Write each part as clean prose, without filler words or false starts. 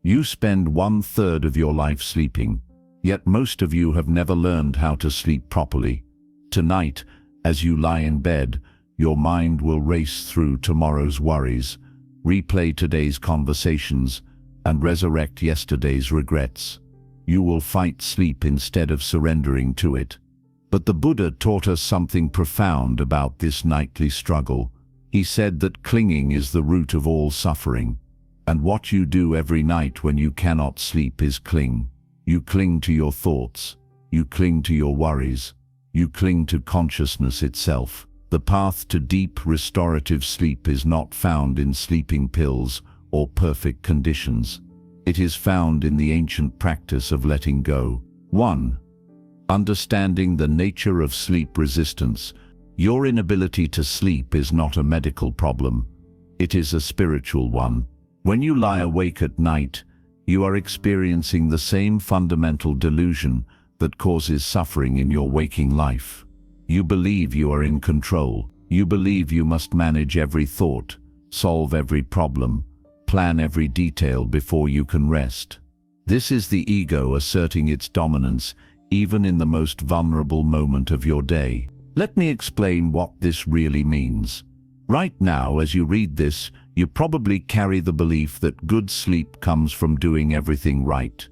You spend 1/3 of your life sleeping, yet most of you have never learned how to sleep properly. Tonight, as you lie in bed, your mind will race through tomorrow's worries, replay today's conversations, and resurrect yesterday's regrets. You will fight sleep instead of surrendering to it. But the Buddha taught us something profound about this nightly struggle. He said that clinging is the root of all suffering. And what you do every night when you cannot sleep is cling. You cling to your thoughts. You cling to your worries. You cling to consciousness itself. The path to deep, restorative sleep is not found in sleeping pills or perfect conditions. It is found in the ancient practice of letting go. 1. Understanding the nature of sleep resistance. Your inability to sleep is not a medical problem. It is a spiritual one. When you lie awake at night, you are experiencing the same fundamental delusion that causes suffering in your waking life. You believe you are in control. You believe you must manage every thought, solve every problem, plan every detail before you can rest. This is the ego asserting its dominance even in the most vulnerable moment of your day. Let me explain what this really means. Right now, as you read this, you probably carry the belief that good sleep comes from doing everything right.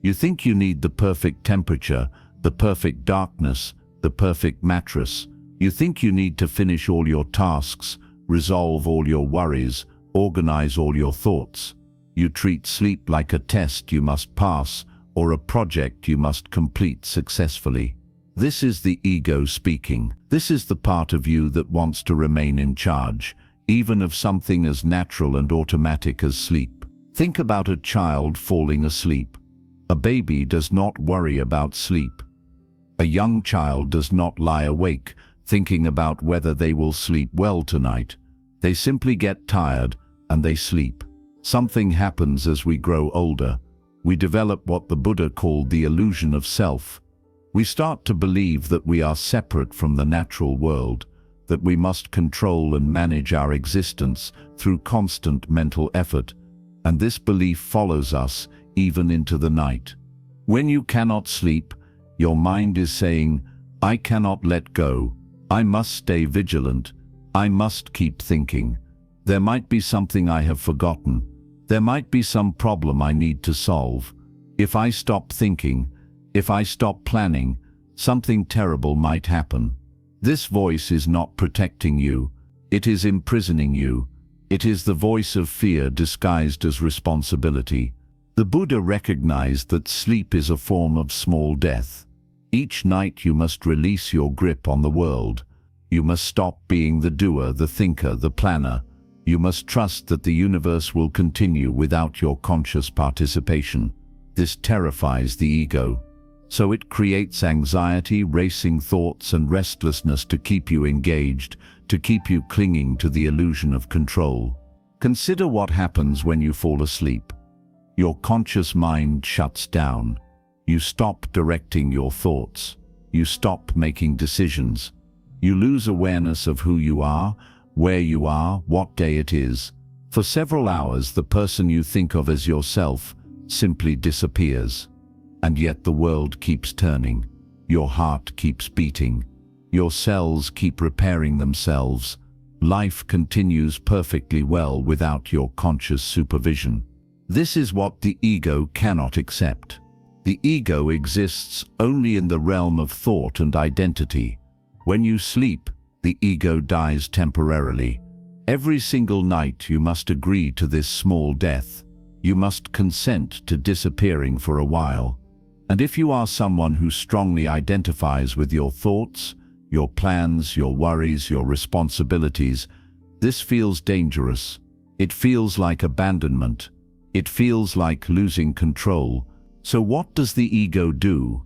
You think you need the perfect temperature, the perfect darkness, the perfect mattress. You think you need to finish all your tasks, resolve all your worries, organize all your thoughts. You treat sleep like a test you must pass or a project you must complete successfully. This is the ego speaking. This is the part of you that wants to remain in charge, even of something as natural and automatic as sleep. Think about a child falling asleep. A baby does not worry about sleep. A young child does not lie awake, thinking about whether they will sleep well tonight. They simply get tired and they sleep. Something happens as we grow older. We develop what the Buddha called the illusion of self. We start to believe that we are separate from the natural world, that we must control and manage our existence through constant mental effort, and this belief follows us even into the night. When you cannot sleep, your mind is saying, "I cannot let go. I must stay vigilant. I must keep thinking. There might be something I have forgotten. There might be some problem I need to solve. If I stop thinking, if I stop planning, something terrible might happen." This voice is not protecting you. It is imprisoning you. It is the voice of fear disguised as responsibility. The Buddha recognized that sleep is a form of small death. Each night you must release your grip on the world. You must stop being the doer, the thinker, the planner. You must trust that the universe will continue without your conscious participation. This terrifies the ego. So it creates anxiety, racing thoughts, and restlessness to keep you engaged, to keep you clinging to the illusion of control. Consider what happens when you fall asleep. Your conscious mind shuts down. You stop directing your thoughts. You stop making decisions. You lose awareness of who you are, where you are, what day it is. For several hours, the person you think of as yourself simply disappears. And yet the world keeps turning. Your heart keeps beating. Your cells keep repairing themselves. Life continues perfectly well without your conscious supervision. This is what the ego cannot accept. The ego exists only in the realm of thought and identity. When you sleep, the ego dies temporarily. Every single night you must agree to this small death. You must consent to disappearing for a while. And if you are someone who strongly identifies with your thoughts, your plans, your worries, your responsibilities, this feels dangerous. It feels like abandonment. It feels like losing control. So what does the ego do?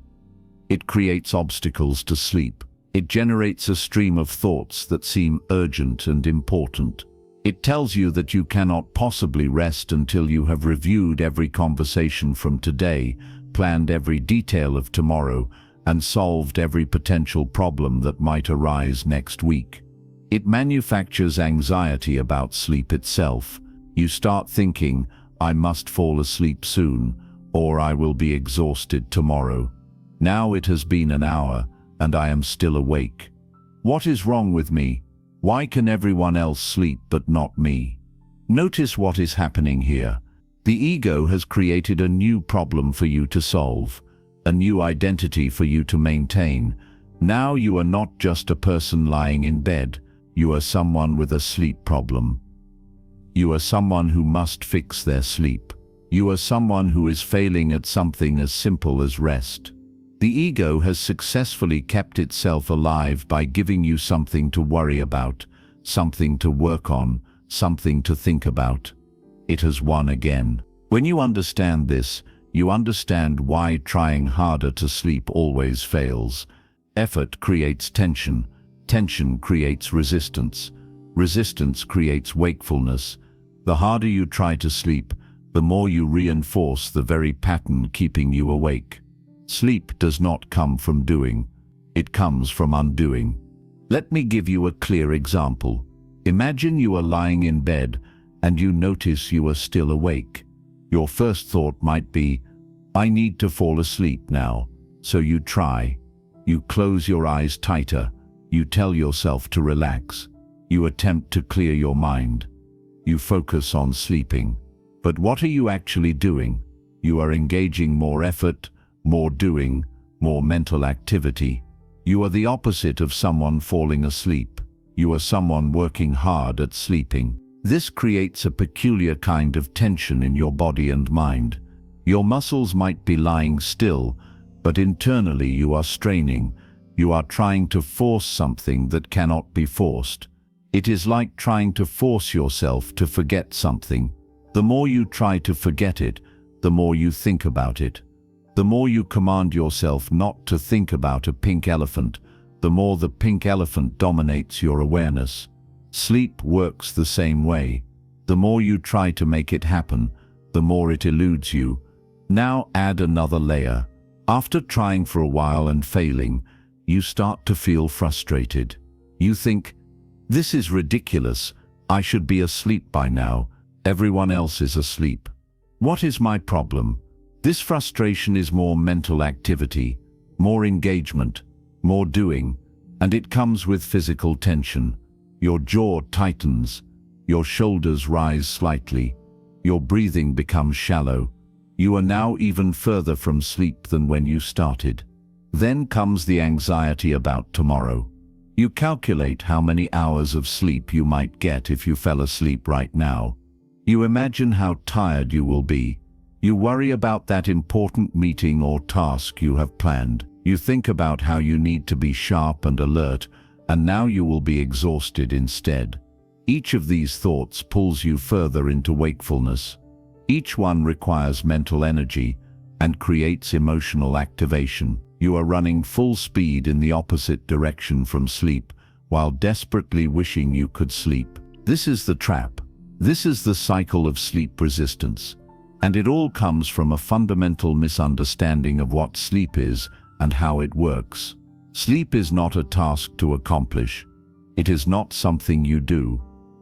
It creates obstacles to sleep. It generates a stream of thoughts that seem urgent and important. It tells you that you cannot possibly rest until you have reviewed every conversation from today, planned every detail of tomorrow, and solved every potential problem that might arise next week. It manufactures anxiety about sleep itself. You start thinking, I must fall asleep soon, or I will be exhausted tomorrow. Now it has been an hour, and I am still awake. What is wrong with me? Why can everyone else sleep but not me? Notice what is happening here. The ego has created a new problem for you to solve, a new identity for you to maintain. Now you are not just a person lying in bed, you are someone with a sleep problem. You are someone who must fix their sleep. You are someone who is failing at something as simple as rest. The ego has successfully kept itself alive by giving you something to worry about, something to work on, something to think about. It has won again. When you understand this, you understand why trying harder to sleep always fails. Effort creates tension. Tension creates resistance. Resistance creates wakefulness. The harder you try to sleep, the more you reinforce the very pattern keeping you awake. Sleep does not come from doing. It comes from undoing. Let me give you a clear example. Imagine you are lying in bed and you notice you are still awake. Your first thought might be, I need to fall asleep now. So you try. You close your eyes tighter. You tell yourself to relax. You attempt to clear your mind. You focus on sleeping. But what are you actually doing? You are engaging more effort, more doing, more mental activity. You are the opposite of someone falling asleep. You are someone working hard at sleeping. This creates a peculiar kind of tension in your body and mind. Your muscles might be lying still, but internally you are straining. You are trying to force something that cannot be forced. It is like trying to force yourself to forget something. The more you try to forget it, the more you think about it. The more you command yourself not to think about a pink elephant, the more the pink elephant dominates your awareness. Sleep works the same way. The more you try to make it happen, the more it eludes you. Now add another layer. After trying for a while and failing, you start to feel frustrated. You think, this is ridiculous. I should be asleep by now. Everyone else is asleep. What is my problem? This frustration is more mental activity, more engagement, more doing, and it comes with physical tension. Your jaw tightens, your shoulders rise slightly, your breathing becomes shallow. You are now even further from sleep than when you started. Then comes the anxiety about tomorrow. You calculate how many hours of sleep you might get if you fell asleep right now. You imagine how tired you will be. You worry about that important meeting or task you have planned. You think about how you need to be sharp and alert, and now you will be exhausted instead. Each of these thoughts pulls you further into wakefulness. Each one requires mental energy and creates emotional activation. You are running full speed in the opposite direction from sleep, while desperately wishing you could sleep. This is the trap. This is the cycle of sleep resistance. And it all comes from a fundamental misunderstanding of what sleep is and how it works. Sleep is not a task to accomplish. It is not something you do.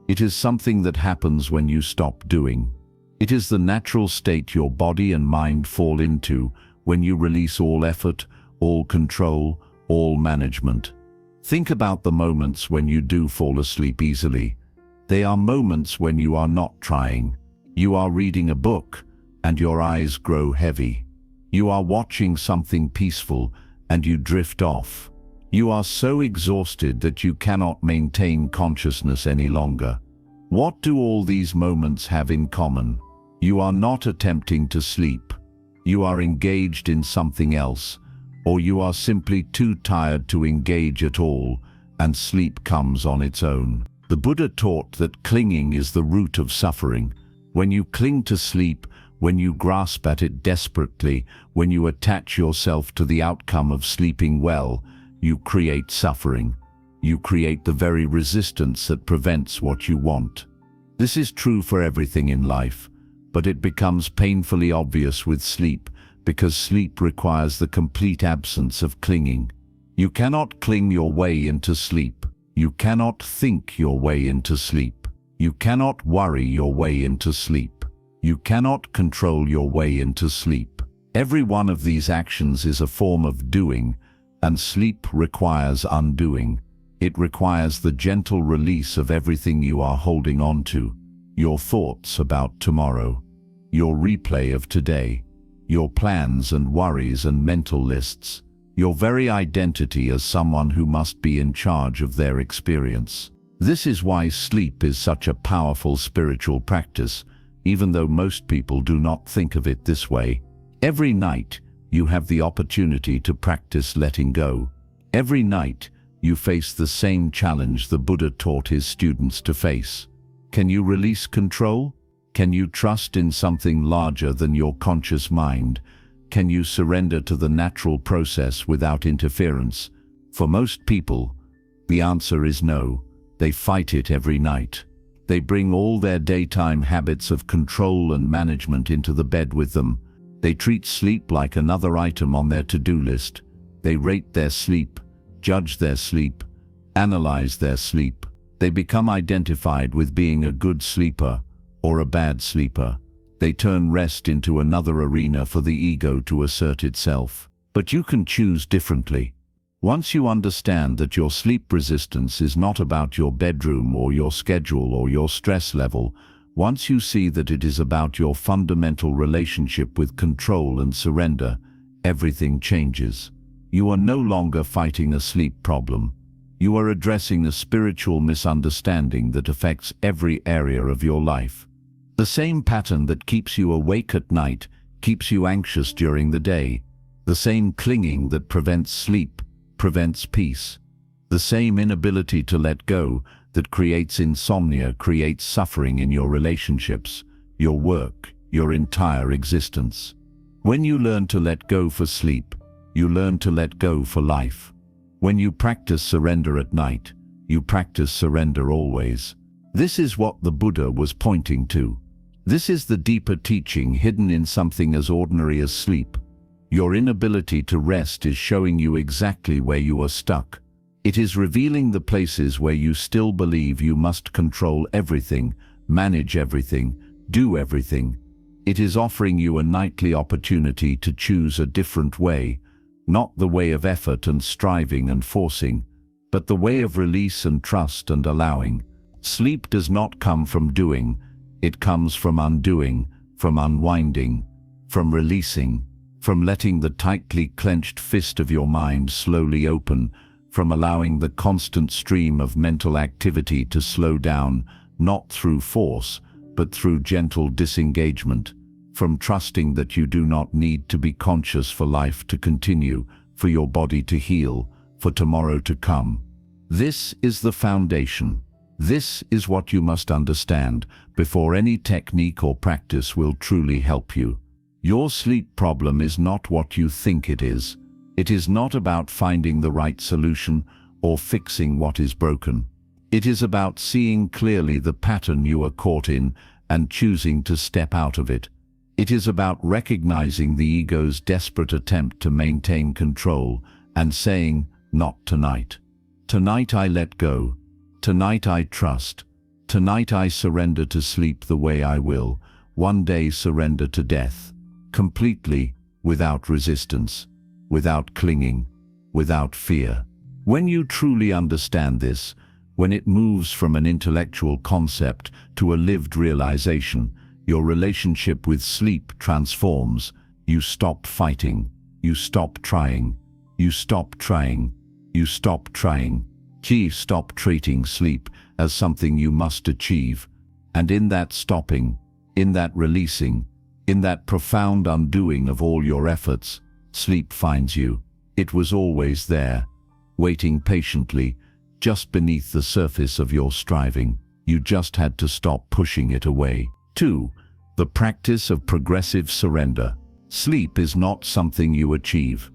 It is something that happens when you stop doing. It is the natural state your body and mind fall into when you release all effort, all control, all management. Think about the moments when you do fall asleep easily. They are moments when you are not trying. You are reading a book, and your eyes grow heavy. You are watching something peaceful, and you drift off. You are so exhausted that you cannot maintain consciousness any longer. What do all these moments have in common? You are not attempting to sleep. You are engaged in something else, or you are simply too tired to engage at all, and sleep comes on its own. The Buddha taught that clinging is the root of suffering. When you cling to sleep, when you grasp at it desperately, when you attach yourself to the outcome of sleeping well, you create suffering. You create the very resistance that prevents what you want. This is true for everything in life, but it becomes painfully obvious with sleep, because sleep requires the complete absence of clinging. You cannot cling your way into sleep. You cannot think your way into sleep. You cannot worry your way into sleep. You cannot control your way into sleep. Every one of these actions is a form of doing, and sleep requires undoing. It requires the gentle release of everything you are holding on to. Your thoughts about tomorrow, your replay of today, your plans and worries and mental lists, your very identity as someone who must be in charge of their experience. This is why sleep is such a powerful spiritual practice, even though most people do not think of it this way. Every night, you have the opportunity to practice letting go. Every night, you face the same challenge the Buddha taught his students to face. Can you release control? Can you trust in something larger than your conscious mind? Can you surrender to the natural process without interference? For most people, the answer is no. They fight it every night. They bring all their daytime habits of control and management into the bed with them. They treat sleep like another item on their to-do list. They rate their sleep, judge their sleep, analyze their sleep. They become identified with being a good sleeper or a bad sleeper. They turn rest into another arena for the ego to assert itself. But you can choose differently. Once you understand that your sleep resistance is not about your bedroom or your schedule or your stress level, once you see that it is about your fundamental relationship with control and surrender, everything changes. You are no longer fighting a sleep problem. You are addressing a spiritual misunderstanding that affects every area of your life. The same pattern that keeps you awake at night keeps you anxious during the day. The same clinging that prevents sleep prevents peace. The same inability to let go that creates insomnia creates suffering in your relationships, your work, your entire existence. When you learn to let go for sleep, you learn to let go for life. When you practice surrender at night, you practice surrender always. This is what the Buddha was pointing to. This is the deeper teaching hidden in something as ordinary as sleep. Your inability to rest is showing you exactly where you are stuck. It is revealing the places where you still believe you must control everything, manage everything, do everything. It is offering you a nightly opportunity to choose a different way, not the way of effort and striving and forcing, but the way of release and trust and allowing. Sleep does not come from doing, it comes from undoing, from unwinding, from releasing, from letting the tightly clenched fist of your mind slowly open, from allowing the constant stream of mental activity to slow down, not through force, but through gentle disengagement, from trusting that you do not need to be conscious for life to continue, for your body to heal, for tomorrow to come. This is the foundation. This is what you must understand before any technique or practice will truly help you. Your sleep problem is not what you think it is. It is not about finding the right solution or fixing what is broken. It is about seeing clearly the pattern you are caught in and choosing to step out of it. It is about recognizing the ego's desperate attempt to maintain control and saying, "Not tonight. Tonight I let go. Tonight I trust. Tonight I surrender to sleep the way I will. One day surrender to death. Completely, without resistance, without clinging, without fear." When you truly understand this, when it moves from an intellectual concept to a lived realization, your relationship with sleep transforms. You stop fighting. You stop trying. You stop trying. You stop trying. You stop treating sleep as something you must achieve. And in that stopping, in that releasing, in that profound undoing of all your efforts, sleep finds you. It was always there, waiting patiently, just beneath the surface of your striving. You just had to stop pushing it away. 2. The practice of progressive surrender. Sleep is not something you achieve.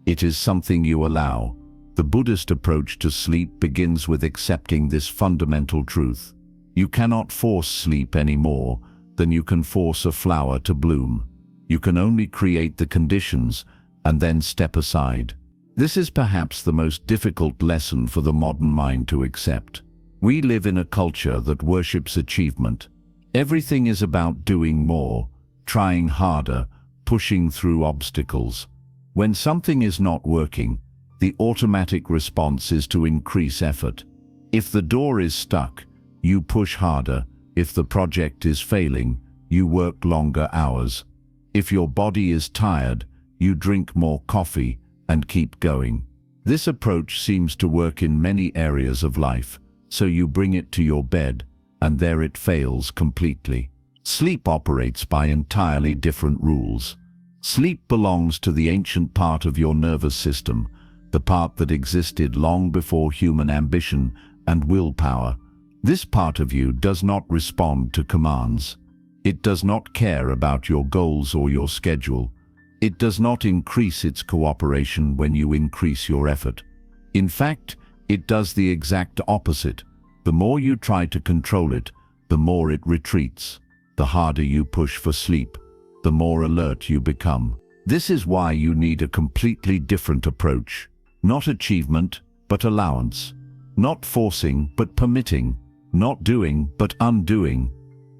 It is something you allow. The Buddhist approach to sleep begins with accepting this fundamental truth. You cannot force sleep any more than you can force a flower to bloom. You can only create the conditions and then step aside. This is perhaps the most difficult lesson for the modern mind to accept. We live in a culture that worships achievement. Everything is about doing more, trying harder, pushing through obstacles. When something is not working, the automatic response is to increase effort. If the door is stuck, you push harder. If the project is failing, you work longer hours. If your body is tired, you drink more coffee and keep going. This approach seems to work in many areas of life, so you bring it to your bed, and there it fails completely. Sleep operates by entirely different rules. Sleep belongs to the ancient part of your nervous system, the part that existed long before human ambition and willpower. This part of you does not respond to commands. It does not care about your goals or your schedule. It does not increase its cooperation when you increase your effort. In fact, it does the exact opposite. The more you try to control it, the more it retreats. The harder you push for sleep, the more alert you become. This is why you need a completely different approach. Not achievement, but allowance. Not forcing, but permitting. Not doing, but undoing.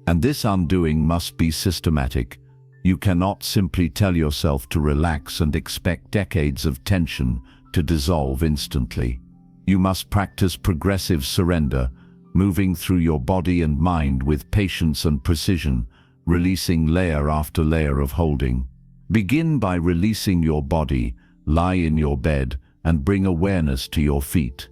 And this undoing must be systematic. You cannot simply tell yourself to relax and expect decades of tension to dissolve instantly. You must practice progressive surrender, moving through your body and mind with patience and precision, releasing layer after layer of holding. Begin by releasing your body, lie in your bed, and bring awareness to your feet.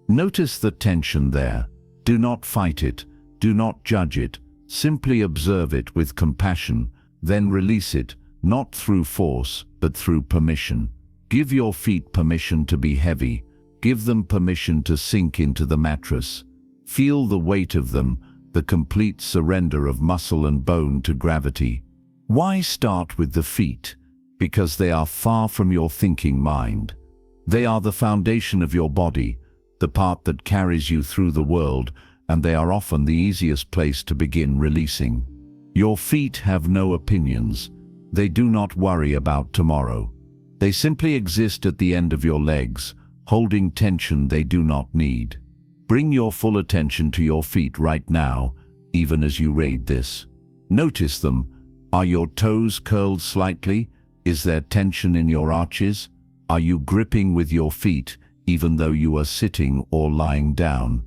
Notice the tension there. Do not fight it. Do not judge it. Simply observe it with compassion, then release it, not through force, but through permission. Give your feet permission to be heavy. Give them permission to sink into the mattress. Feel the weight of them, the complete surrender of muscle and bone to gravity. Why start with the feet? Because they are far from your thinking mind. They are the foundation of your body, the part that carries you through the world, and they are often the easiest place to begin releasing. Your feet have no opinions. They do not worry about tomorrow. They simply exist at the end of your legs, holding tension they do not need. Bring your full attention to your feet right now, even as you read this. Notice them. Are your toes curled slightly? Is there tension in your arches? Are you gripping with your feet, even though you are sitting or lying down?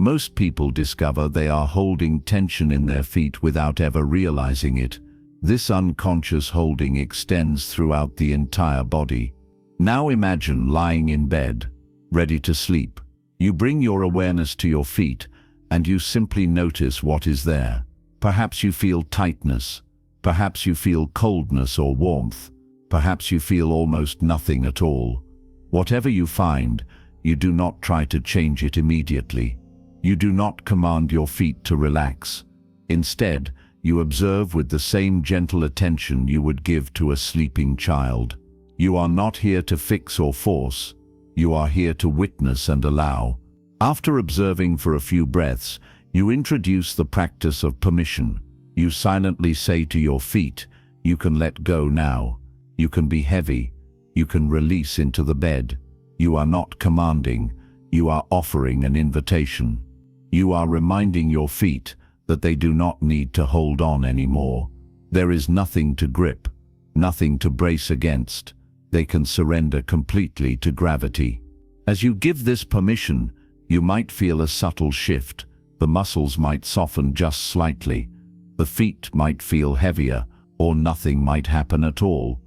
Most people discover they are holding tension in their feet without ever realizing it. This unconscious holding extends throughout the entire body. Now imagine lying in bed, ready to sleep. You bring your awareness to your feet, and you simply notice what is there. Perhaps you feel tightness. Perhaps you feel coldness or warmth. Perhaps you feel almost nothing at all. Whatever you find, you do not try to change it immediately. You do not command your feet to relax. Instead, you observe with the same gentle attention you would give to a sleeping child. You are not here to fix or force. You are here to witness and allow. After observing for a few breaths, you introduce the practice of permission. You silently say to your feet, you can let go now. You can be heavy. You can release into the bed. You are not commanding. You are offering an invitation. You are reminding your feet that they do not need to hold on anymore. There is nothing to grip, nothing to brace against. They can surrender completely to gravity. As you give this permission, you might feel a subtle shift. The muscles might soften just slightly. The feet might feel heavier, or nothing might happen at all.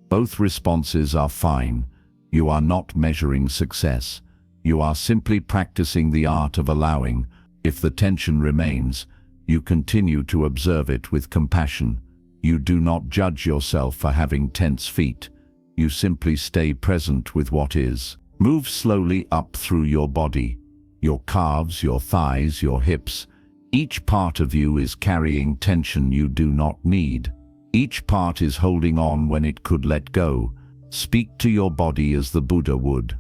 Both responses are fine. You are not measuring success. You are simply practicing the art of allowing. If the tension remains, you continue to observe it with compassion. You do not judge yourself for having tense feet. You simply stay present with what is. Move slowly up through your body. Your calves, your thighs, your hips. Each part of you is carrying tension you do not need. Each part is holding on when it could let go. Speak to your body as the Buddha would.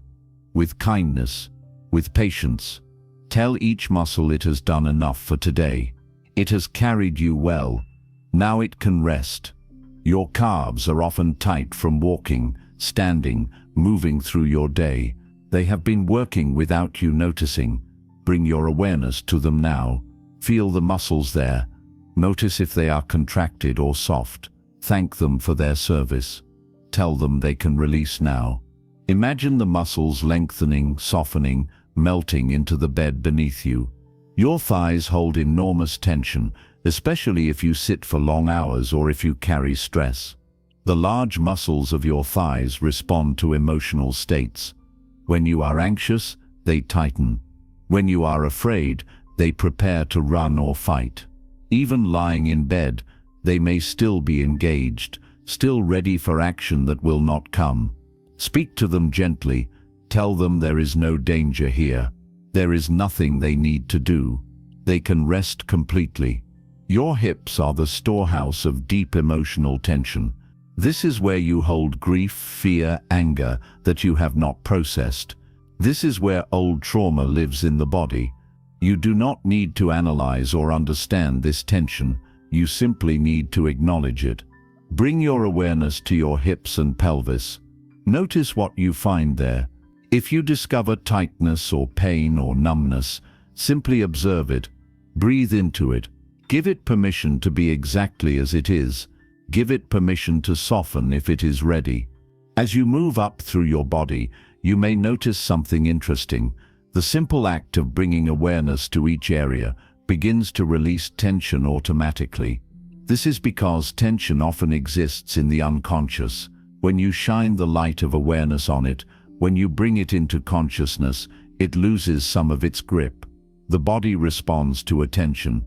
With kindness, with patience. Tell each muscle it has done enough for today. It has carried you well. Now it can rest. Your calves are often tight from walking, standing, moving through your day. They have been working without you noticing. Bring your awareness to them now. Feel the muscles there. Notice if they are contracted or soft. Thank them for their service. Tell them they can release now. Imagine the muscles lengthening, softening, melting into the bed beneath you. Your thighs hold enormous tension, especially if you sit for long hours or if you carry stress. The large muscles of your thighs respond to emotional states. When you are anxious, they tighten. When you are afraid, they prepare to run or fight. Even lying in bed, they may still be engaged, still ready for action that will not come. Speak to them gently. Tell them there is no danger here. There is nothing they need to do. They can rest completely. Your hips are the storehouse of deep emotional tension. This is where you hold grief, fear, anger that you have not processed. This is where old trauma lives in the body. You do not need to analyze or understand this tension. You simply need to acknowledge it. Bring your awareness to your hips and pelvis. Notice what you find there. If you discover tightness or pain or numbness, simply observe it. Breathe into it. Give it permission to be exactly as it is. Give it permission to soften if it is ready. As you move up through your body, you may notice something interesting. The simple act of bringing awareness to each area begins to release tension automatically. This is because tension often exists in the unconscious. When you shine the light of awareness on it, when you bring it into consciousness, it loses some of its grip. The body responds to attention.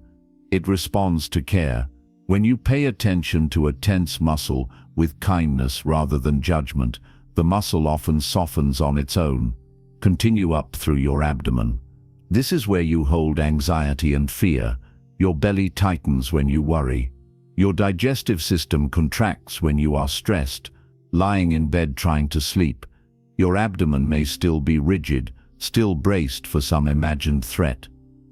It responds to care. When you pay attention to a tense muscle with kindness rather than judgment, the muscle often softens on its own. Continue up through your abdomen. This is where you hold anxiety and fear. Your belly tightens when you worry. Your digestive system contracts when you are stressed. Lying in bed trying to sleep, your abdomen may still be rigid, still braced for some imagined threat.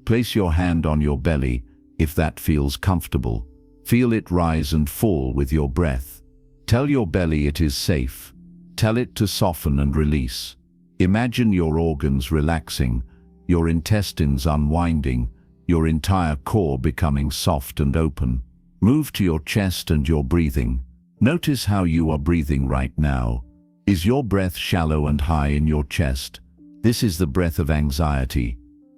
Place your hand on your belly, if that feels comfortable. Feel it rise and fall with your breath. Tell your belly it is safe. Tell it to soften and release. Imagine your organs relaxing, your intestines unwinding, your entire core becoming soft and open. Move to your chest and your breathing. Notice how you are breathing right now. Is your breath shallow and high in your chest? This is the breath of anxiety,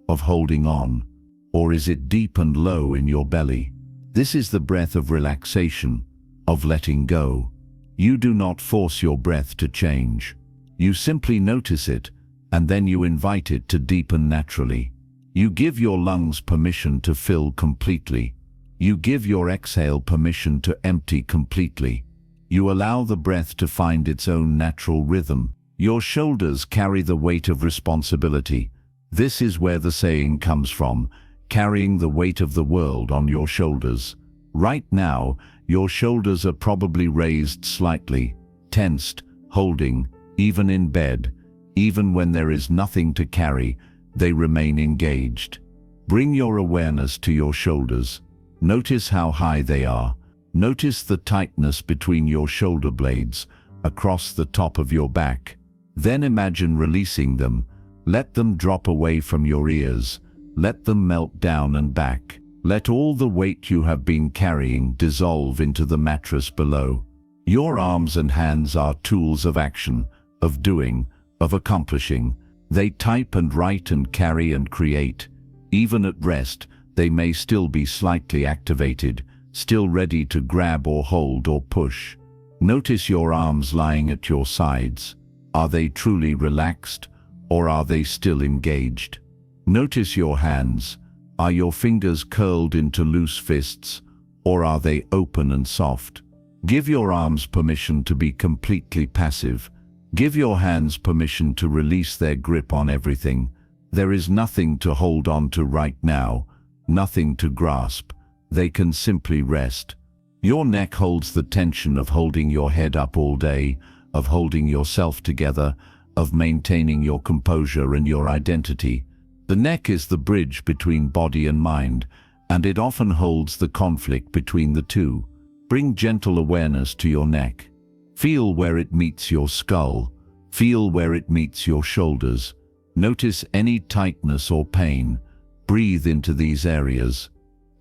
of holding on. Or is it deep and low in your belly? This is the breath of relaxation, of letting go. You do not force your breath to change. You simply notice it, and then you invite it to deepen naturally. You give your lungs permission to fill completely. You give your exhale permission to empty completely. You allow the breath to find its own natural rhythm. Your shoulders carry the weight of responsibility. This is where the saying comes from, carrying the weight of the world on your shoulders. Right now, your shoulders are probably raised slightly, tensed, holding, even in bed. Even when there is nothing to carry, they remain engaged. Bring your awareness to your shoulders. Notice how high they are. Notice the tightness between your shoulder blades, across the top of your back. Then imagine releasing them. Let them drop away from your ears. Let them melt down and back. Let all the weight you have been carrying dissolve into the mattress below. Your arms and hands are tools of action, of doing, of accomplishing. They type and write and carry and create. Even at rest, they may still be slightly activated, still ready to grab or hold or push. Notice your arms lying at your sides. Are they truly relaxed, or are they still engaged? Notice your hands. Are your fingers curled into loose fists, or are they open and soft? Give your arms permission to be completely passive. Give your hands permission to release their grip on everything. There is nothing to hold on to right now, nothing to grasp. They can simply rest. Your neck holds the tension of holding your head up all day, of holding yourself together, of maintaining your composure and your identity. The neck is the bridge between body and mind, and it often holds the conflict between the two. Bring gentle awareness to your neck. Feel where it meets your skull. Feel where it meets your shoulders. Notice any tightness or pain. Breathe into these areas.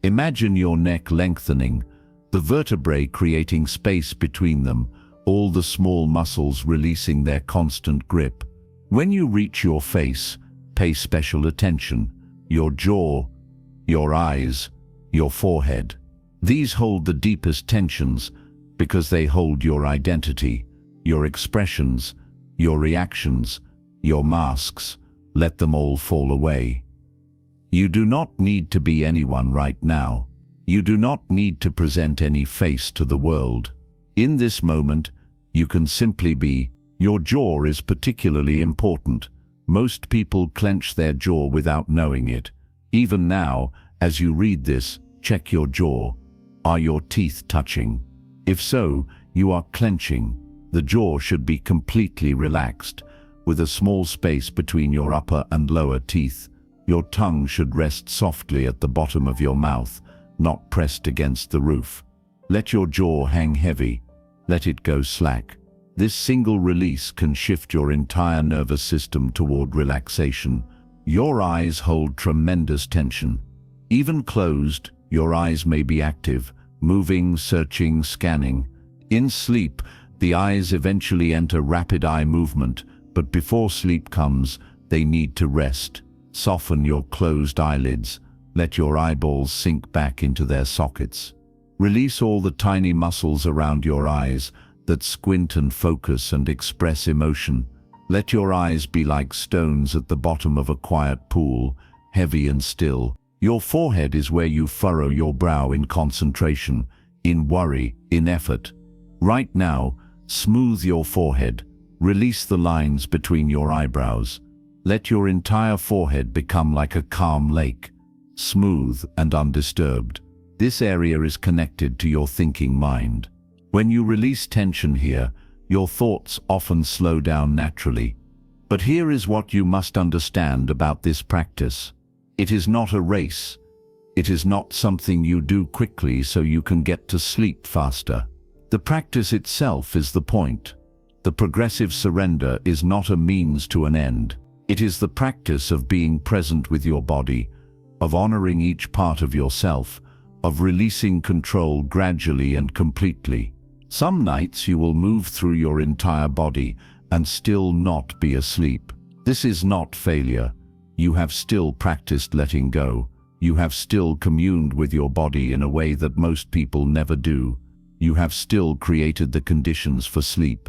Imagine your neck lengthening, the vertebrae creating space between them, all the small muscles releasing their constant grip. When you reach your face, pay special attention. Your jaw, your eyes, your forehead. These hold the deepest tensions because they hold your identity, your expressions, your reactions, your masks. Let them all fall away. You do not need to be anyone right now. You do not need to present any face to the world. In this moment, you can simply be. Your jaw is particularly important. Most people clench their jaw without knowing it. Even now, as you read this, check your jaw. Are your teeth touching? If so, you are clenching. The jaw should be completely relaxed, with a small space between your upper and lower teeth. Your tongue should rest softly at the bottom of your mouth, not pressed against the roof. Let your jaw hang heavy. Let it go slack. This single release can shift your entire nervous system toward relaxation. Your eyes hold tremendous tension. Even closed, your eyes may be active, moving, searching, scanning. In sleep, the eyes eventually enter rapid eye movement, but before sleep comes, they need to rest. Soften your closed eyelids. Let your eyeballs sink back into their sockets. Release all the tiny muscles around your eyes that squint and focus and express emotion. Let your eyes be like stones at the bottom of a quiet pool, heavy and still. Your forehead is where you furrow your brow in concentration, in worry, in effort. Right now, smooth your forehead. Release the lines between your eyebrows. Let your entire forehead become like a calm lake, smooth and undisturbed. This area is connected to your thinking mind. When you release tension here, your thoughts often slow down naturally. But here is what you must understand about this practice. It is not a race. It is not something you do quickly so you can get to sleep faster. The practice itself is the point. The progressive surrender is not a means to an end. It is the practice of being present with your body, of honoring each part of yourself, of releasing control gradually and completely. Some nights you will move through your entire body and still not be asleep. This is not failure. You have still practiced letting go. You have still communed with your body in a way that most people never do. You have still created the conditions for sleep,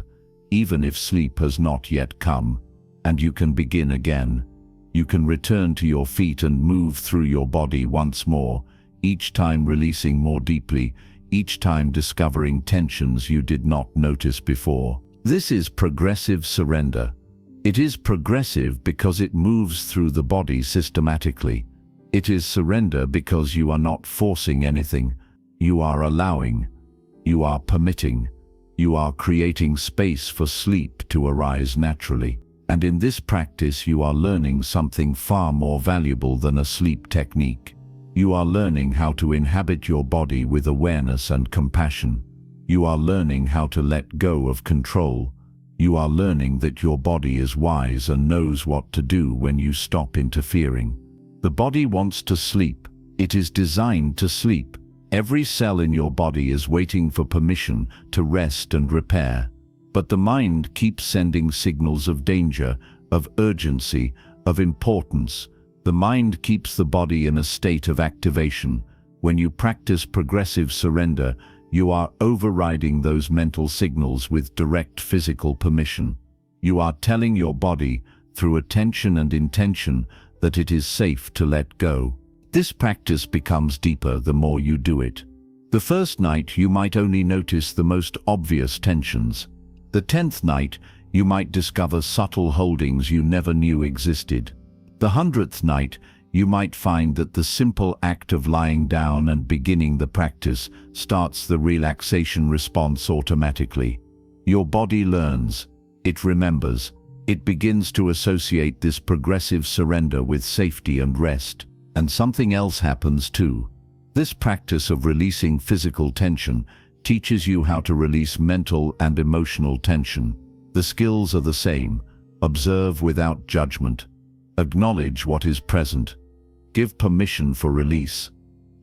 even if sleep has not yet come. And you can begin again. You can return to your feet and move through your body once more, each time releasing more deeply, each time discovering tensions you did not notice before. This is progressive surrender. It is progressive because it moves through the body systematically. It is surrender because you are not forcing anything. You are allowing. You are permitting. You are creating space for sleep to arise naturally. And in this practice you are learning something far more valuable than a sleep technique. You are learning how to inhabit your body with awareness and compassion. You are learning how to let go of control. You are learning that your body is wise and knows what to do when you stop interfering. The body wants to sleep. It is designed to sleep. Every cell in your body is waiting for permission to rest and repair. But the mind keeps sending signals of danger, of urgency, of importance. The mind keeps the body in a state of activation. When you practice progressive surrender, you are overriding those mental signals with direct physical permission. You are telling your body, through attention and intention, that it is safe to let go. This practice becomes deeper the more you do it. The first night you might only notice the most obvious tensions. The 10th night you might discover subtle holdings you never knew existed. The 100th night you might find that the simple act of lying down and beginning the practice starts the relaxation response automatically. Your body learns, it remembers, it begins to associate this progressive surrender with safety and rest. And something else happens too. This practice of releasing physical tension teaches you how to release mental and emotional tension. The skills are the same. Observe without judgment. Acknowledge what is present. Give permission for release.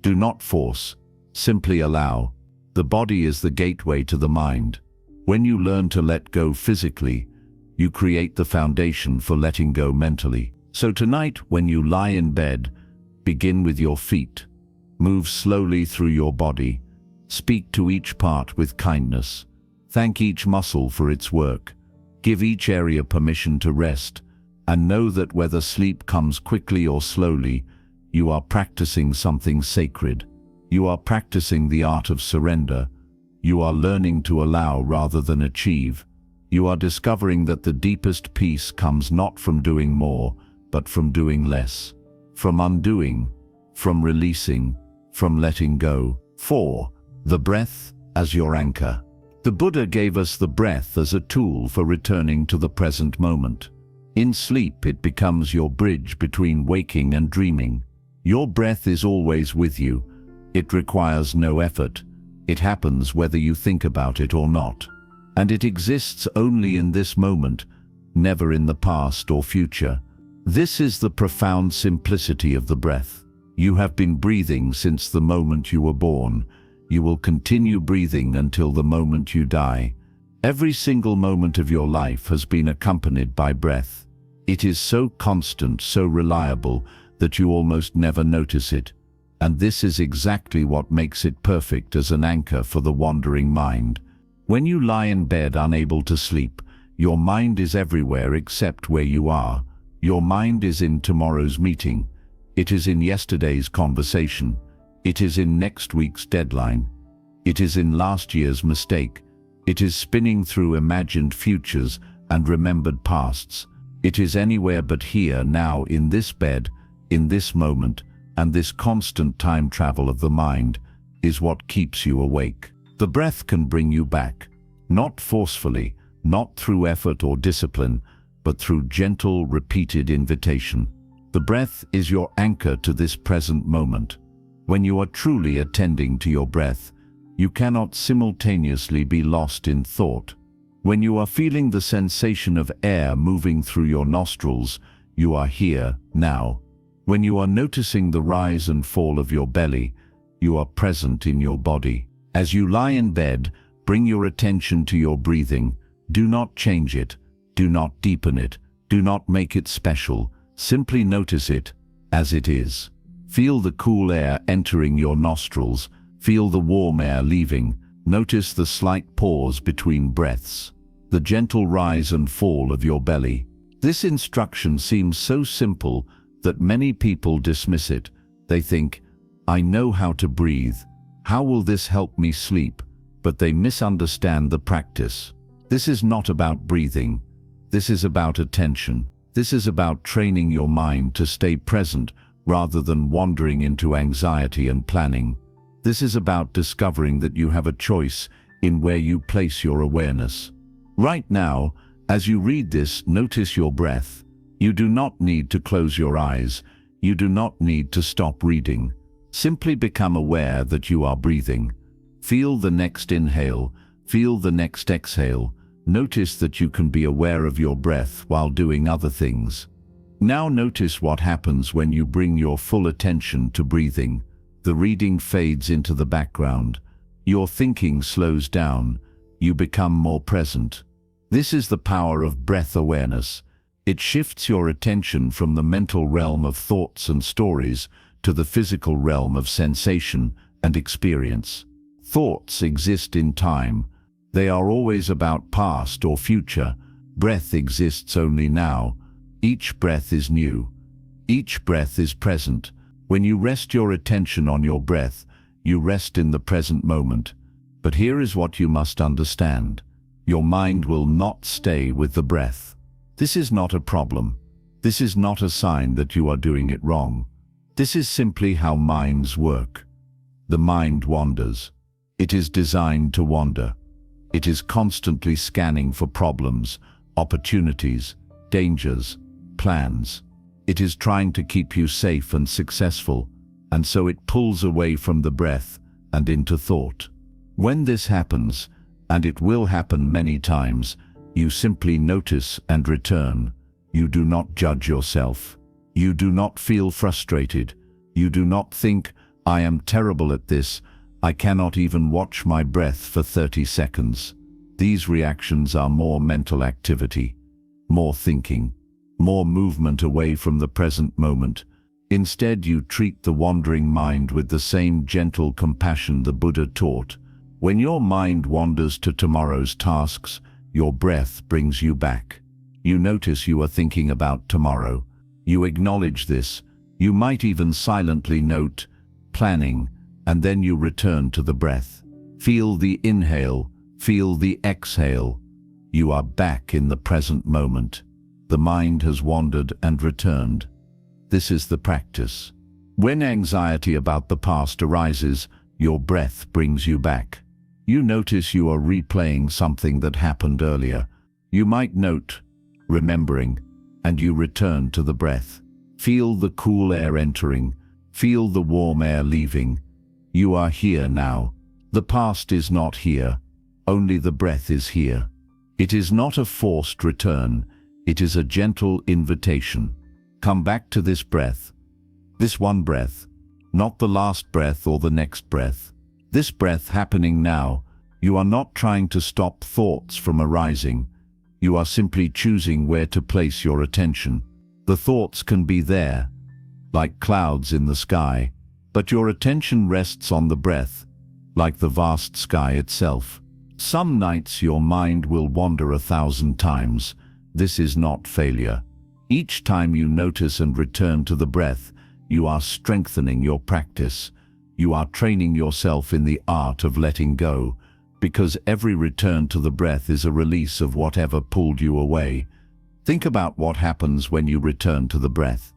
Do not force, simply allow. The body is the gateway to the mind. When you learn to let go physically, you create the foundation for letting go mentally. So tonight, when you lie in bed, begin with your feet. Move slowly through your body. Speak to each part with kindness. Thank each muscle for its work. Give each area permission to rest, and know that whether sleep comes quickly or slowly, you are practicing something sacred. You are practicing the art of surrender. You are learning to allow rather than achieve. You are discovering that the deepest peace comes not from doing more, but from doing less. From undoing, from releasing, from letting go. 4. The breath as your anchor. The Buddha gave us the breath as a tool for returning to the present moment. In sleep, it becomes your bridge between waking and dreaming. Your breath is always with you. It requires no effort. It happens whether you think about it or not. And it exists only in this moment, never in the past or future. This is the profound simplicity of the breath. You have been breathing since the moment you were born. You will continue breathing until the moment you die. Every single moment of your life has been accompanied by breath. It is so constant, so reliable, that you almost never notice it. And this is exactly what makes it perfect as an anchor for the wandering mind. When you lie in bed unable to sleep, your mind is everywhere except where you are. Your mind is in tomorrow's meeting. It is in yesterday's conversation. It is in next week's deadline. It is in last year's mistake. It is spinning through imagined futures and remembered pasts. It is anywhere but here, now, in this bed, in this moment, and this constant time travel of the mind is what keeps you awake. The breath can bring you back, not forcefully, not through effort or discipline, but through gentle, repeated invitation. The breath is your anchor to this present moment. When you are truly attending to your breath, you cannot simultaneously be lost in thought. When you are feeling the sensation of air moving through your nostrils, you are here, now. When you are noticing the rise and fall of your belly, you are present in your body. As you lie in bed, bring your attention to your breathing. Do not change it. Do not deepen it. Do not make it special. Simply notice it as it is. Feel the cool air entering your nostrils. Feel the warm air leaving. Notice the slight pause between breaths. The gentle rise and fall of your belly. This instruction seems so simple that many people dismiss it. They think, I know how to breathe. How will this help me sleep? But they misunderstand the practice. This is not about breathing. This is about attention. This is about training your mind to stay present rather than wandering into anxiety and planning. This is about discovering that you have a choice in where you place your awareness. Right now, as you read this, notice your breath. You do not need to close your eyes. You do not need to stop reading. Simply become aware that you are breathing. Feel the next inhale. Feel the next exhale. Notice that you can be aware of your breath while doing other things. Now notice what happens when you bring your full attention to breathing. The reading fades into the background. Your thinking slows down. You become more present. This is the power of breath awareness. It shifts your attention from the mental realm of thoughts and stories to the physical realm of sensation and experience. Thoughts exist in time. They are always about past or future. Breath exists only now. Each breath is new. Each breath is present. When you rest your attention on your breath, you rest in the present moment. But here is what you must understand. Your mind will not stay with the breath. This is not a problem. This is not a sign that you are doing it wrong. This is simply how minds work. The mind wanders. It is designed to wander. It is constantly scanning for problems, opportunities, dangers, plans. It is trying to keep you safe and successful, and so it pulls away from the breath and into thought. When this happens, and it will happen many times, you simply notice and return. You do not judge yourself. You do not feel frustrated. You do not think, I am terrible at this. I cannot even watch my breath for 30 seconds. These reactions are more mental activity, more thinking, more movement away from the present moment. Instead, you treat the wandering mind with the same gentle compassion the Buddha taught. When your mind wanders to tomorrow's tasks, your breath brings you back. You notice you are thinking about tomorrow. You acknowledge this. You might even silently note, planning, and then you return to the breath. Feel the inhale, feel the exhale. You are back in the present moment. The mind has wandered and returned. This is the practice. When anxiety about the past arises, your breath brings you back. You notice you are replaying something that happened earlier. You might note, remembering, and you return to the breath. Feel the cool air entering. Feel the warm air leaving. You are here now. The past is not here. Only the breath is here. It is not a forced return. It is a gentle invitation. Come back to this breath. This one breath. Not the last breath or the next breath. This breath happening now. You are not trying to stop thoughts from arising. You are simply choosing where to place your attention. The thoughts can be there, like clouds in the sky, but your attention rests on the breath, like the vast sky itself. Some nights your mind will wander 1,000 times. This is not failure. Each time you notice and return to the breath, you are strengthening your practice. You are training yourself in the art of letting go, because every return to the breath is a release of whatever pulled you away. Think about what happens when you return to the breath.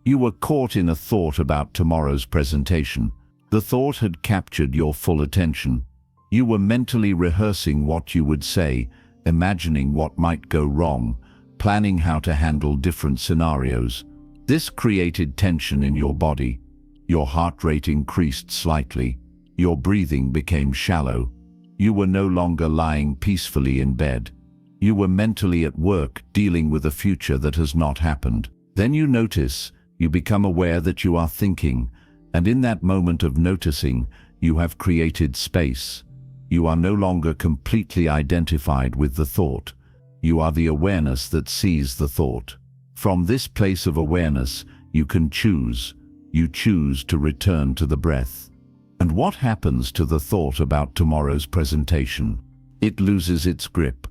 You were caught in a thought about tomorrow's presentation. The thought had captured your full attention. You were mentally rehearsing what you would say, imagining what might go wrong, planning how to handle different scenarios. This created tension in your body. Your heart rate increased slightly. Your breathing became shallow. You were no longer lying peacefully in bed. You were mentally at work, dealing with a future that has not happened. Then you notice, you become aware that you are thinking, and in that moment of noticing, you have created space. You are no longer completely identified with the thought. You are the awareness that sees the thought. From this place of awareness, you can choose. You choose to return to the breath. And what happens to the thought about tomorrow's presentation? It loses its grip.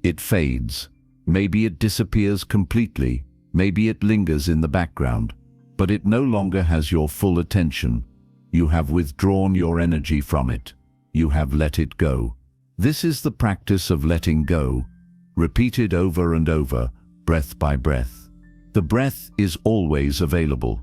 It fades. Maybe it disappears completely. Maybe it lingers in the background. But it no longer has your full attention. You have withdrawn your energy from it. You have let it go. This is the practice of letting go, repeated over and over, breath by breath. The breath is always available.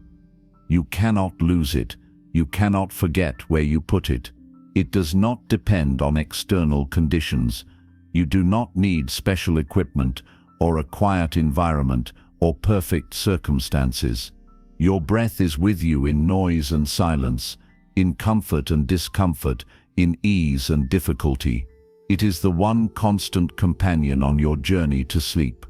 You cannot lose it. You cannot forget where you put it. It does not depend on external conditions. You do not need special equipment or a quiet environment or perfect circumstances. Your breath is with you in noise and silence, in comfort and discomfort, in ease and difficulty. It is the one constant companion on your journey to sleep.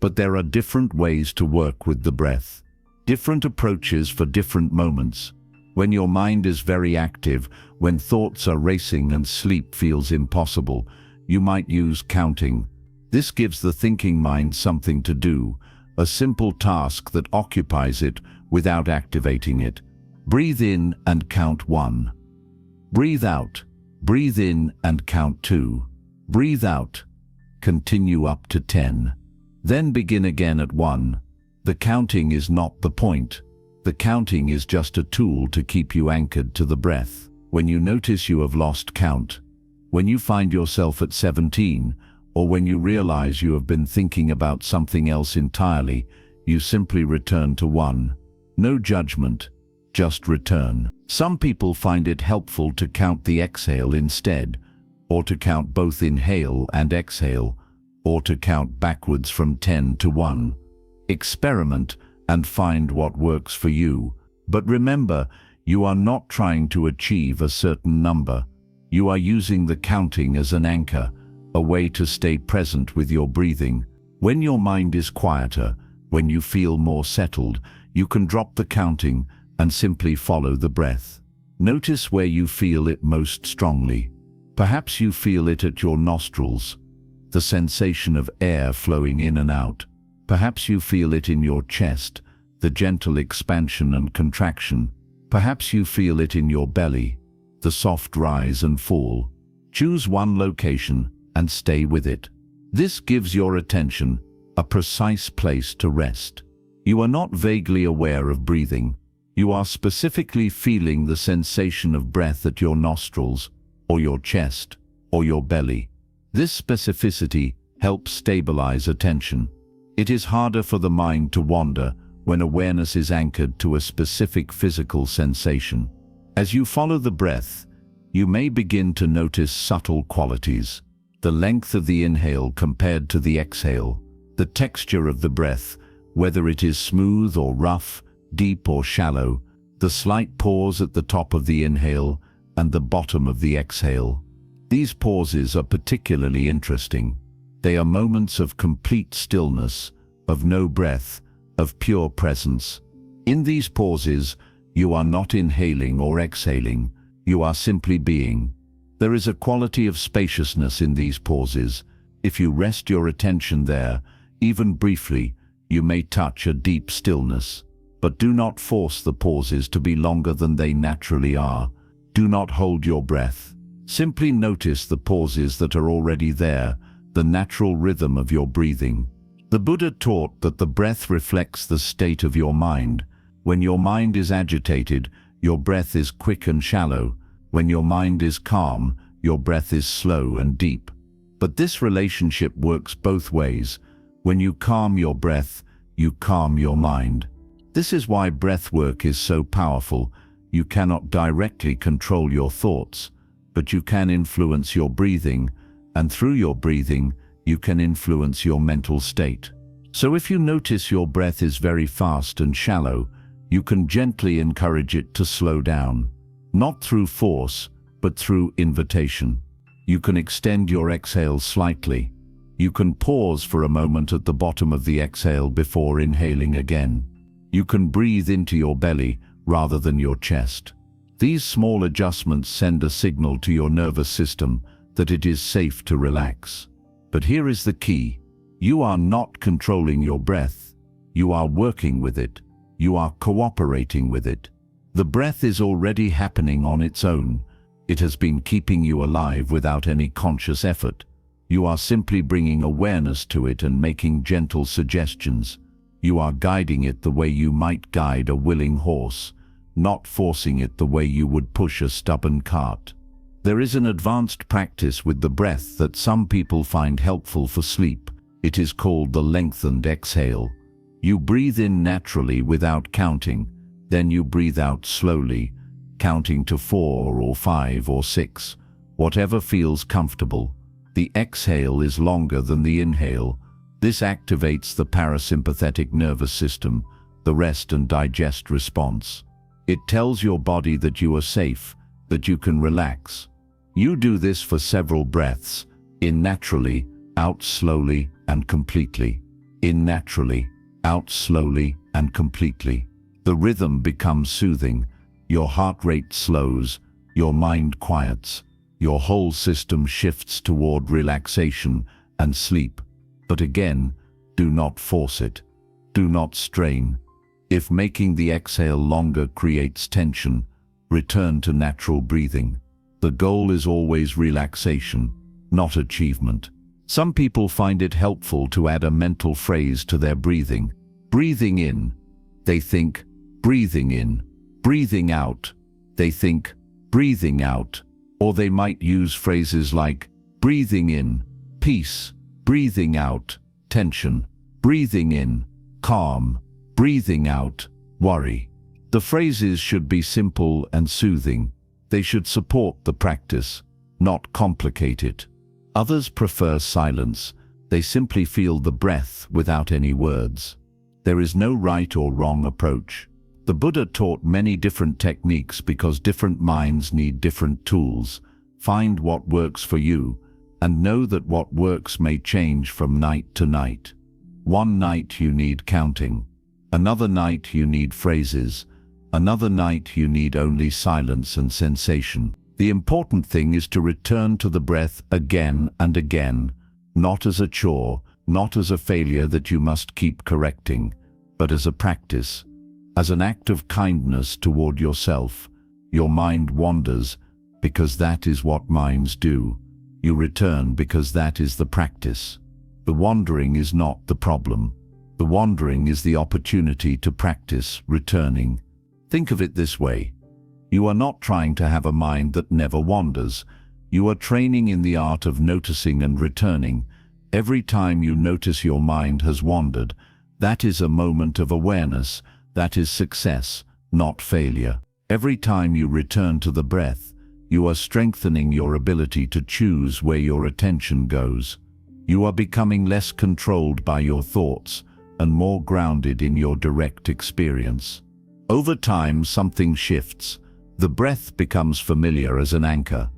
But there are different ways to work with the breath. Different approaches for different moments. When your mind is very active, when thoughts are racing and sleep feels impossible, you might use counting. This gives the thinking mind something to do, a simple task that occupies it without activating it. Breathe in and count 1. Breathe out. Breathe in and count 2. Breathe out. Continue up to 10. Then begin again at 1. The counting is not the point. The counting is just a tool to keep you anchored to the breath. When you notice you have lost count, when you find yourself at 17, or when you realize you have been thinking about something else entirely, you simply return to 1. No judgment, just return. Some people find it helpful to count the exhale instead, or to count both inhale and exhale, or to count backwards from 10 to 1. Experiment and find what works for you. But remember, you are not trying to achieve a certain number. You are using the counting as an anchor, a way to stay present with your breathing. When your mind is quieter, when you feel more settled, you can drop the counting and simply follow the breath. Notice where you feel it most strongly. Perhaps you feel it at your nostrils, the sensation of air flowing in and out. Perhaps you feel it in your chest, the gentle expansion and contraction. Perhaps you feel it in your belly, the soft rise and fall. Choose one location and stay with it. This gives your attention a precise place to rest. You are not vaguely aware of breathing. You are specifically feeling the sensation of breath at your nostrils, or your chest, or your belly. This specificity helps stabilize attention. It is harder for the mind to wander when awareness is anchored to a specific physical sensation. As you follow the breath, you may begin to notice subtle qualities. The length of the inhale compared to the exhale, the texture of the breath, whether it is smooth or rough, deep or shallow, the slight pause at the top of the inhale and the bottom of the exhale. These pauses are particularly interesting. They are moments of complete stillness, of no breath, of pure presence. In these pauses, you are not inhaling or exhaling, you are simply being. There is a quality of spaciousness in these pauses. If you rest your attention there, even briefly, you may touch a deep stillness. But do not force the pauses to be longer than they naturally are. Do not hold your breath. Simply notice the pauses that are already there, the natural rhythm of your breathing. The Buddha taught that the breath reflects the state of your mind. When your mind is agitated, your breath is quick and shallow. When your mind is calm, your breath is slow and deep. But this relationship works both ways. When you calm your breath, you calm your mind. This is why breath work is so powerful. You cannot directly control your thoughts, but you can influence your breathing, and through your breathing, you can influence your mental state. So if you notice your breath is very fast and shallow, you can gently encourage it to slow down. Not through force, but through invitation. You can extend your exhale slightly. You can pause for a moment at the bottom of the exhale before inhaling again. You can breathe into your belly rather than your chest. These small adjustments send a signal to your nervous system that it is safe to relax. But here is the key. You are not controlling your breath. You are working with it. You are cooperating with it. The breath is already happening on its own. It has been keeping you alive without any conscious effort. You are simply bringing awareness to it and making gentle suggestions. You are guiding it the way you might guide a willing horse, not forcing it the way you would push a stubborn cart. There is an advanced practice with the breath that some people find helpful for sleep. It is called the lengthened exhale. You breathe in naturally without counting, then you breathe out slowly, counting to 4 or 5 or 6, whatever feels comfortable. The exhale is longer than the inhale. This activates the parasympathetic nervous system, the rest and digest response. It tells your body that you are safe, that you can relax. You do this for several breaths, in naturally, out slowly and completely. In naturally, out slowly and completely. The rhythm becomes soothing, your heart rate slows, your mind quiets, your whole system shifts toward relaxation and sleep. But again, do not force it. Do not strain. If making the exhale longer creates tension, return to natural breathing. The goal is always relaxation, not achievement. Some people find it helpful to add a mental phrase to their breathing. Breathing in, they think, breathing in. Breathing out, they think, breathing out. Or they might use phrases like, breathing in, peace, breathing out, tension, breathing in, calm, breathing out, worry. The phrases should be simple and soothing. They should support the practice, not complicate it. Others prefer silence. They simply feel the breath without any words. There is no right or wrong approach. The Buddha taught many different techniques because different minds need different tools. Find what works for you, and know that what works may change from night to night. One night you need counting. Another night you need phrases. Another night you need only silence and sensation. The important thing is to return to the breath again and again, not as a chore, not as a failure that you must keep correcting, but as a practice, as an act of kindness toward yourself. Your mind wanders because that is what minds do. You return because that is the practice. The wandering is not the problem. The wandering is the opportunity to practice returning. Think of it this way. You are not trying to have a mind that never wanders. You are training in the art of noticing and returning. Every time you notice your mind has wandered, that is a moment of awareness. That is success, not failure. Every time you return to the breath, you are strengthening your ability to choose where your attention goes. You are becoming less controlled by your thoughts and more grounded in your direct experience. Over time, something shifts. The breath becomes familiar as an anchor.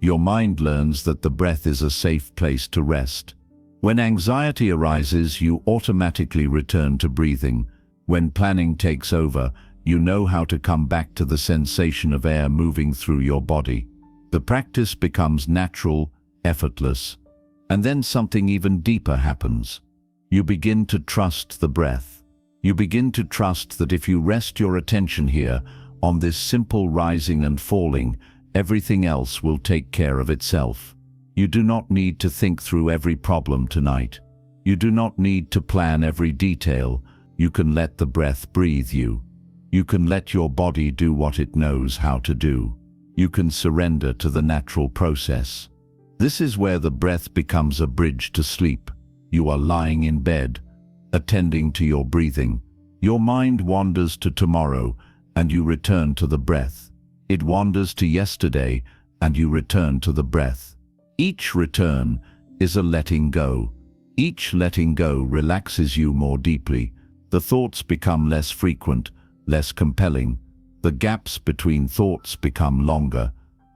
Your mind learns that the breath is a safe place to rest. When anxiety arises, you automatically return to breathing. When planning takes over, you know how to come back to the sensation of air moving through your body. The practice becomes natural, effortless. And then something even deeper happens. You begin to trust the breath. You begin to trust that if you rest your attention here, on this simple rising and falling, everything else will take care of itself. You do not need to think through every problem tonight. You do not need to plan every detail. You can let the breath breathe you. You can let your body do what it knows how to do. You can surrender to the natural process. This is where the breath becomes a bridge to sleep. You are lying in bed, attending to your breathing. Your mind wanders to tomorrow, and you return to the breath. It wanders to yesterday, and you return to the breath. Each return is a letting go. Each letting go relaxes you more deeply. The thoughts become less frequent, less compelling. The gaps between thoughts become longer.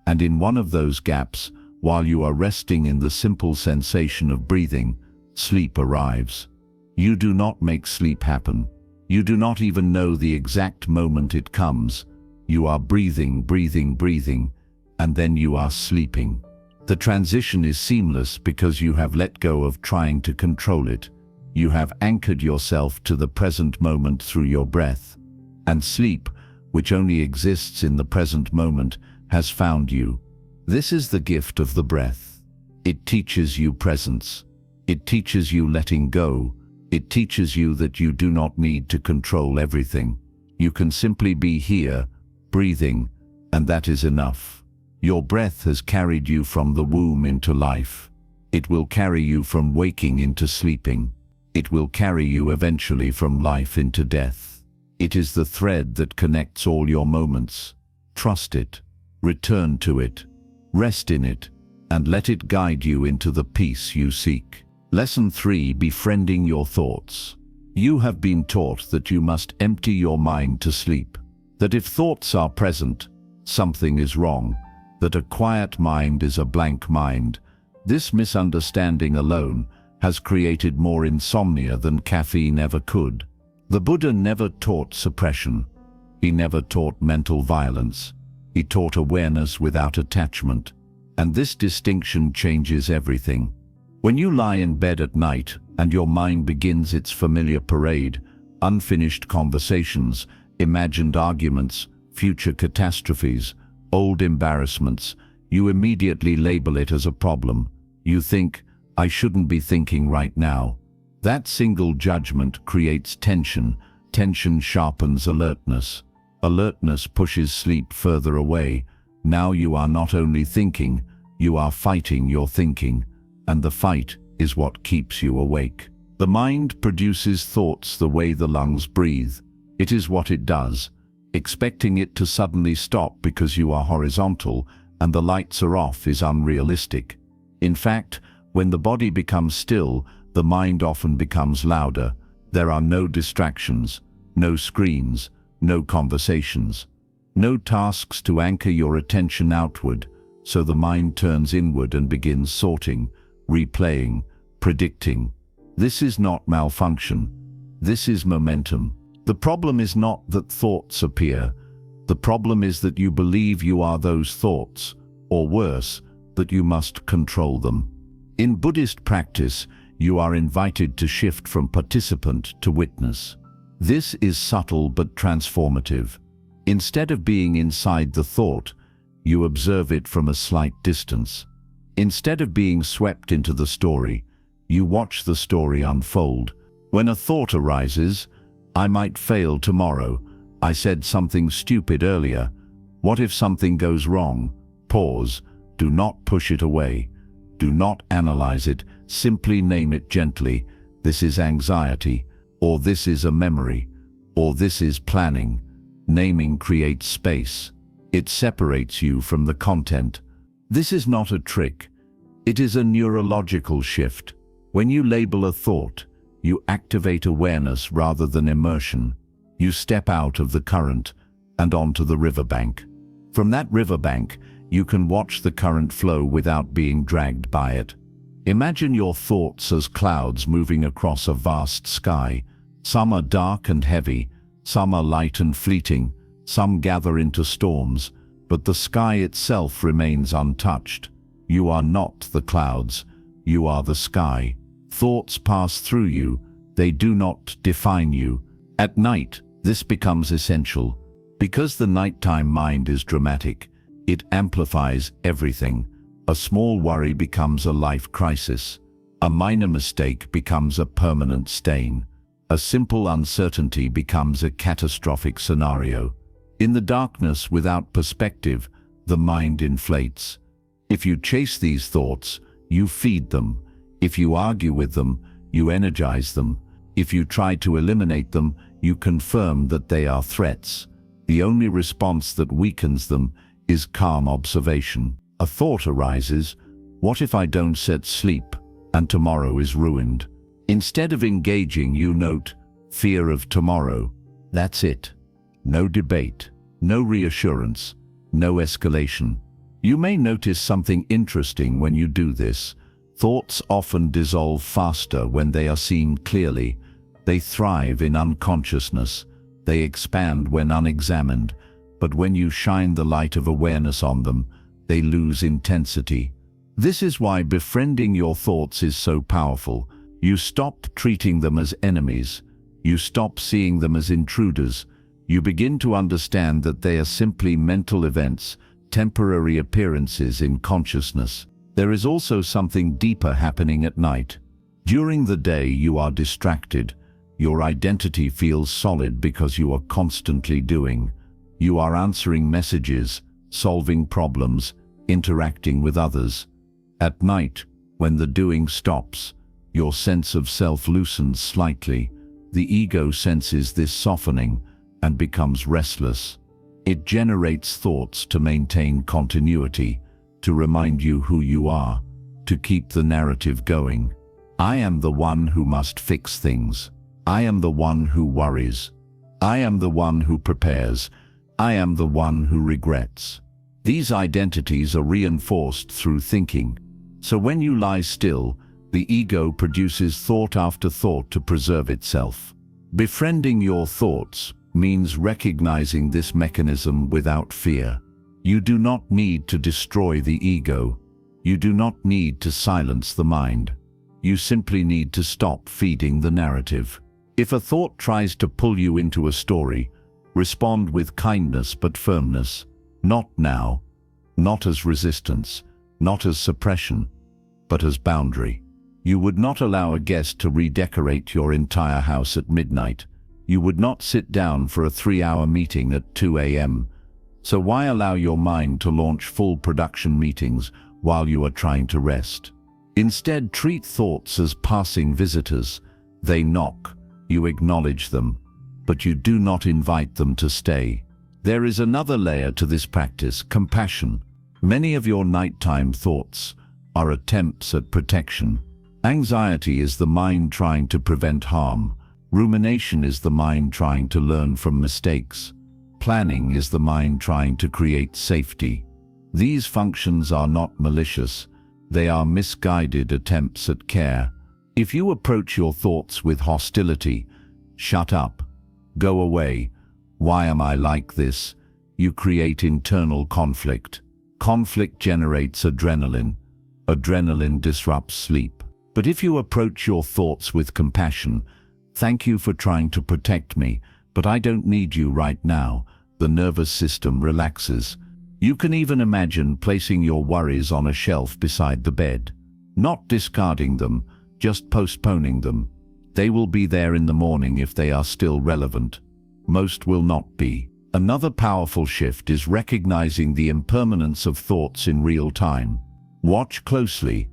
And in one of those gaps, while you are resting in the simple sensation of breathing, sleep arrives. You do not make sleep happen. You do not even know the exact moment it comes. You are breathing, breathing, breathing, and then you are sleeping. The transition is seamless because you have let go of trying to control it. You have anchored yourself to the present moment through your breath. And sleep, which only exists in the present moment, has found you. This is the gift of the breath. It teaches you presence. It teaches you letting go. It teaches you that you do not need to control everything. You can simply be here, breathing, and that is enough. Your breath has carried you from the womb into life. It will carry you from waking into sleeping. It will carry you eventually from life into death. It is the thread that connects all your moments. Trust it. Return to it. Rest in it, and let it guide you into the peace you seek. Lesson 3: Befriending your thoughts. You have been taught that you must empty your mind to sleep. That if thoughts are present, something is wrong. That a quiet mind is a blank mind. This misunderstanding alone has created more insomnia than caffeine ever could. The Buddha never taught suppression. He never taught mental violence. He taught awareness without attachment. And this distinction changes everything. When you lie in bed at night and your mind begins its familiar parade, unfinished conversations, imagined arguments, future catastrophes, old embarrassments, you immediately label it as a problem. You think, I shouldn't be thinking right now. That single judgment creates tension. Tension sharpens alertness. Alertness pushes sleep further away. Now you are not only thinking, you are fighting your thinking. And the fight is what keeps you awake. The mind produces thoughts the way the lungs breathe. It is what it does. Expecting it to suddenly stop because you are horizontal and the lights are off is unrealistic. In fact, when the body becomes still, the mind often becomes louder. There are no distractions, no screens, no conversations, no tasks to anchor your attention outward, so the mind turns inward and begins sorting, replaying, predicting. This is not malfunction. This is momentum. The problem is not that thoughts appear. The problem is that you believe you are those thoughts, or worse, that you must control them. In Buddhist practice, you are invited to shift from participant to witness. This is subtle but transformative. Instead of being inside the thought, you observe it from a slight distance. Instead of being swept into the story, you watch the story unfold. When a thought arises, I might fail tomorrow, I said something stupid earlier, what if something goes wrong? Pause. Do not push it away. Do not analyze it. Simply name it gently. This is anxiety, or this is a memory, or this is planning. Naming creates space. It separates you from the content. This is not a trick. It is a neurological shift. When you label a thought, you activate awareness rather than immersion. You step out of the current and onto the riverbank. From that riverbank, you can watch the current flow without being dragged by it. Imagine your thoughts as clouds moving across a vast sky. Some are dark and heavy, some are light and fleeting, some gather into storms, but the sky itself remains untouched. You are not the clouds, you are the sky. Thoughts pass through you, they do not define you. At night, this becomes essential. Because the nighttime mind is dramatic, it amplifies everything. A small worry becomes a life crisis. A minor mistake becomes a permanent stain. A simple uncertainty becomes a catastrophic scenario. In the darkness without perspective, the mind inflates. If you chase these thoughts, you feed them. If you argue with them, you energize them. If you try to eliminate them, you confirm that they are threats. The only response that weakens them is calm observation. A thought arises, what if I don't sleep, and tomorrow is ruined? Instead of engaging, you note, fear of tomorrow. That's it. No debate, no reassurance, no escalation. You may notice something interesting when you do this. Thoughts often dissolve faster when they are seen clearly. They thrive in unconsciousness. They expand when unexamined. But when you shine the light of awareness on them, they lose intensity. This is why befriending your thoughts is so powerful. You stop treating them as enemies. You stop seeing them as intruders. You begin to understand that they are simply mental events, temporary appearances in consciousness. There is also something deeper happening at night. During the day you are distracted. Your identity feels solid because you are constantly doing. You are answering messages, solving problems, interacting with others. At night, when the doing stops, your sense of self loosens slightly. The ego senses this softening and becomes restless. It generates thoughts to maintain continuity, to remind you who you are, to keep the narrative going. I am the one who must fix things. I am the one who worries. I am the one who prepares. I am the one who regrets. These identities are reinforced through thinking. So when you lie still, the ego produces thought after thought to preserve itself. Befriending your thoughts means recognizing this mechanism without fear. You do not need to destroy the ego. You do not need to silence the mind. You simply need to stop feeding the narrative. If a thought tries to pull you into a story, respond with kindness but firmness. Not now, not as resistance, not as suppression, but as boundary. You would not allow a guest to redecorate your entire house at midnight. You would not sit down for a 3-hour meeting at 2 a.m. So why allow your mind to launch full production meetings while you are trying to rest? Instead, treat thoughts as passing visitors. They knock. You acknowledge them, but you do not invite them to stay. There is another layer to this practice: compassion. Many of your nighttime thoughts are attempts at protection. Anxiety is the mind trying to prevent harm. Rumination is the mind trying to learn from mistakes. Planning is the mind trying to create safety. These functions are not malicious. They are misguided attempts at care. If you approach your thoughts with hostility, shut up, go away, why am I like this? you create internal conflict. Conflict generates adrenaline. Adrenaline disrupts sleep. But if you approach your thoughts with compassion, "Thank you for trying to protect me, but I don't need you right now," the nervous system relaxes. You can even imagine placing your worries on a shelf beside the bed. Not discarding them, just postponing them. They will be there in the morning if they are still relevant. Most will not be. Another powerful shift is recognizing the impermanence of thoughts in real time. Watch closely.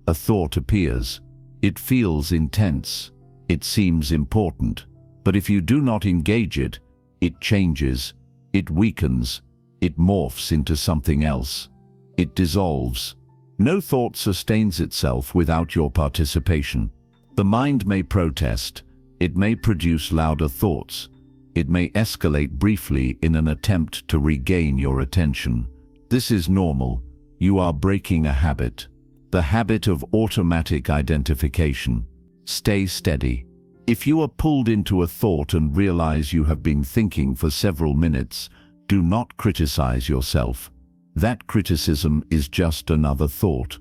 A thought appears. It feels intense. It seems important. But if you do not engage it, it changes. It weakens. It morphs into something else. It dissolves. No thought sustains itself without your participation. The mind may protest. It may produce louder thoughts. It may escalate briefly in an attempt to regain your attention. This is normal. You are breaking a habit. The habit of automatic identification. Stay steady. If you are pulled into a thought and realize you have been thinking for several minutes, do not criticize yourself. That criticism is just another thought.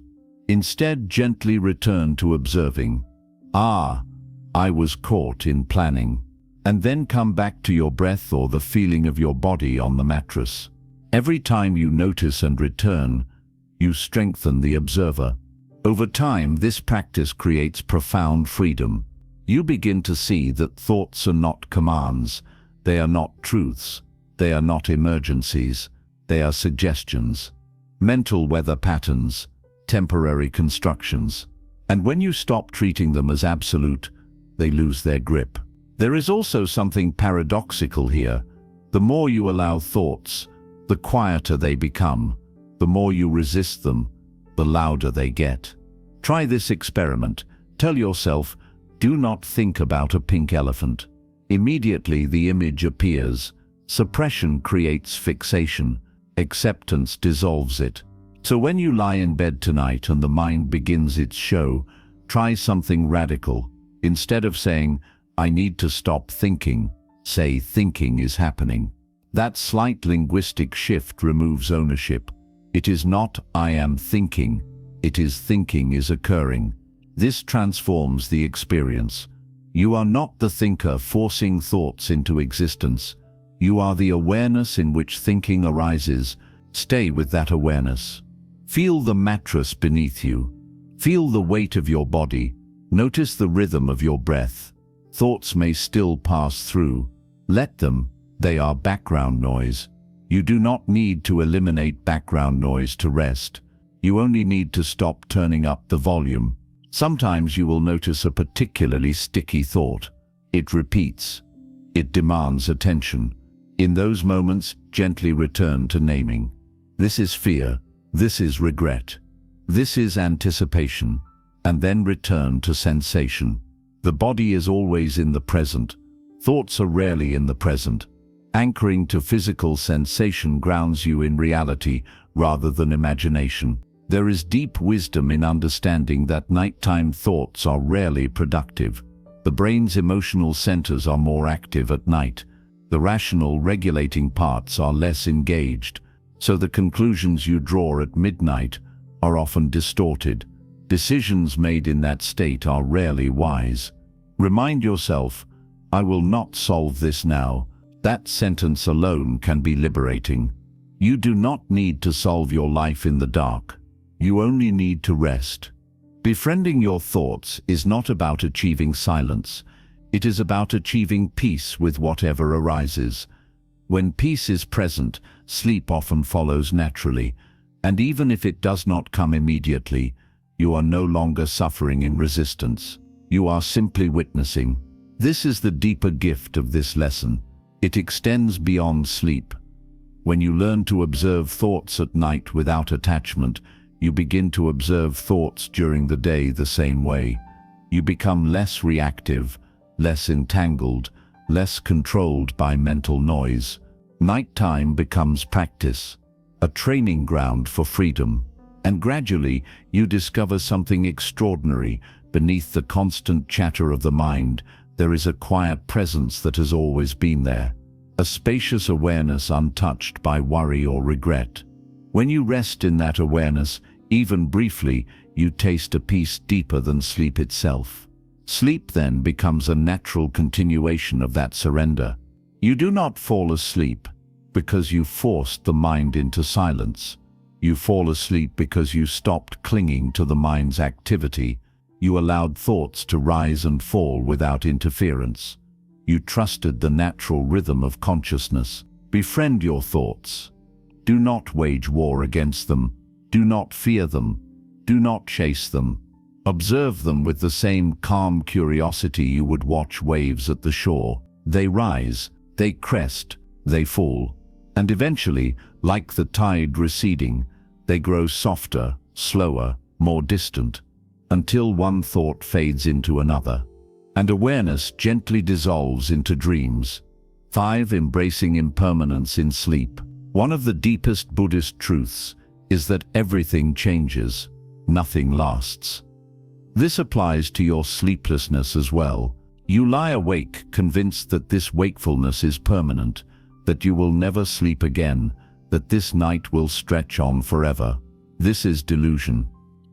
Instead, gently return to observing. "Ah, I was caught in planning." And then come back to your breath or the feeling of your body on the mattress. Every time you notice and return, you strengthen the observer. Over time, this practice creates profound freedom. You begin to see that thoughts are not commands. They are not truths. They are not emergencies. They are suggestions. Mental weather patterns. Temporary constructions. And when you stop treating them as absolute, they lose their grip. There is also something paradoxical here. The more you allow thoughts, the quieter they become. The more you resist them, the louder they get. Try this experiment. Tell yourself, "Do not think about a pink elephant." Immediately the image appears. Suppression creates fixation. Acceptance dissolves it. So when you lie in bed tonight and the mind begins its show, try something radical. Instead of saying, "I need to stop thinking," say, "Thinking is happening." That slight linguistic shift removes ownership. It is not "I am thinking," it is "Thinking is occurring." This transforms the experience. You are not the thinker forcing thoughts into existence. You are the awareness in which thinking arises. Stay with that awareness. Feel the mattress beneath you. Feel the weight of your body. Notice the rhythm of your breath. Thoughts may still pass through. Let them. They are background noise. You do not need to eliminate background noise to rest. You only need to stop turning up the volume. Sometimes you will notice a particularly sticky thought. It repeats. It demands attention. In those moments, gently return to naming. This is fear. This is regret. This is anticipation. And then return to sensation. The body is always in the present. Thoughts are rarely in the present. Anchoring to physical sensation grounds you in reality rather than imagination. There is deep wisdom in understanding that nighttime thoughts are rarely productive. The brain's emotional centers are more active at night. The rational, regulating parts are less engaged, so the conclusions you draw at midnight are often distorted. Decisions made in that state are rarely wise. Remind yourself, "I will not solve this now." That sentence alone can be liberating. You do not need to solve your life in the dark. You only need to rest. Befriending your thoughts is not about achieving silence. It is about achieving peace with whatever arises. When peace is present, sleep often follows naturally, and even if it does not come immediately, you are no longer suffering in resistance. You are simply witnessing. This is the deeper gift of this lesson. It extends beyond sleep. When you learn to observe thoughts at night without attachment, you begin to observe thoughts during the day the same way. You become less reactive, less entangled, less controlled by mental noise. Nighttime becomes practice, a training ground for freedom. And gradually, you discover something extraordinary. Beneath the constant chatter of the mind, there is a quiet presence that has always been there. a spacious awareness untouched by worry or regret. When you rest in that awareness, even briefly, you taste a peace deeper than sleep itself. Sleep then becomes a natural continuation of that surrender. You do not fall asleep because you forced the mind into silence. You fall asleep because you stopped clinging to the mind's activity. You allowed thoughts to rise and fall without interference. You trusted the natural rhythm of consciousness. Befriend your thoughts. Do not wage war against them. Do not fear them. Do not chase them. Observe them with the same calm curiosity you would watch waves at the shore. They rise, they crest, they fall, and eventually, like the tide receding, they grow softer, slower, more distant, until one thought fades into another, and awareness gently dissolves into dreams. 5. Embracing impermanence in sleep. One of the deepest Buddhist truths is that everything changes, nothing lasts. This applies to your sleeplessness as well. You lie awake convinced that this wakefulness is permanent, that you will never sleep again, that this night will stretch on forever. This is delusion.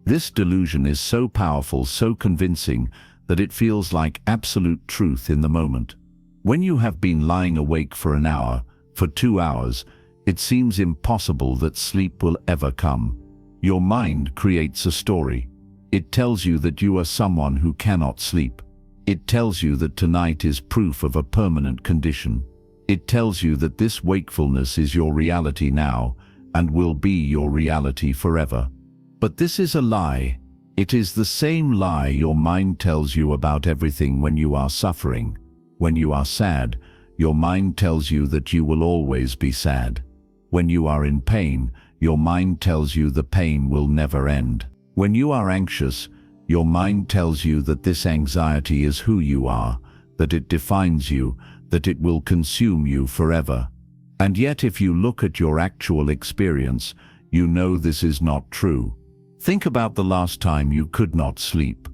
This delusion is so powerful, so convincing, that it feels like absolute truth in the moment. When you have been lying awake for an hour, for 2 hours, it seems impossible that sleep will ever come. Your mind creates a story. It tells you that you are someone who cannot sleep. It tells you that tonight is proof of a permanent condition. It tells you that this wakefulness is your reality now and will be your reality forever. But this is a lie. It is the same lie your mind tells you about everything when you are suffering. When you are sad, your mind tells you that you will always be sad. When you are in pain, your mind tells you the pain will never end. When you are anxious, your mind tells you that this anxiety is who you are, that it defines you, that it will consume you forever. And yet if you look at your actual experience, you know this is not true. Think about the last time you could not sleep.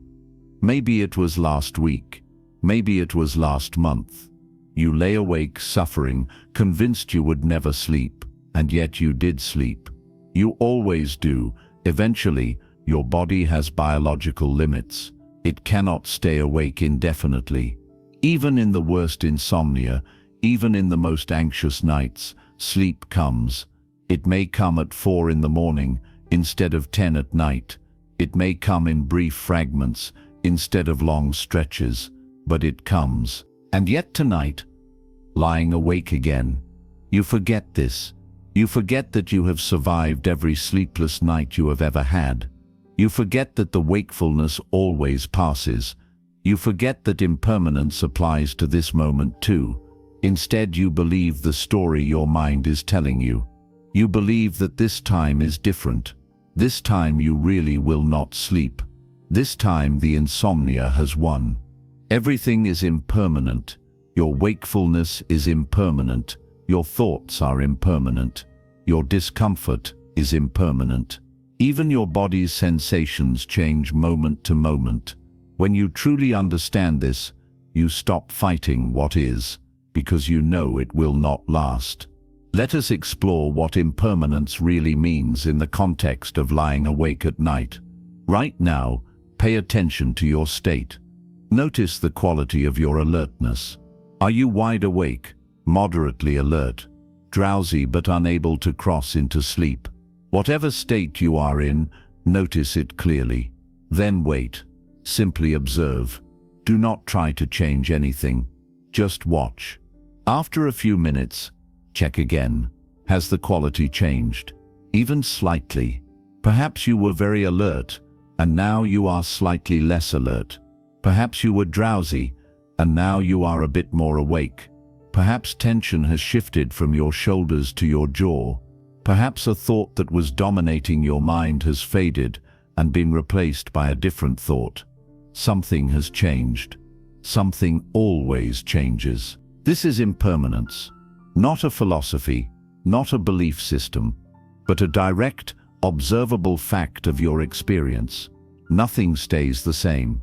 Maybe it was last week. Maybe it was last month. You lay awake suffering, convinced you would never sleep, and yet you did sleep. You always do. Eventually, your body has biological limits. It cannot stay awake indefinitely. Even in the worst insomnia, even in the most anxious nights, sleep comes. It may come at 4 in the morning instead of 10 at night. It may come in brief fragments instead of long stretches, but it comes. And yet tonight, lying awake again, you forget this. You forget that you have survived every sleepless night you have ever had. You forget that the wakefulness always passes. You forget that impermanence applies to this moment too. Instead, you believe the story your mind is telling you. You believe that this time is different. This time you really will not sleep. This time the insomnia has won. Everything is impermanent. Your wakefulness is impermanent. Your thoughts are impermanent. Your discomfort is impermanent. Even your body's sensations change moment to moment. When you truly understand this, you stop fighting what is, because you know it will not last. Let us explore what impermanence really means in the context of lying awake at night. Right now, pay attention to your state. Notice the quality of your alertness. Are you wide awake, moderately alert, drowsy but unable to cross into sleep? Whatever state you are in, notice it clearly. Then wait. Simply observe. Do not try to change anything. Just watch. After a few minutes, check again. Has the quality changed? Even slightly. Perhaps you were very alert, and now you are slightly less alert. Perhaps you were drowsy, and now you are a bit more awake. Perhaps tension has shifted from your shoulders to your jaw. Perhaps a thought that was dominating your mind has faded and been replaced by a different thought. Something has changed. Something always changes. This is impermanence. Not a philosophy, not a belief system, but a direct, observable fact of your experience. Nothing stays the same.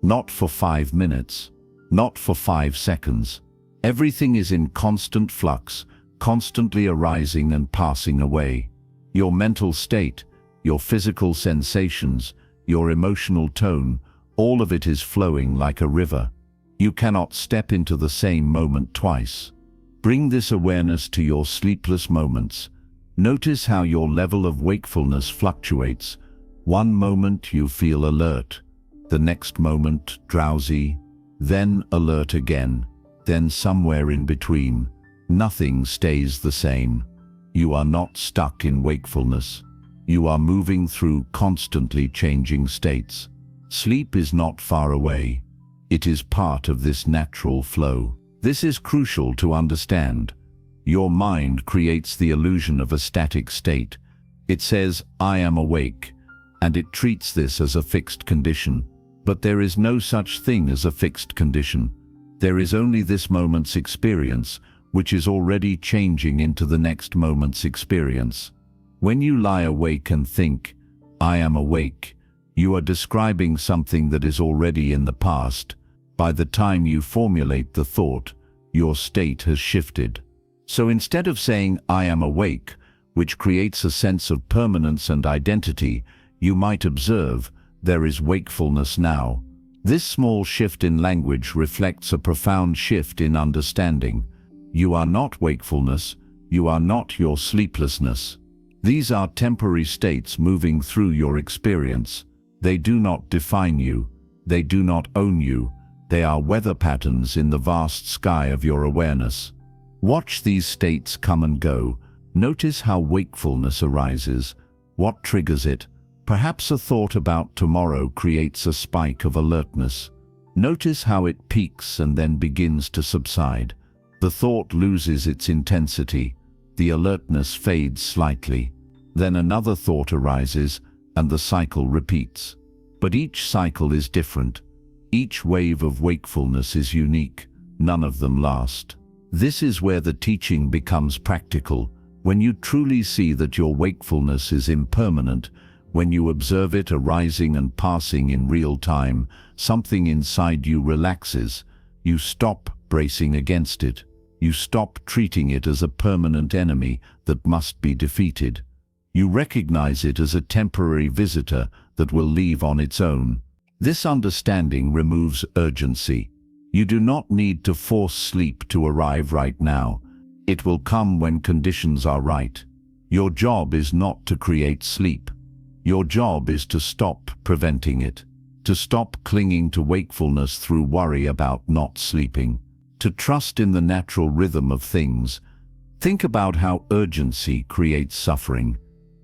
Not for 5 minutes. Not for 5 seconds. Everything is in constant flux, constantly arising and passing away. Your mental state, your physical sensations, your emotional tone, all of it is flowing like a river. You cannot step into the same moment twice. Bring this awareness to your sleepless moments. Notice how your level of wakefulness fluctuates. One moment you feel alert, the next moment drowsy, then alert again, then somewhere in between. Nothing stays the same. You are not stuck in wakefulness. You are moving through constantly changing states. Sleep is not far away. It is part of this natural flow. This is crucial to understand. Your mind creates the illusion of a static state. It says, "I am awake," and it treats this as a fixed condition. But there is no such thing as a fixed condition. There is only this moment's experience, which is already changing into the next moment's experience. When you lie awake and think, "I am awake," you are describing something that is already in the past. By the time you formulate the thought, your state has shifted. So instead of saying, "I am awake," which creates a sense of permanence and identity, you might observe, "There is wakefulness now." This small shift in language reflects a profound shift in understanding. You are not wakefulness, you are not your sleeplessness. These are temporary states moving through your experience. They do not define you, they do not own you. They are weather patterns in the vast sky of your awareness. Watch these states come and go. Notice how wakefulness arises. What triggers it? Perhaps a thought about tomorrow creates a spike of alertness. Notice how it peaks and then begins to subside. The thought loses its intensity. The alertness fades slightly. Then another thought arises, and the cycle repeats. But each cycle is different. Each wave of wakefulness is unique. None of them last. This is where the teaching becomes practical. When you truly see that your wakefulness is impermanent, when you observe it arising and passing in real time, something inside you relaxes. You stop bracing against it. You stop treating it as a permanent enemy that must be defeated. You recognize it as a temporary visitor that will leave on its own. This understanding removes urgency. You do not need to force sleep to arrive right now. It will come when conditions are right. Your job is not to create sleep. Your job is to stop preventing it. To stop clinging to wakefulness through worry about not sleeping. To trust in the natural rhythm of things. Think about how urgency creates suffering.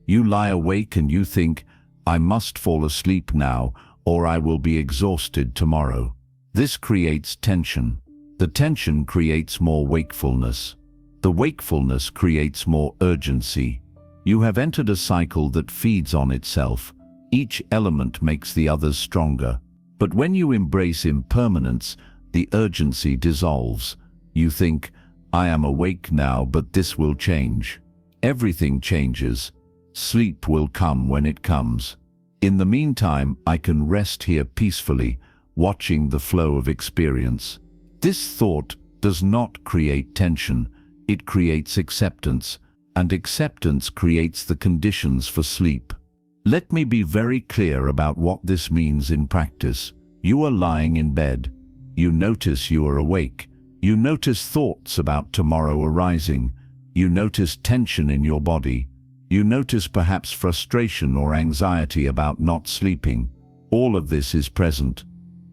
You lie awake and you think, "I must fall asleep now, or I will be exhausted tomorrow." This creates tension. The tension creates more wakefulness. The wakefulness creates more urgency. You have entered a cycle that feeds on itself. Each element makes the others stronger. But when you embrace impermanence, the urgency dissolves. You think, "I am awake now, but this will change." Everything changes. Sleep will come when it comes. In the meantime, I can rest here peacefully, watching the flow of experience. This thought does not create tension, it creates acceptance, and acceptance creates the conditions for sleep. Let me be very clear about what this means in practice. You are lying in bed. You notice you are awake. You notice thoughts about tomorrow arising. You notice tension in your body. You notice perhaps frustration or anxiety about not sleeping. All of this is present.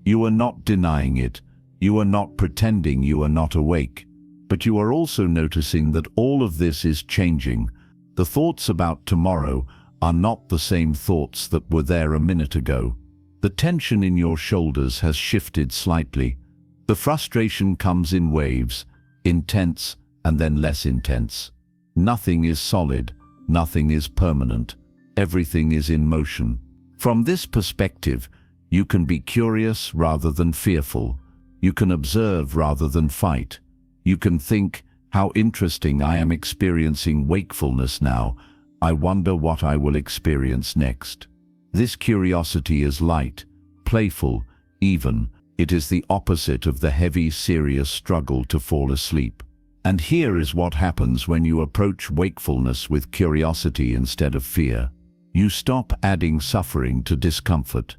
You are not denying it. You are not pretending you are not awake. But you are also noticing that all of this is changing. The thoughts about tomorrow are not the same thoughts that were there a minute ago. The tension in your shoulders has shifted slightly. The frustration comes in waves, intense and then less intense. Nothing is solid. Nothing is permanent. Everything is in motion. From this perspective, you can be curious rather than fearful. You can observe rather than fight. You can think, "How interesting, I am experiencing wakefulness now. I wonder what I will experience next." This curiosity is light, playful, even, It is the opposite of the heavy, serious struggle to fall asleep. And here is what happens when you approach wakefulness with curiosity instead of fear. You stop adding suffering to discomfort.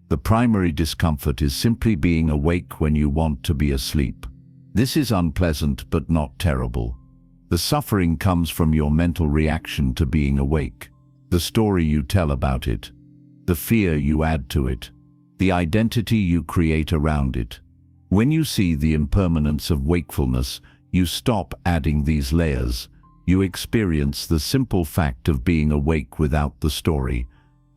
The primary discomfort is simply being awake when you want to be asleep. This is unpleasant but not terrible. The suffering comes from your mental reaction to being awake, the story you tell about it, the fear you add to it, the identity you create around it. When you see the impermanence of wakefulness, you stop adding these layers. You experience the simple fact of being awake without the story,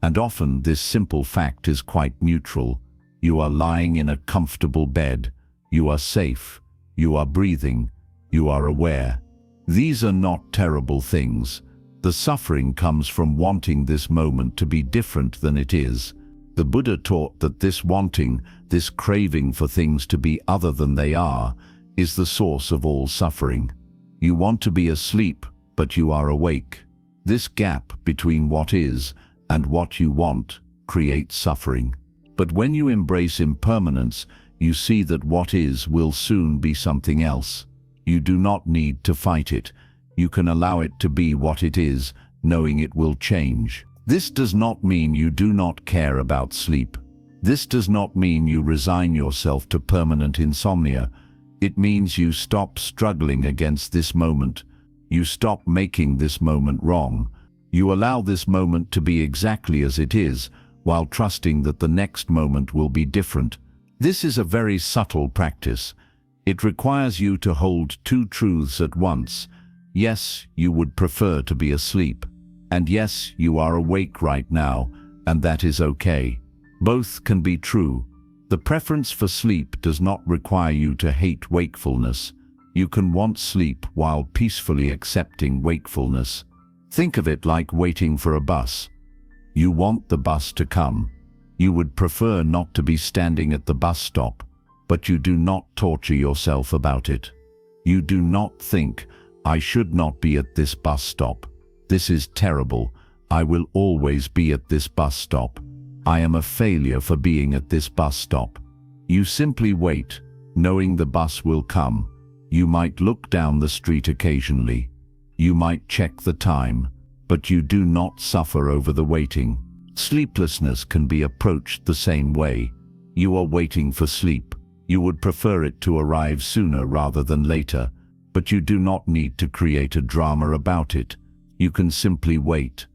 and often this simple fact is quite neutral. You are lying in a comfortable bed. You are safe. You are breathing. You are aware. These are not terrible things. The suffering comes from wanting this moment to be different than it is. The Buddha taught that this wanting, this craving for things to be other than they are, is the source of all suffering. You want to be asleep, but you are awake. This gap between what is and what you want creates suffering. But when you embrace impermanence, you see that what is will soon be something else. You do not need to fight it. You can allow it to be what it is, knowing it will change. This does not mean you do not care about sleep. This does not mean you resign yourself to permanent insomnia. It means you stop struggling against this moment. You stop making this moment wrong. You allow this moment to be exactly as it is, while trusting that the next moment will be different. This is a very subtle practice. It requires you to hold two truths at once. Yes, you would prefer to be asleep. And yes, you are awake right now, and that is okay. Both can be true. The preference for sleep does not require you to hate wakefulness. You can want sleep while peacefully accepting wakefulness. Think of it like waiting for a bus. You want the bus to come. You would prefer not to be standing at the bus stop, but you do not torture yourself about it. You do not think, I should not be at this bus stop. This is terrible. I will always be at this bus stop. I am a failure for being at this bus stop. You simply wait, knowing the bus will come. You might look down the street occasionally. You might check the time, but you do not suffer over the waiting. Sleeplessness can be approached the same way. You are waiting for sleep. You would prefer it to arrive sooner rather than later, but you do not need to create a drama about it. You can simply wait,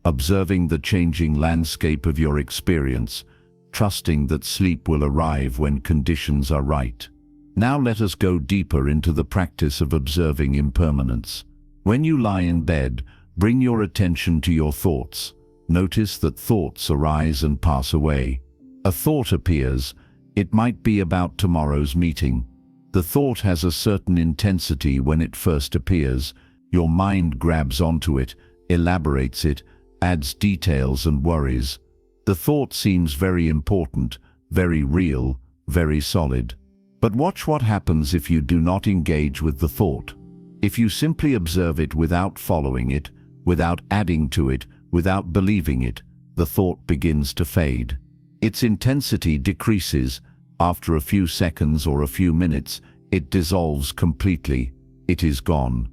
observing the changing landscape of your experience, trusting that sleep will arrive when conditions are right. Now let us go deeper into the practice of observing impermanence. When you lie in bed, bring your attention to your thoughts. Notice that thoughts arise and pass away. A thought appears. It might be about tomorrow's meeting. The thought has a certain intensity when it first appears. Your mind grabs onto it, elaborates it, adds details and worries. The thought seems very important, very real, very solid. But watch what happens if you do not engage with the thought. If you simply observe it without following it, without adding to it, without believing it, the thought begins to fade. Its intensity decreases. After a few seconds or a few minutes, it dissolves completely. It is gone.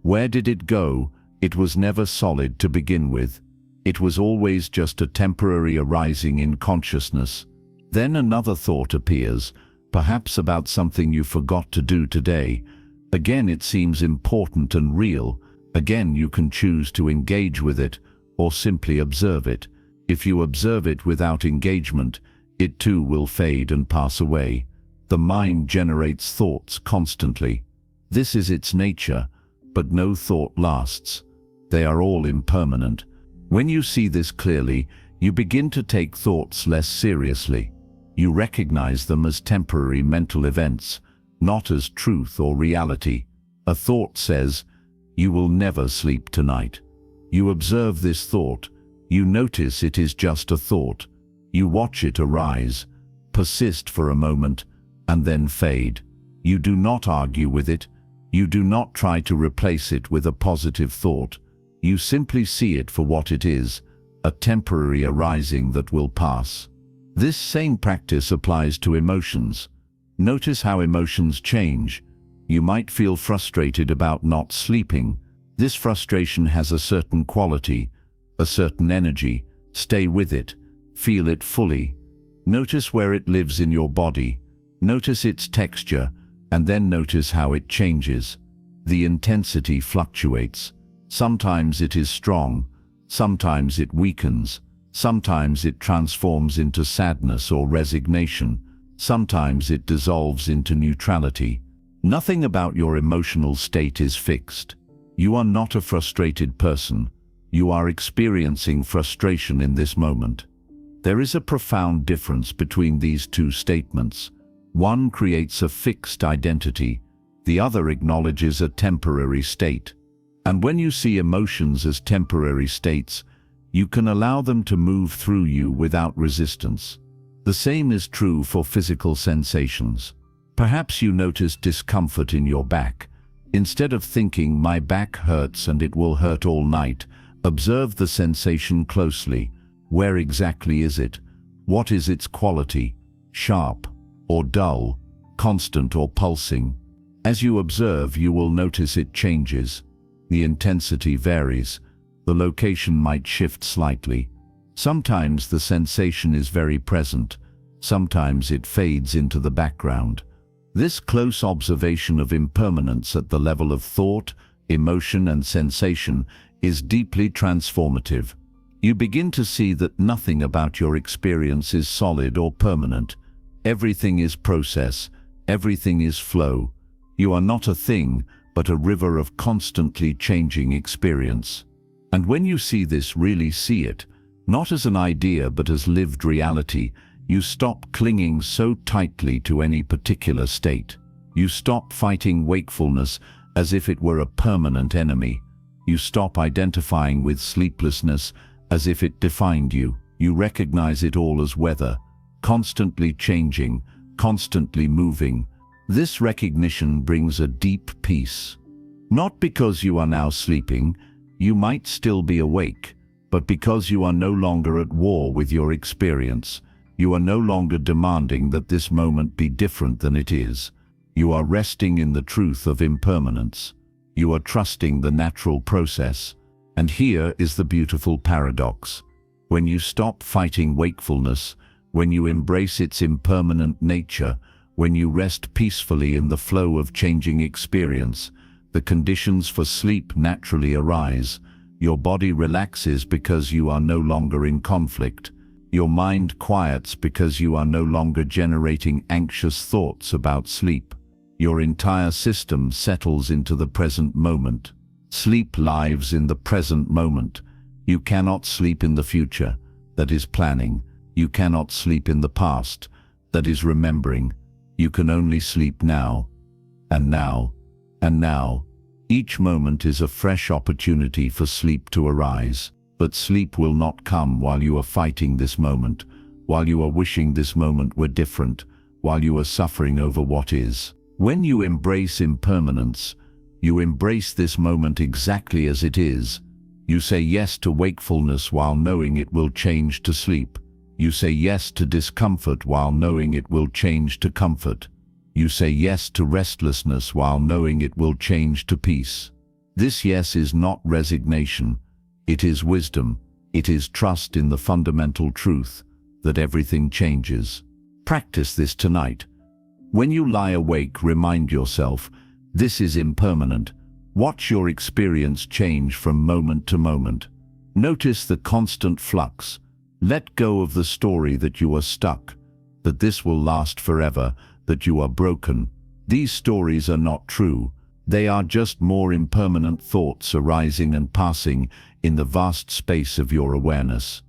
Where did it go? It was never solid to begin with. It was always just a temporary arising in consciousness. Then another thought appears, perhaps about something you forgot to do today. Again, it seems important and real. Again, you can choose to engage with it or simply observe it. If you observe it without engagement, it too will fade and pass away. The mind generates thoughts constantly. This is its nature, but no thought lasts. They are all impermanent. When you see this clearly, you begin to take thoughts less seriously. You recognize them as temporary mental events, not as truth or reality. A thought says, "You will never sleep tonight." You observe this thought. You notice it is just a thought. You watch it arise, persist for a moment, and then fade. You do not argue with it. You do not try to replace it with a positive thought. You simply see it for what it is, a temporary arising that will pass. This same practice applies to emotions. Notice how emotions change. You might feel frustrated about not sleeping. This frustration has a certain quality, a certain energy. Stay with it. Feel it fully. Notice where it lives in your body. Notice its texture, and then notice how it changes. The intensity fluctuates. Sometimes it is strong. Sometimes it weakens. Sometimes it transforms into sadness or resignation. Sometimes it dissolves into neutrality. Nothing about your emotional state is fixed. You are not a frustrated person. You are experiencing frustration in this moment. There is a profound difference between these two statements. One creates a fixed identity. The other acknowledges a temporary state. And when you see emotions as temporary states, you can allow them to move through you without resistance. The same is true for physical sensations. Perhaps you notice discomfort in your back. Instead of thinking, "My back hurts and it will hurt all night," observe the sensation closely. Where exactly is it? What is its quality? Sharp or dull? Constant or pulsing? As you observe, you will notice it changes. The intensity varies. The location might shift slightly. Sometimes the sensation is very present. Sometimes it fades into the background. This close observation of impermanence at the level of thought, emotion, and sensation is deeply transformative. You begin to see that nothing about your experience is solid or permanent. Everything is process. Everything is flow. You are not a thing, but a river of constantly changing experience. And when you see this, really see it, not as an idea but as lived reality, you stop clinging so tightly to any particular state. You stop fighting wakefulness as if it were a permanent enemy. You stop identifying with sleeplessness as if it defined you. You recognize it all as weather, constantly changing, constantly moving. This recognition brings a deep peace. Not because you are now sleeping, you might still be awake, but because you are no longer at war with your experience. You are no longer demanding that this moment be different than it is. You are resting in the truth of impermanence. You are trusting the natural process. And here is the beautiful paradox. When you stop fighting wakefulness, when you embrace its impermanent nature, when you rest peacefully in the flow of changing experience, the conditions for sleep naturally arise. Your body relaxes because you are no longer in conflict. Your mind quiets because you are no longer generating anxious thoughts about sleep. Your entire system settles into the present moment. Sleep lives in the present moment. You cannot sleep in the future, that is planning. You cannot sleep in the past, that is remembering. You can only sleep now, and now, and now. Each moment is a fresh opportunity for sleep to arise. But sleep will not come while you are fighting this moment, while you are wishing this moment were different, while you are suffering over what is. When you embrace impermanence, you embrace this moment exactly as it is. You say yes to wakefulness while knowing it will change to sleep. You say yes to discomfort while knowing it will change to comfort. You say yes to restlessness while knowing it will change to peace. This yes is not resignation. It is wisdom. It is trust in the fundamental truth that everything changes. Practice this tonight. When you lie awake, remind yourself, this is impermanent. Watch your experience change from moment to moment. Notice the constant flux. Let go of the story that you are stuck, that this will last forever, that you are broken. These stories are not true. They are just more impermanent thoughts arising and passing in the vast space of your awareness.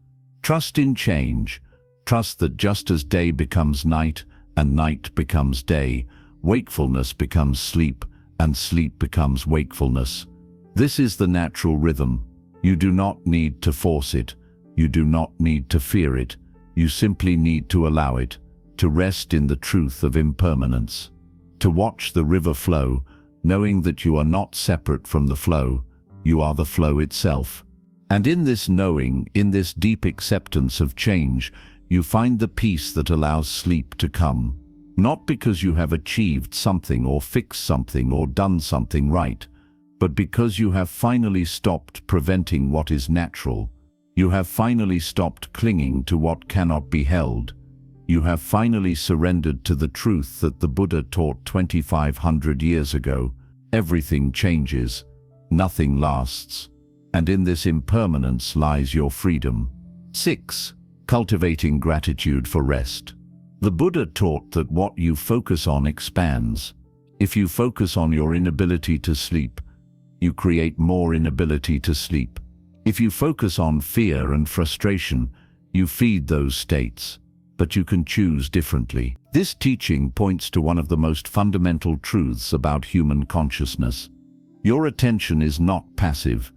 Trust in change. Trust that just as day becomes night and night becomes day, wakefulness becomes sleep and sleep becomes wakefulness. This is the natural rhythm. You do not need to force it. You do not need to fear it. You simply need to allow it, to rest in the truth of impermanence, to watch the river flow, knowing that you are not separate from the flow. You are the flow itself. And in this knowing, in this deep acceptance of change, You find the peace that allows sleep to come. Not because you have achieved something or fixed something or done something right, but because you have finally stopped preventing what is natural. You have finally stopped clinging to what cannot be held. You have finally surrendered to the truth that the Buddha taught 2,500 years ago. Everything changes, nothing lasts, and in this impermanence lies your freedom. 6. Cultivating gratitude for rest. The Buddha taught that what you focus on expands. If you focus on your inability to sleep, you create more inability to sleep. If you focus on fear and frustration, you feed those states, but you can choose differently. This teaching points to one of the most fundamental truths about human consciousness. Your attention is not passive,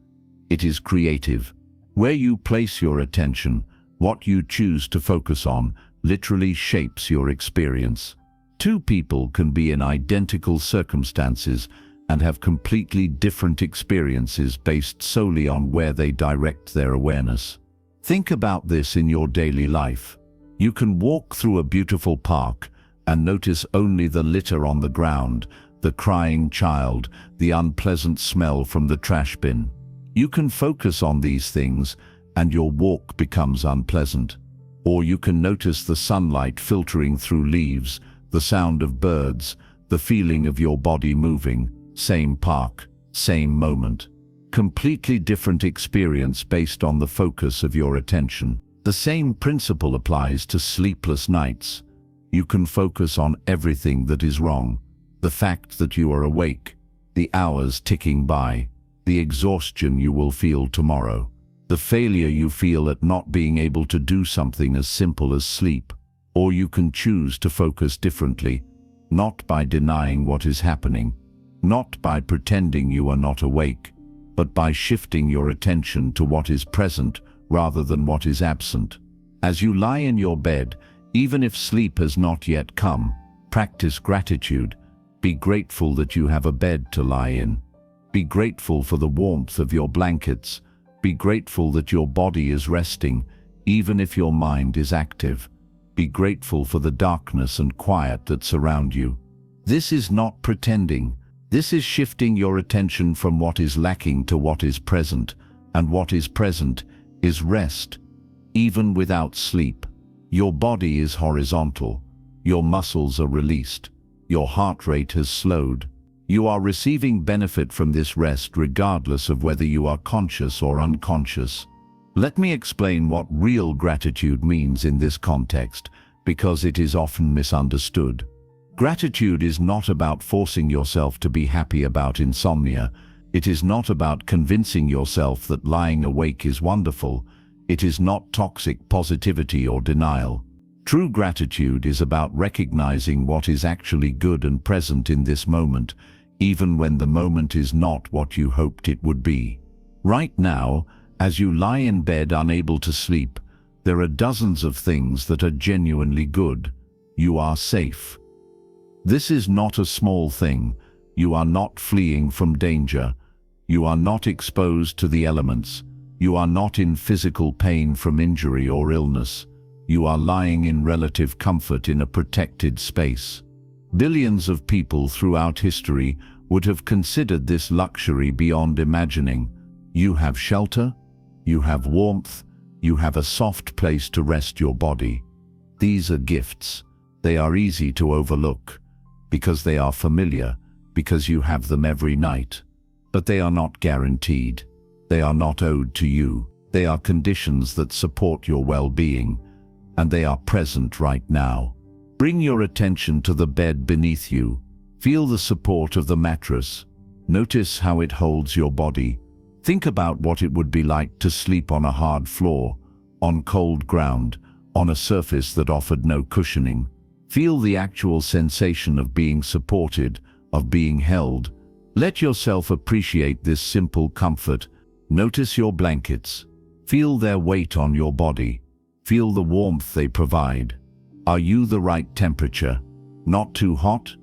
it is creative. Where you place your attention, what you choose to focus on, literally shapes your experience. Two people can be in identical circumstances and have completely different experiences based solely on where they direct their awareness. Think about this in your daily life. You can walk through a beautiful park and notice only the litter on the ground, the crying child, the unpleasant smell from the trash bin. You can focus on these things and your walk becomes unpleasant. Or you can notice the sunlight filtering through leaves, the sound of birds, the feeling of your body moving. Same park, same moment. Completely different experience based on the focus of your attention. The same principle applies to sleepless nights. You can focus on everything that is wrong. The fact that you are awake, the hours ticking by, the exhaustion you will feel tomorrow, the failure you feel at not being able to do something as simple as sleep. Or you can choose to focus differently, not by denying what is happening, not by pretending you are not awake, but by shifting your attention to what is present rather than what is absent. As you lie in your bed, even if sleep has not yet come, practice gratitude. Be grateful that you have a bed to lie in. Be grateful for the warmth of your blankets. Be grateful that your body is resting, even if your mind is active. Be grateful for the darkness and quiet that surround you. This is not pretending. This is shifting your attention from what is lacking to what is present, and what is present is rest, even without sleep. Your body is horizontal. Your muscles are released. Your heart rate has slowed. You are receiving benefit from this rest regardless of whether you are conscious or unconscious. Let me explain what real gratitude means in this context, because it is often misunderstood. Gratitude is not about forcing yourself to be happy about insomnia. It is not about convincing yourself that lying awake is wonderful. It is not toxic positivity or denial. True gratitude is about recognizing what is actually good and present in this moment, even when the moment is not what you hoped it would be. Right now, as you lie in bed unable to sleep, there are dozens of things that are genuinely good. You are safe. This is not a small thing. You are not fleeing from danger. You are not exposed to the elements. You are not in physical pain from injury or illness. You are lying in relative comfort in a protected space. Billions of people throughout history would have considered this luxury beyond imagining. You have shelter, you have warmth, you have a soft place to rest your body. These are gifts. They are easy to overlook, because they are familiar, because you have them every night. But they are not guaranteed. They are not owed to you. They are conditions that support your well-being, and they are present right now. Bring your attention to the bed beneath you. Feel the support of the mattress. Notice how it holds your body. Think about what it would be like to sleep on a hard floor, on cold ground, on a surface that offered no cushioning. Feel the actual sensation of being supported, of being held. Let yourself appreciate this simple comfort. Notice your blankets. Feel their weight on your body. Feel the warmth they provide. Are you the right temperature? Not too hot,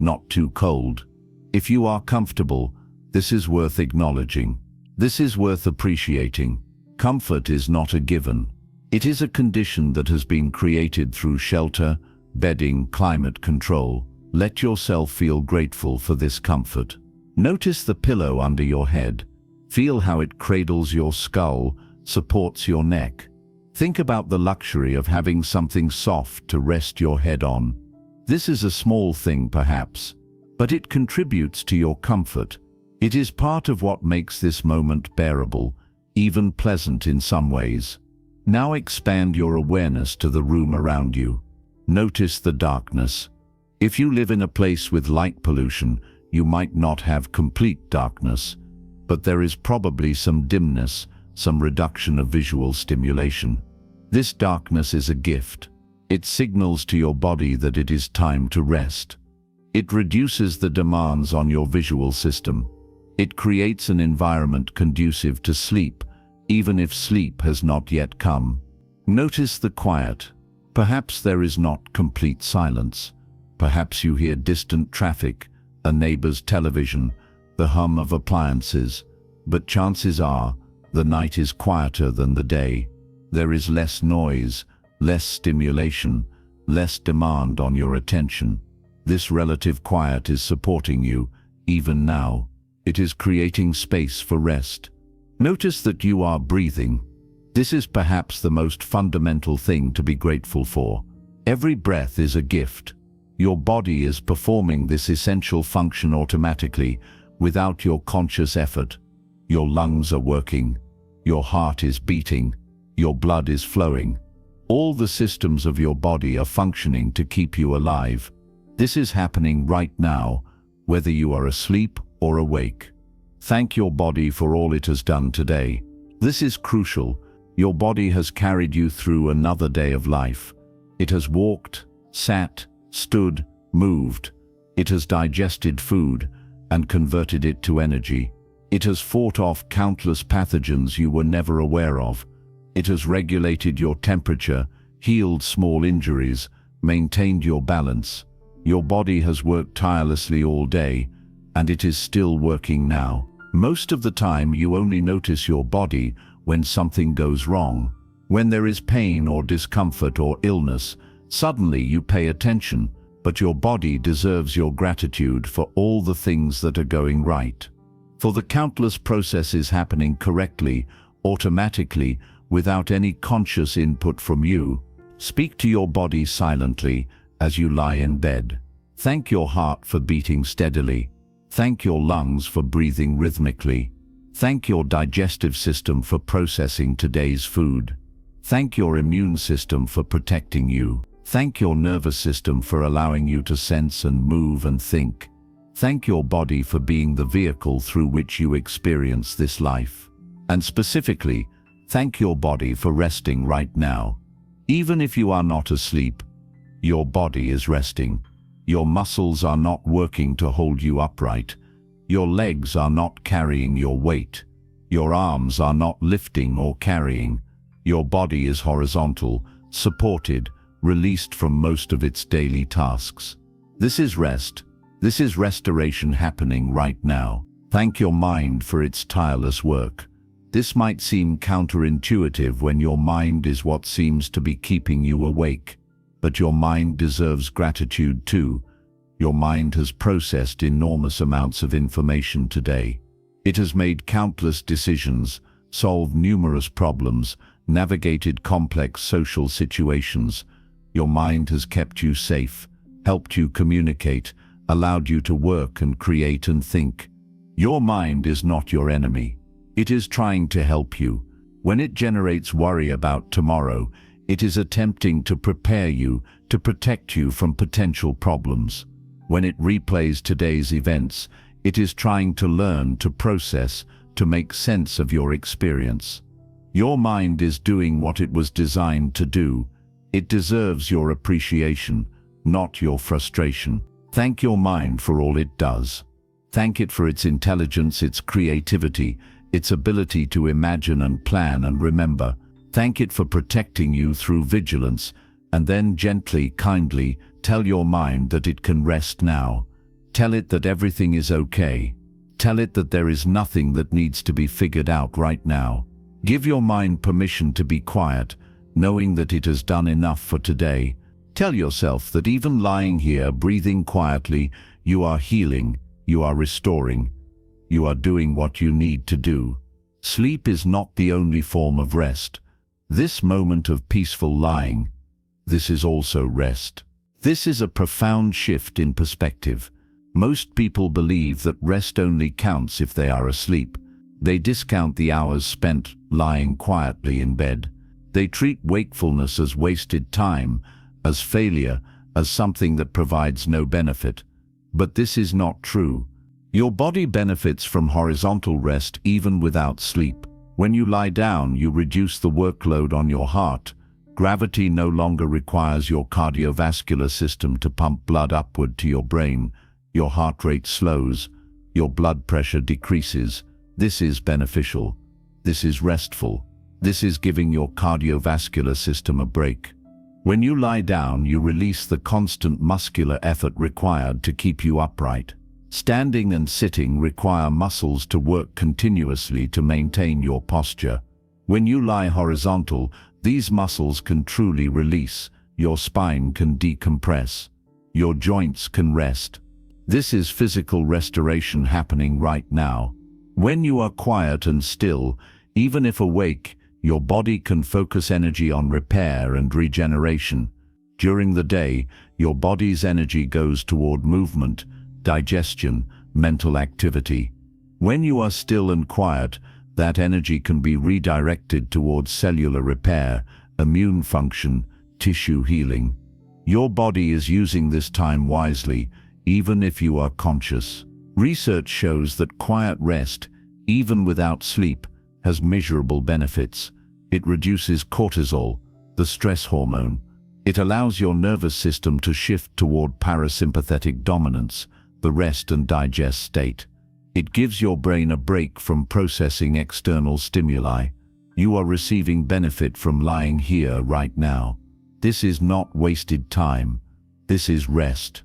not too cold. If you are comfortable, this is worth acknowledging. This is worth appreciating. Comfort is not a given. It is a condition that has been created through shelter, bedding, climate control. Let yourself feel grateful for this comfort. Notice the pillow under your head. Feel how it cradles your skull, supports your neck. Think about the luxury of having something soft to rest your head on. This is a small thing perhaps, but it contributes to your comfort. It is part of what makes this moment bearable, even pleasant in some ways. Now expand your awareness to the room around you. Notice the darkness. If you live in a place with light pollution, you might not have complete darkness, but there is probably some dimness, some reduction of visual stimulation. This darkness is a gift. It signals to your body that it is time to rest. It reduces the demands on your visual system. It creates an environment conducive to sleep, even if sleep has not yet come. Notice the quiet. Perhaps there is not complete silence. Perhaps you hear distant traffic, a neighbor's television, the hum of appliances, but chances are the night is quieter than the day. There is less noise, less stimulation, less demand on your attention. This relative quiet is supporting you, even now. It is creating space for rest. Notice that you are breathing. This is perhaps the most fundamental thing to be grateful for. Every breath is a gift. Your body is performing this essential function automatically, without your conscious effort. Your lungs are working. Your heart is beating. Your blood is flowing. All the systems of your body are functioning to keep you alive. This is happening right now, whether you are asleep or awake. Thank your body for all it has done today. This is crucial. Your body has carried you through another day of life. It has walked, sat, stood, moved. It has digested food and converted it to energy. It has fought off countless pathogens you were never aware of. It has regulated your temperature, healed small injuries, maintained your balance. Your body has worked tirelessly all day, and it is still working now. Most of the time you only notice your body when something goes wrong. When there is pain or discomfort or illness, suddenly you pay attention, but your body deserves your gratitude for all the things that are going right. For the countless processes happening correctly, automatically, without any conscious input from you. Speak to your body silently as you lie in bed. Thank your heart for beating steadily. Thank your lungs for breathing rhythmically. Thank your digestive system for processing today's food. Thank your immune system for protecting you. Thank your nervous system for allowing you to sense and move and think. Thank your body for being the vehicle through which you experience this life. And specifically, thank your body for resting right now. Even if you are not asleep, your body is resting. Your muscles are not working to hold you upright. Your legs are not carrying your weight. Your arms are not lifting or carrying. Your body is horizontal, supported, released from most of its daily tasks. This is rest. This is restoration happening right now. Thank your mind for its tireless work. This might seem counterintuitive when your mind is what seems to be keeping you awake. But your mind deserves gratitude too. Your mind has processed enormous amounts of information today. It has made countless decisions, solved numerous problems, navigated complex social situations. Your mind has kept you safe, helped you communicate, allowed you to work and create and think. Your mind is not your enemy. It is trying to help you. When it generates worry about tomorrow, it is attempting to prepare you, to protect you from potential problems. When it replays today's events, it is trying to learn, to process, to make sense of your experience. Your mind is doing what it was designed to do. It deserves your appreciation, not your frustration. Thank your mind for all it does. Thank it for its intelligence, its creativity, its ability to imagine and plan and remember. Thank it for protecting you through vigilance, and then gently, kindly, tell your mind that it can rest now. Tell it that everything is okay. Tell it that there is nothing that needs to be figured out right now. Give your mind permission to be quiet, knowing that it has done enough for today. Tell yourself that even lying here, breathing quietly, you are healing, you are restoring, you are doing what you need to do. Sleep is not the only form of rest. This moment of peaceful lying, this is also rest. This is a profound shift in perspective. Most people believe that rest only counts if they are asleep. They discount the hours spent lying quietly in bed. They treat wakefulness as wasted time, as failure, as something that provides no benefit. But this is not true. Your body benefits from horizontal rest even without sleep. When you lie down, you reduce the workload on your heart. Gravity no longer requires your cardiovascular system to pump blood upward to your brain. Your heart rate slows, your blood pressure decreases. This is beneficial. This is restful. This is giving your cardiovascular system a break. When you lie down, you release the constant muscular effort required to keep you upright. Standing and sitting require muscles to work continuously to maintain your posture. When you lie horizontal, these muscles can truly release. Your spine can decompress. Your joints can rest. This is physical restoration happening right now. When you are quiet and still, even if awake, your body can focus energy on repair and regeneration. During the day, your body's energy goes toward movement, digestion, mental activity. When you are still and quiet, that energy can be redirected towards cellular repair, immune function, tissue healing. Your body is using this time wisely, even if you are conscious. Research shows that quiet rest, even without sleep, has measurable benefits. It reduces cortisol, the stress hormone. It allows your nervous system to shift toward parasympathetic dominance, the rest and digest state. It gives your brain a break from processing external stimuli. You are receiving benefit from lying here right now. This is not wasted time. This is rest.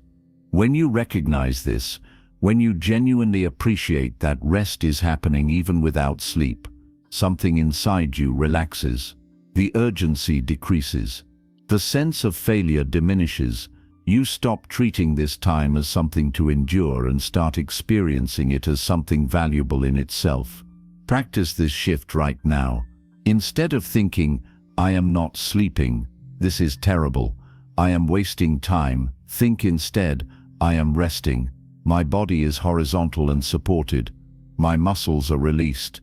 When you recognize this, when you genuinely appreciate that rest is happening even without sleep, something inside you relaxes. The urgency decreases. The sense of failure diminishes. You stop treating this time as something to endure and start experiencing it as something valuable in itself. Practice this shift right now. Instead of thinking, "I am not sleeping, this is terrible, I am wasting time," think instead, "I am resting. My body is horizontal and supported. My muscles are released.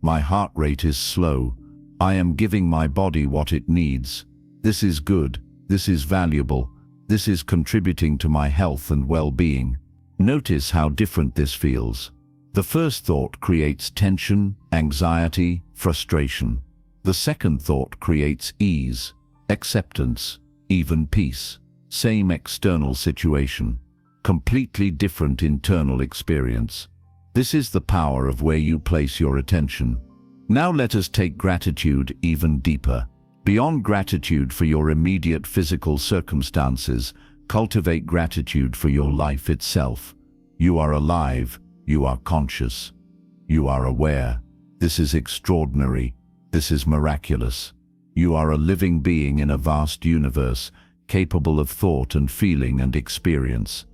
My heart rate is slow. I am giving my body what it needs. This is good. This is valuable. This is contributing to my health and well-being." Notice how different this feels. The first thought creates tension, anxiety, frustration. The second thought creates ease, acceptance, even peace. Same external situation, completely different internal experience. This is the power of where you place your attention. Now let us take gratitude even deeper. Beyond gratitude for your immediate physical circumstances, cultivate gratitude for your life itself. You are alive, you are conscious, you are aware. This is extraordinary, this is miraculous. You are a living being in a vast universe, capable of thought and feeling and experience.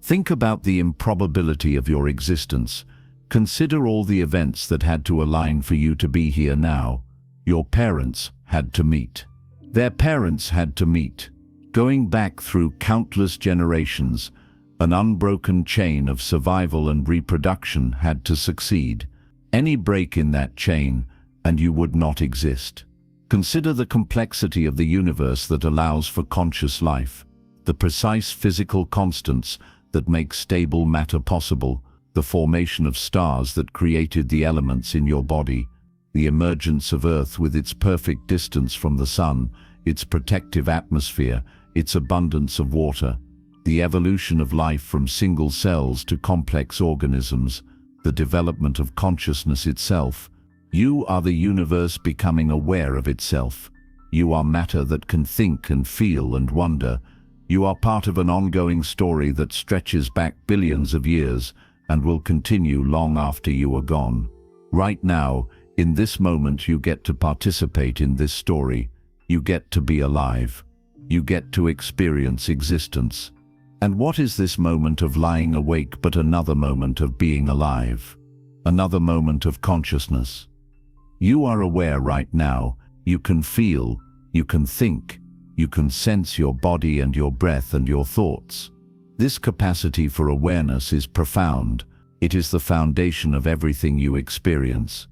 Think about the improbability of your existence. Consider all the events that had to align for you to be here now. Your parents had to meet. Their parents had to meet. Going back through countless generations, an unbroken chain of survival and reproduction had to succeed. Any break in that chain, and you would not exist. Consider the complexity of the universe that allows for conscious life, the precise physical constants that make stable matter possible, the formation of stars that created the elements in your body, the emergence of Earth with its perfect distance from the sun, its protective atmosphere, its abundance of water, the evolution of life from single cells to complex organisms, the development of consciousness itself. You are the universe becoming aware of itself. You are matter that can think and feel and wonder. You are part of an ongoing story that stretches back billions of years and will continue long after you are gone. Right now, in this moment, you get to participate in this story. You get to be alive. You get to experience existence. And what is this moment of lying awake but another moment of being alive? Another moment of consciousness. You are aware right now. You can feel, you can think, you can sense your body and your breath and your thoughts. This capacity for awareness is profound. It is the foundation of everything you experience.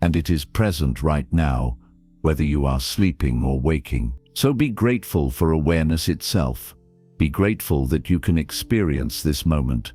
And it is present right now, whether you are sleeping or waking. So be grateful for awareness itself. Be grateful that you can experience this moment.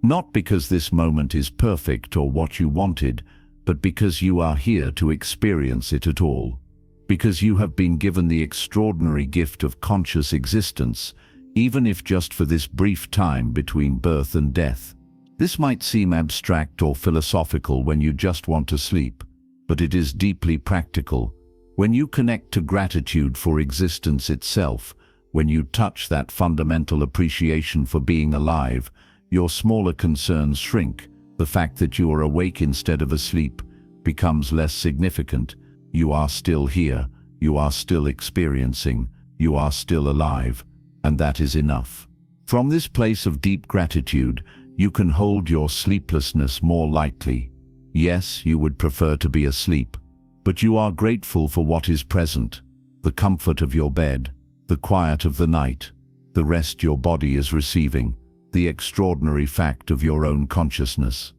Not because this moment is perfect or what you wanted, but because you are here to experience it at all. Because you have been given the extraordinary gift of conscious existence, even if just for this brief time between birth and death. This might seem abstract or philosophical when you just want to sleep, but it is deeply practical. When you connect to gratitude for existence itself, when you touch that fundamental appreciation for being alive, your smaller concerns shrink. The fact that you are awake instead of asleep becomes less significant. You are still here, you are still experiencing, you are still alive, and that is enough. From this place of deep gratitude, you can hold your sleeplessness more lightly. Yes, you would prefer to be asleep, but you are grateful for what is present, the comfort of your bed, the quiet of the night, the rest your body is receiving, the extraordinary fact of your own consciousness.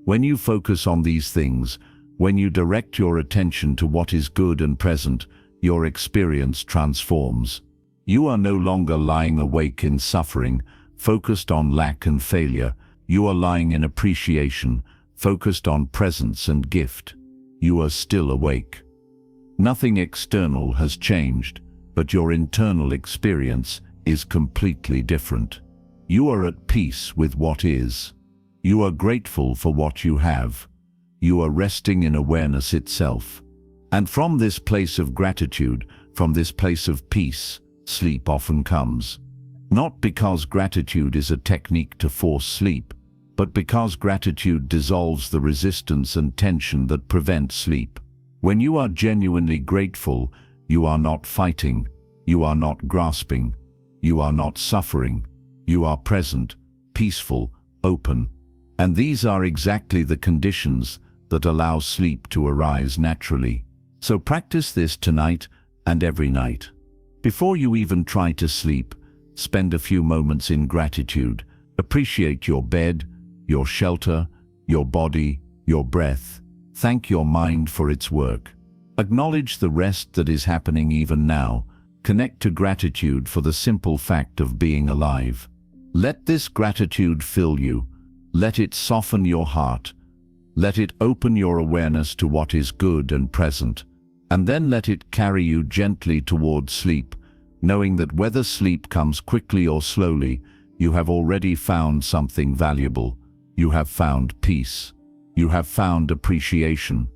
When you focus on these things, when you direct your attention to what is good and present, your experience transforms. You are no longer lying awake in suffering, focused on lack and failure. You are lying in appreciation, focused on presence and gift. You are still awake. Nothing external has changed, but your internal experience is completely different. You are at peace with what is. You are grateful for what you have. You are resting in awareness itself. And from this place of gratitude, from this place of peace, sleep often comes. Not because gratitude is a technique to force sleep, but because gratitude dissolves the resistance and tension that prevent sleep. When you are genuinely grateful, you are not fighting, you are not grasping, you are not suffering, you are present, peaceful, open. And these are exactly the conditions that allow sleep to arise naturally. So practice this tonight and every night. Before you even try to sleep, spend a few moments in gratitude. Appreciate your bed, your shelter, your body, your breath. Thank your mind for its work. Acknowledge the rest that is happening even now. Connect to gratitude for the simple fact of being alive. Let this gratitude fill you. Let it soften your heart. Let it open your awareness to what is good and present. And then let it carry you gently towards sleep, knowing that whether sleep comes quickly or slowly, you have already found something valuable. You have found peace. You have found appreciation.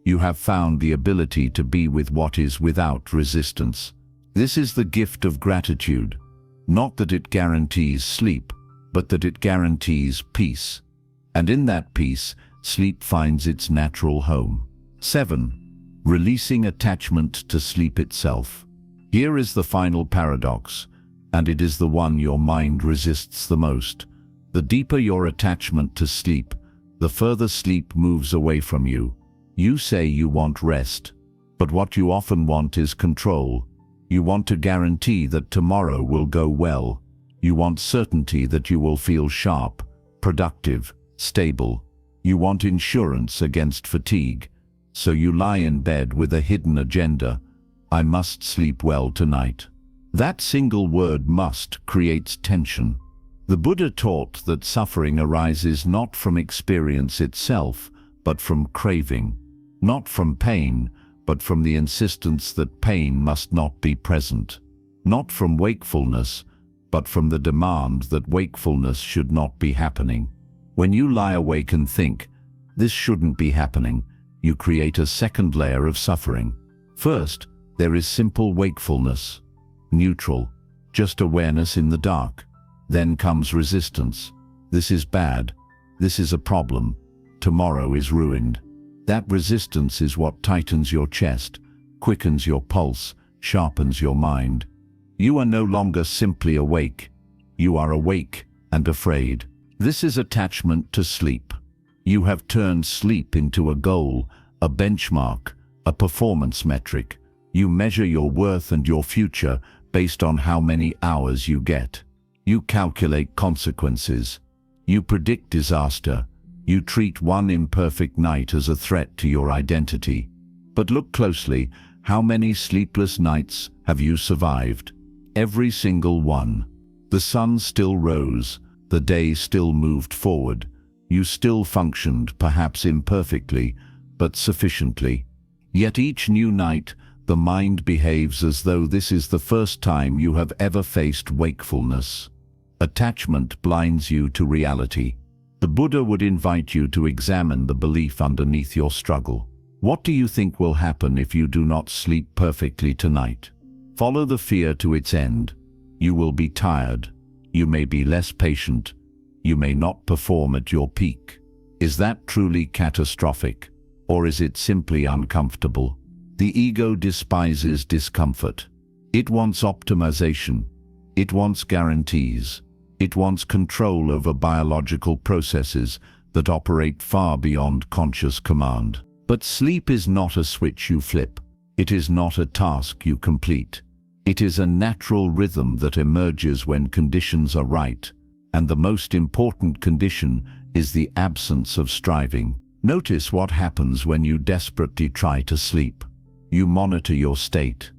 You have found the ability to be with what is without resistance. This is the gift of gratitude. Not that it guarantees sleep, but that it guarantees peace. And in that peace, sleep finds its natural home. 7. Releasing attachment to sleep itself. Here is the final paradox, and it is the one your mind resists the most. The deeper your attachment to sleep, the further sleep moves away from you. You say you want rest, but what you often want is control. You want to guarantee that tomorrow will go well. You want certainty that you will feel sharp, productive, stable. You want insurance against fatigue. So you lie in bed with a hidden agenda. I must sleep well tonight. That single word "must" creates tension. The Buddha taught that suffering arises not from experience itself, but from craving. Not from pain, but from the insistence that pain must not be present. Not from wakefulness, but from the demand that wakefulness should not be happening. When you lie awake and think, this shouldn't be happening, you create a second layer of suffering. First, there is simple wakefulness, neutral, just awareness in the dark. Then comes resistance. This is bad. This is a problem. Tomorrow is ruined. That resistance is what tightens your chest, quickens your pulse, sharpens your mind. You are no longer simply awake. You are awake and afraid. This is attachment to sleep. You have turned sleep into a goal, a benchmark, a performance metric. You measure your worth and your future based on how many hours you get. You calculate consequences. You predict disaster. You treat one imperfect night as a threat to your identity. But look closely, how many sleepless nights have you survived? Every single one. The sun still rose, the day still moved forward. You still functioned, perhaps imperfectly, but sufficiently. Yet each new night, the mind behaves as though this is the first time you have ever faced wakefulness. Attachment blinds you to reality. The Buddha would invite you to examine the belief underneath your struggle. What do you think will happen if you do not sleep perfectly tonight? Follow the fear to its end. You will be tired. You may be less patient. You may not perform at your peak. Is that truly catastrophic? Or is it simply uncomfortable? The ego despises discomfort. It wants optimization. It wants guarantees. It wants control over biological processes that operate far beyond conscious command. But sleep is not a switch you flip. It is not a task you complete. It is a natural rhythm that emerges when conditions are right, and the most important condition is the absence of striving. Notice what happens when you desperately try to sleep. You monitor your state.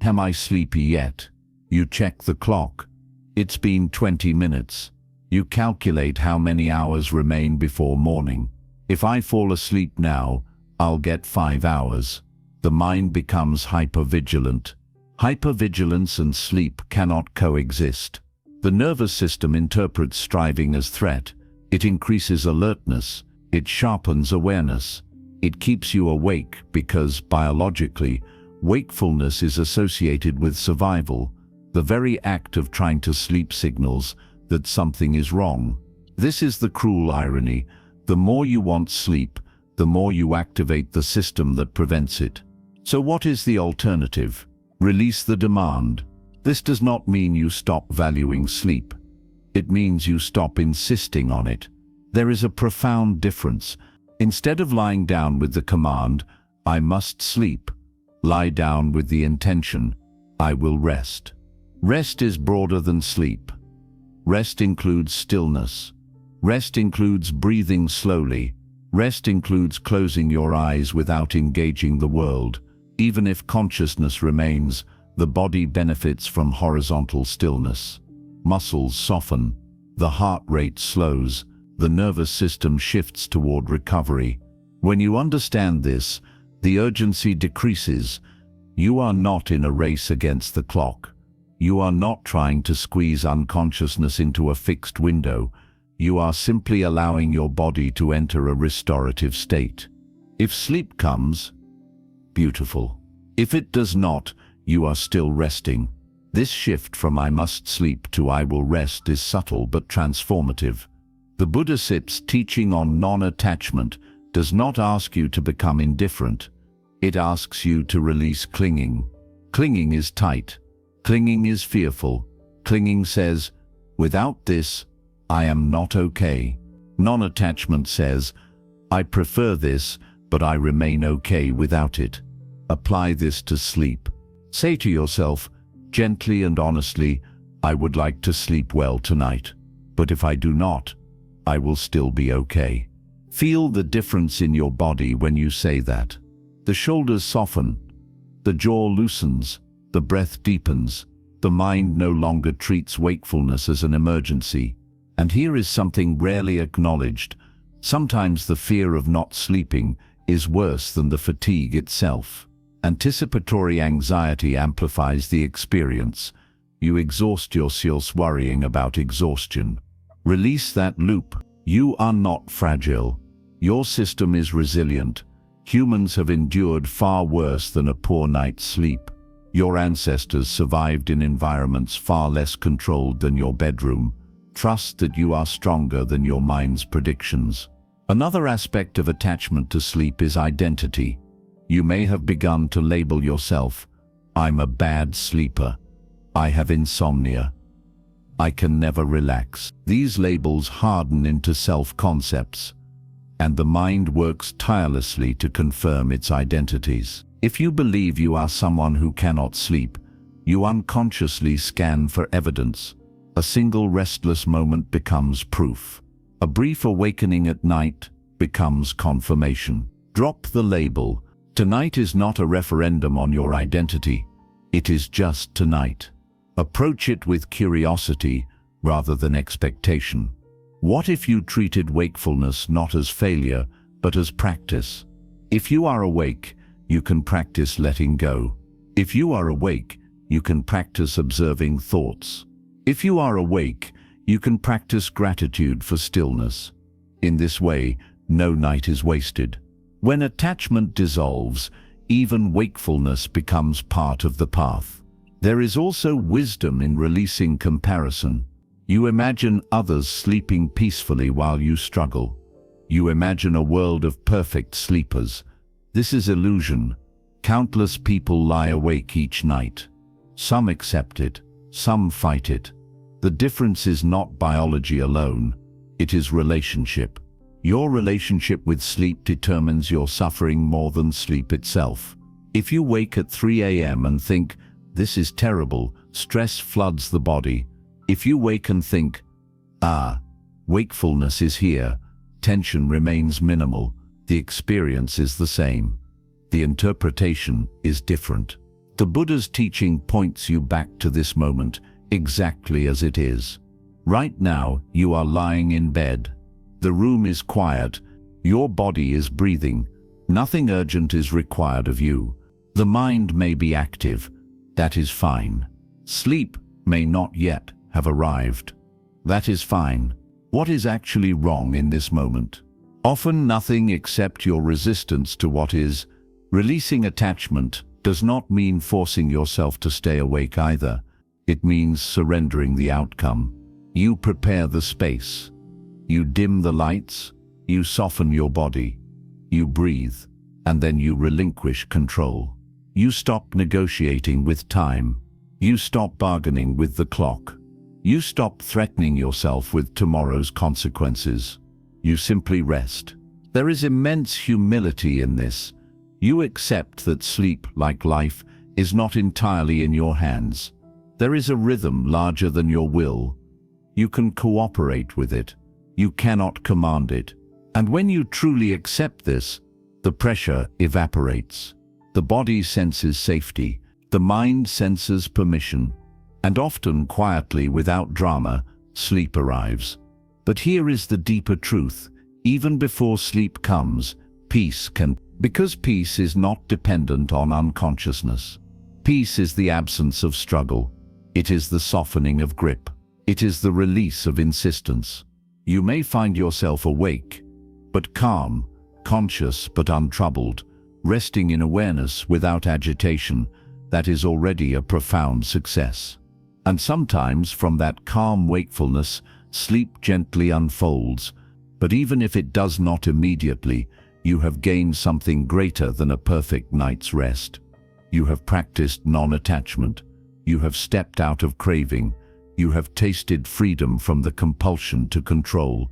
Am I sleepy yet? You check the clock. It's been 20 minutes. You calculate how many hours remain before morning. If I fall asleep now, I'll get 5 hours. The mind becomes hypervigilant. Hypervigilance and sleep cannot coexist. The nervous system interprets striving as threat. It increases alertness. It sharpens awareness. It keeps you awake because, biologically, wakefulness is associated with survival. The very act of trying to sleep signals that something is wrong. This is the cruel irony. The more you want sleep, the more you activate the system that prevents it. So what is the alternative? Release the demand. This does not mean you stop valuing sleep. It means you stop insisting on it. There is a profound difference. Instead of lying down with the command, I must sleep, lie down with the intention, I will rest. Rest is broader than sleep. Rest includes stillness. Rest includes breathing slowly. Rest includes closing your eyes without engaging the world. Even if consciousness remains, the body benefits from horizontal stillness. Muscles soften, the heart rate slows, the nervous system shifts toward recovery. When you understand this, the urgency decreases. You are not in a race against the clock. You are not trying to squeeze unconsciousness into a fixed window. You are simply allowing your body to enter a restorative state. If sleep comes, beautiful. If it does not, you are still resting. This shift from I must sleep to I will rest is subtle but transformative. The Buddhist's teaching on non-attachment does not ask you to become indifferent. It asks you to release clinging. Clinging is tight. Clinging is fearful. Clinging says, without this, I am not okay. Non-attachment says, I prefer this, but I remain okay without it. Apply this to sleep. Say to yourself, gently and honestly, I would like to sleep well tonight. But if I do not, I will still be okay. Feel the difference in your body when you say that. The shoulders soften, the jaw loosens, the breath deepens, the mind no longer treats wakefulness as an emergency. And here is something rarely acknowledged. Sometimes the fear of not sleeping is worse than the fatigue itself. Anticipatory anxiety amplifies the experience. You exhaust yourself worrying about exhaustion. Release that loop. You are not fragile. Your system is resilient. Humans have endured far worse than a poor night's sleep. Your ancestors survived in environments far less controlled than your bedroom. Trust that you are stronger than your mind's predictions. Another aspect of attachment to sleep is identity. You may have begun to label yourself. I'm a bad sleeper. I have insomnia. I can never relax. These labels harden into self-concepts, and the mind works tirelessly to confirm its identities. If you believe you are someone who cannot sleep, you unconsciously scan for evidence. A single restless moment becomes proof. A brief awakening at night becomes confirmation. Drop the label. Tonight is not a referendum on your identity. It is just tonight. Approach it with curiosity rather than expectation. What if you treated wakefulness not as failure, but as practice? If you are awake, you can practice letting go. If you are awake, you can practice observing thoughts. If you are awake, you can practice gratitude for stillness. In this way, no night is wasted. When attachment dissolves, even wakefulness becomes part of the path. There is also wisdom in releasing comparison. You imagine others sleeping peacefully while you struggle. You imagine a world of perfect sleepers. This is illusion. Countless people lie awake each night. Some accept it, some fight it. The difference is not biology alone. It is relationship. Your relationship with sleep determines your suffering more than sleep itself. If you wake at 3 a.m. and think, "This is terrible," stress floods the body. If you wake and think, wakefulness is here, tension remains minimal. The experience is the same. The interpretation is different. The Buddha's teaching points you back to this moment, exactly as it is. Right now, you are lying in bed. The room is quiet. Your body is breathing. Nothing urgent is required of you. The mind may be active. That is fine. Sleep may not yet have arrived. That is fine. What is actually wrong in this moment? Often nothing except your resistance to what is. Releasing attachment does not mean forcing yourself to stay awake either. It means surrendering the outcome. You prepare the space. You dim the lights. You soften your body. You breathe. And then you relinquish control. You stop negotiating with time. You stop bargaining with the clock. You stop threatening yourself with tomorrow's consequences. You simply rest. There is immense humility in this. You accept that sleep, like life, is not entirely in your hands. There is a rhythm larger than your will. You can cooperate with it. You cannot command it. And when you truly accept this, the pressure evaporates. The body senses safety. The mind senses permission. And often, quietly, without drama, sleep arrives. But here is the deeper truth. Even before sleep comes, peace can. Because peace is not dependent on unconsciousness. Peace is the absence of struggle. It is the softening of grip. It is the release of insistence. You may find yourself awake, but calm, conscious but untroubled, resting in awareness without agitation. That is already a profound success. And sometimes from that calm wakefulness, sleep gently unfolds. But even if it does not immediately, you have gained something greater than a perfect night's rest. You have practiced non-attachment. You have stepped out of craving. You have tasted freedom from the compulsion to control.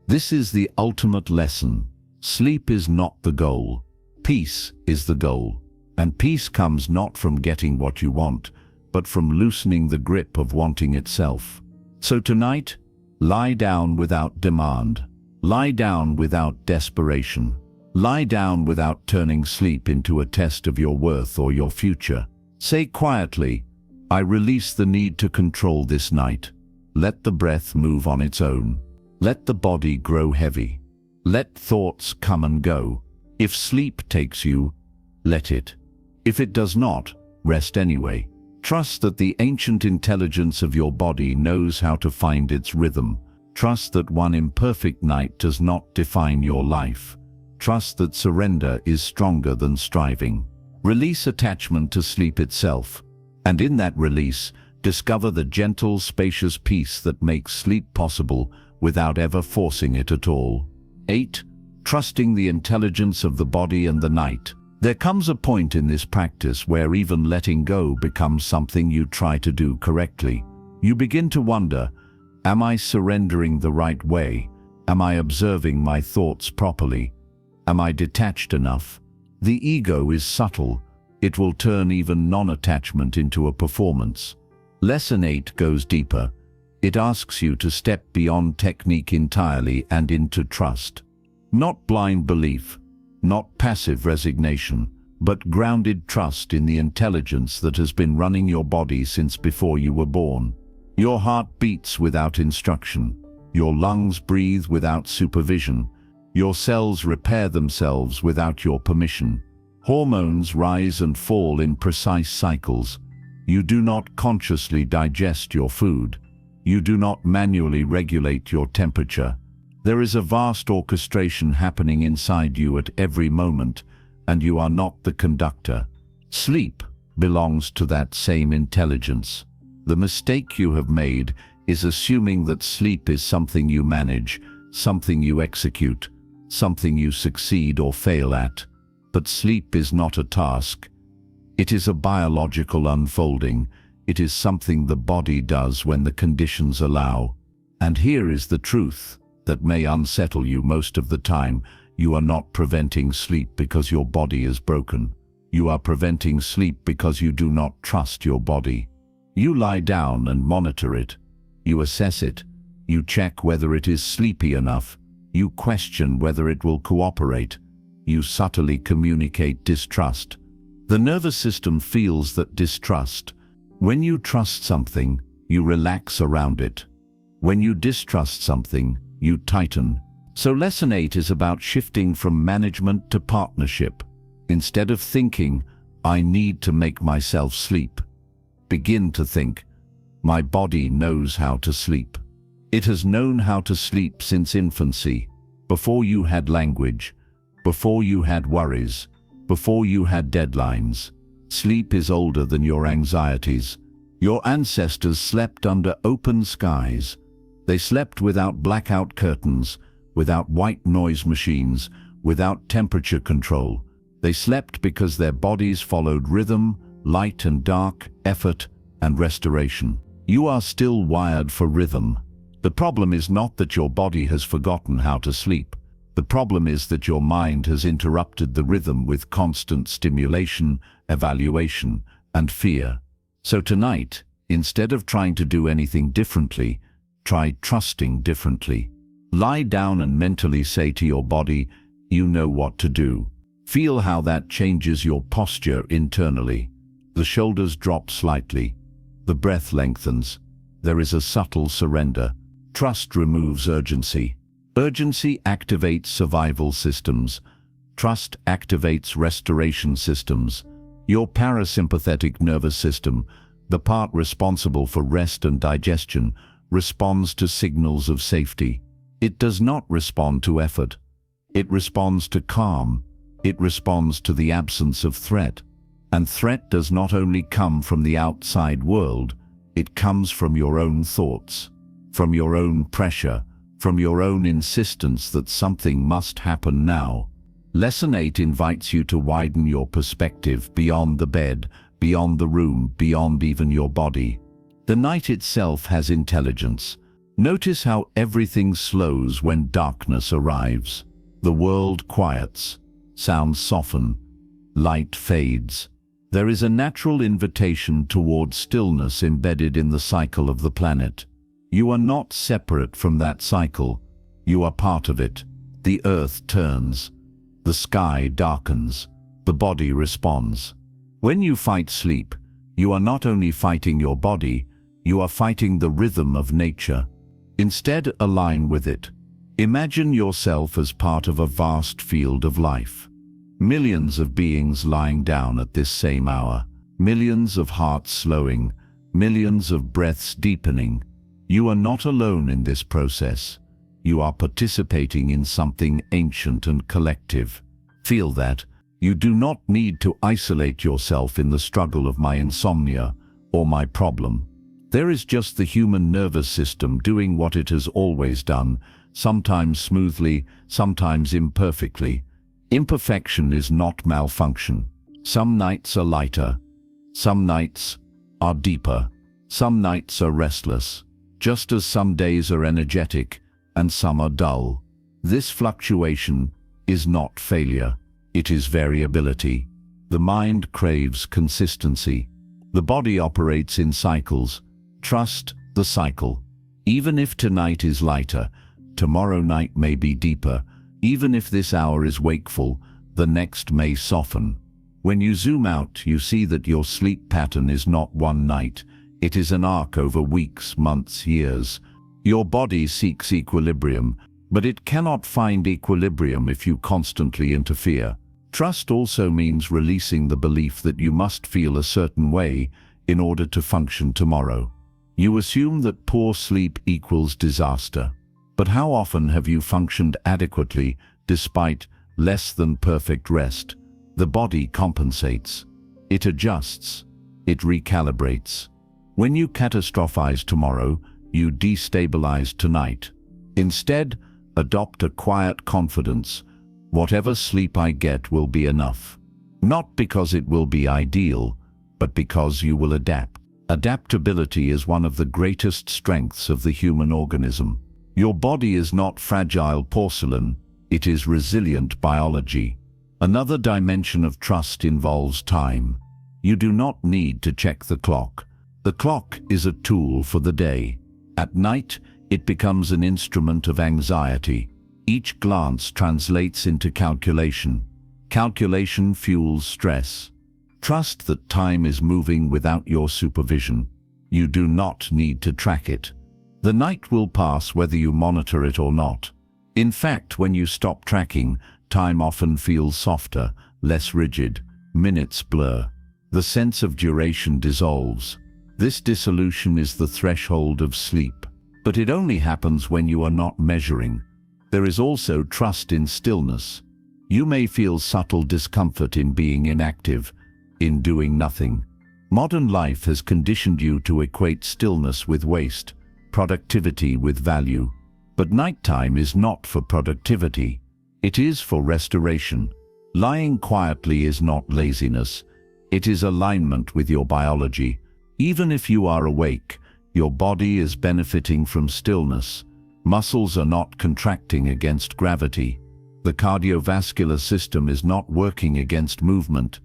This is the ultimate lesson. Sleep is not the goal. Peace is the goal. And peace comes not from getting what you want, but from loosening the grip of wanting itself. So tonight, lie down without demand. Lie down without desperation. Lie down without turning sleep into a test of your worth or your future. Say quietly, "I release the need to control this night." Let the breath move on its own. Let the body grow heavy. Let thoughts come and go. If sleep takes you, let it. If it does not, rest anyway. Trust that the ancient intelligence of your body knows how to find its rhythm. Trust that one imperfect night does not define your life. Trust that surrender is stronger than striving. Release attachment to sleep itself, and in that release, discover the gentle, spacious peace that makes sleep possible without ever forcing it at all. 8. Trusting the intelligence of the body and the night. There comes a point in this practice where even letting go becomes something you try to do correctly. You begin to wonder, am I surrendering the right way? Am I observing my thoughts properly? Am I detached enough? The ego is subtle. It will turn even non-attachment into a performance. Lesson 8 goes deeper. It asks you to step beyond technique entirely and into trust. Not blind belief, not passive resignation, but grounded trust in the intelligence that has been running your body since before you were born. Your heart beats without instruction. Your lungs breathe without supervision. Your cells repair themselves without your permission. Hormones rise and fall in precise cycles. You do not consciously digest your food. You do not manually regulate your temperature. There is a vast orchestration happening inside you at every moment, and you are not the conductor. Sleep belongs to that same intelligence. The mistake you have made is assuming that sleep is something you manage, something you execute, something you succeed or fail at. But sleep is not a task. It is a biological unfolding. It is something the body does when the conditions allow. And here is the truth that may unsettle you most of the time. You are not preventing sleep because your body is broken. You are preventing sleep because you do not trust your body. You lie down and monitor it. You assess it. You check whether it is sleepy enough. You question whether it will cooperate. You subtly communicate distrust. The nervous system feels that distrust. When you trust something, you relax around it. When you distrust something, you tighten. So lesson 8 is about shifting from management to partnership. Instead of thinking, I need to make myself sleep, begin to think, my body knows how to sleep. It has known how to sleep since infancy, before you had language, before you had worries, before you had deadlines. Sleep is older than your anxieties. Your ancestors slept under open skies. They slept without blackout curtains, without white noise machines, without temperature control. They slept because their bodies followed rhythm, light and dark, effort and restoration. You are still wired for rhythm. The problem is not that your body has forgotten how to sleep. The problem is that your mind has interrupted the rhythm with constant stimulation, evaluation, and fear. So tonight, instead of trying to do anything differently, try trusting differently. Lie down and mentally say to your body, you know what to do. Feel how that changes your posture internally. The shoulders drop slightly. The breath lengthens. There is a subtle surrender. Trust removes urgency. Urgency activates survival systems. Trust activates restoration systems. Your parasympathetic nervous system, the part responsible for rest and digestion, responds to signals of safety. It does not respond to effort. It responds to calm. It responds to the absence of threat. And threat does not only come from the outside world, it comes from your own thoughts, from your own pressure, from your own insistence that something must happen now. Lesson 8 invites you to widen your perspective beyond the bed, beyond the room, beyond even your body. The night itself has intelligence. Notice how everything slows when darkness arrives. The world quiets, sounds soften, light fades. There is a natural invitation toward stillness embedded in the cycle of the planet. You are not separate from that cycle. You are part of it. The earth turns. The sky darkens. The body responds. When you fight sleep, you are not only fighting your body, you are fighting the rhythm of nature. Instead, align with it. Imagine yourself as part of a vast field of life. Millions of beings lying down at this same hour. Millions of hearts slowing. Millions of breaths deepening. You are not alone in this process. You are participating in something ancient and collective. Feel that. You do not need to isolate yourself in the struggle of my insomnia or my problem. There is just the human nervous system doing what it has always done, sometimes smoothly, sometimes imperfectly. Imperfection is not malfunction. Some nights are lighter. Some nights are deeper. Some nights are restless, just as some days are energetic and some are dull. This fluctuation is not failure. It is variability. The mind craves consistency. The body operates in cycles. Trust the cycle. Even if tonight is lighter, tomorrow night may be deeper. Even if this hour is wakeful, the next may soften. When you zoom out, you see that your sleep pattern is not one night. It is an arc over weeks, months, years. Your body seeks equilibrium, but it cannot find equilibrium if you constantly interfere. Trust also means releasing the belief that you must feel a certain way in order to function tomorrow. You assume that poor sleep equals disaster. But how often have you functioned adequately despite less than perfect rest? The body compensates. It adjusts. It recalibrates. When you catastrophize tomorrow, you destabilize tonight. Instead, adopt a quiet confidence. Whatever sleep I get will be enough. Not because it will be ideal, but because you will adapt. Adaptability is one of the greatest strengths of the human organism. Your body is not fragile porcelain, it is resilient biology. Another dimension of trust involves time. You do not need to check the clock. The clock is a tool for the day. At night, it becomes an instrument of anxiety. Each glance translates into calculation. Calculation fuels stress. Trust that time is moving without your supervision. You do not need to track it. The night will pass whether you monitor it or not. In fact, when you stop tracking, time often feels softer, less rigid. Minutes blur. The sense of duration dissolves. This dissolution is the threshold of sleep. But it only happens when you are not measuring. There is also trust in stillness. You may feel subtle discomfort in being inactive, in doing nothing. Modern life has conditioned you to equate stillness with waste, productivity with value. But nighttime is not for productivity. It is for restoration. Lying quietly is not laziness. It is alignment with your biology. Even if you are awake, your body is benefiting from stillness. Muscles are not contracting against gravity. The cardiovascular system is not working against movement.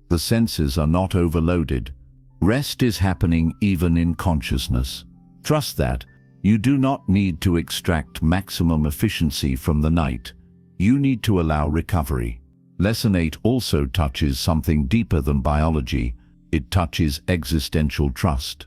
The senses are not overloaded. Rest is happening even in consciousness. Trust that. You do not need to extract maximum efficiency from the night. You need to allow recovery. Lesson 8 also touches something deeper than biology. It touches existential trust.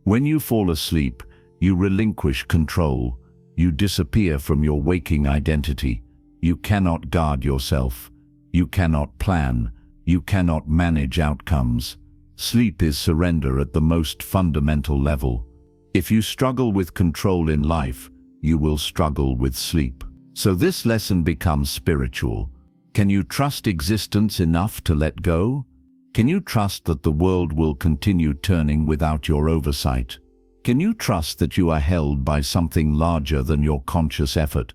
When you fall asleep, you relinquish control. You disappear from your waking identity. You cannot guard yourself. You cannot plan. You cannot manage outcomes. Sleep is surrender at the most fundamental level. If you struggle with control in life, you will struggle with sleep. So this lesson becomes spiritual. Can you trust existence enough to let go? Can you trust that the world will continue turning without your oversight? Can you trust that you are held by something larger than your conscious effort?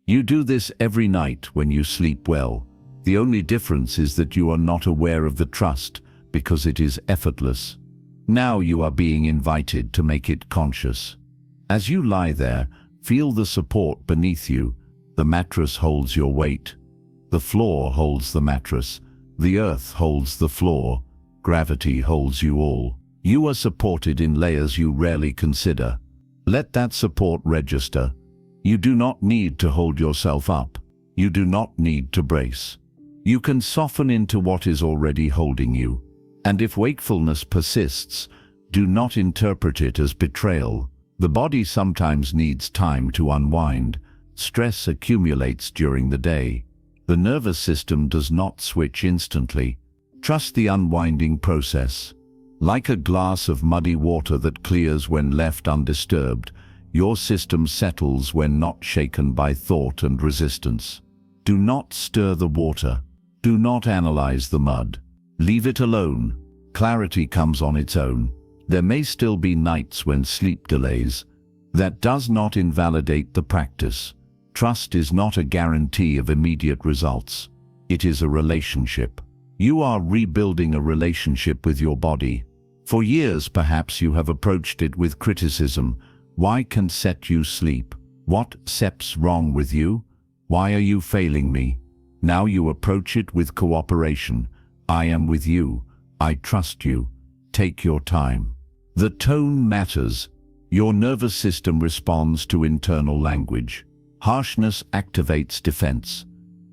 You do this every night when you sleep well. The only difference is that you are not aware of the trust because it is effortless. Now you are being invited to make it conscious. As you lie there, feel the support beneath you. The mattress holds your weight. The floor holds the mattress. The earth holds the floor. Gravity holds you all. You are supported in layers you rarely consider. Let that support register. You do not need to hold yourself up. You do not need to brace. You can soften into what is already holding you. And if wakefulness persists, do not interpret it as betrayal. The body sometimes needs time to unwind. Stress accumulates during the day. The nervous system does not switch instantly. Trust the unwinding process. Like a glass of muddy water that clears when left undisturbed, your system settles when not shaken by thought and resistance. Do not stir the water. Do not analyze the mud. Leave it alone. Clarity comes on its own. There may still be nights when sleep delays. That does not invalidate the practice. Trust is not a guarantee of immediate results. It is a relationship. You are rebuilding a relationship with your body. For years, perhaps you have approached it with criticism. Why can't set you sleep? What steps wrong with you? Why are you failing me? Now you approach it with cooperation. I am with you. I trust you. Take your time. The tone matters. Your nervous system responds to internal language. Harshness activates defense.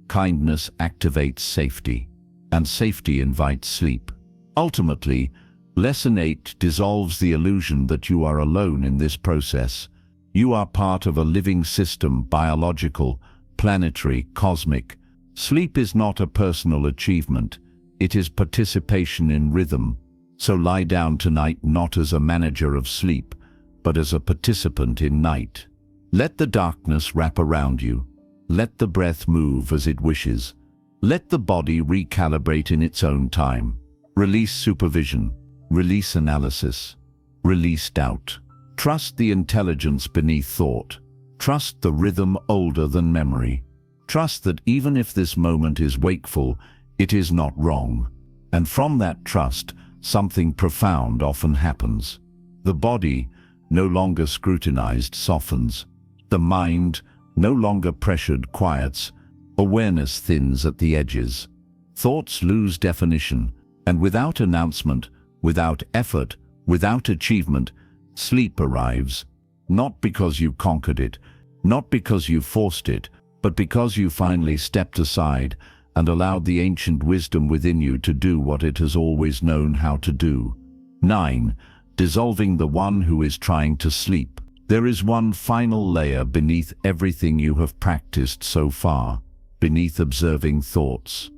Kindness activates safety. And safety invites sleep. Ultimately, Lesson 8 dissolves the illusion that you are alone in this process. You are part of a living system, biological, planetary, cosmic. Sleep is not a personal achievement. It is participation in rhythm. So lie down tonight not as a manager of sleep, but as a participant in night. Let the darkness wrap around you. Let the breath move as it wishes. Let the body recalibrate in its own time. Release supervision. Release analysis. Release doubt. Trust the intelligence beneath thought. Trust the rhythm older than memory. Trust that even if this moment is wakeful, it is not wrong. And from that trust, something profound often happens. The body, no longer scrutinized, softens. The mind, no longer pressured, quiets. Awareness thins at the edges. Thoughts lose definition, and without announcement, without effort, without achievement, sleep arrives. Not because you conquered it, not because you forced it, but because you finally stepped aside and allowed the ancient wisdom within you to do what it has always known how to do. 9. Dissolving the one who is trying to sleep. There is one final layer beneath everything you have practiced so far, beneath observing thoughts,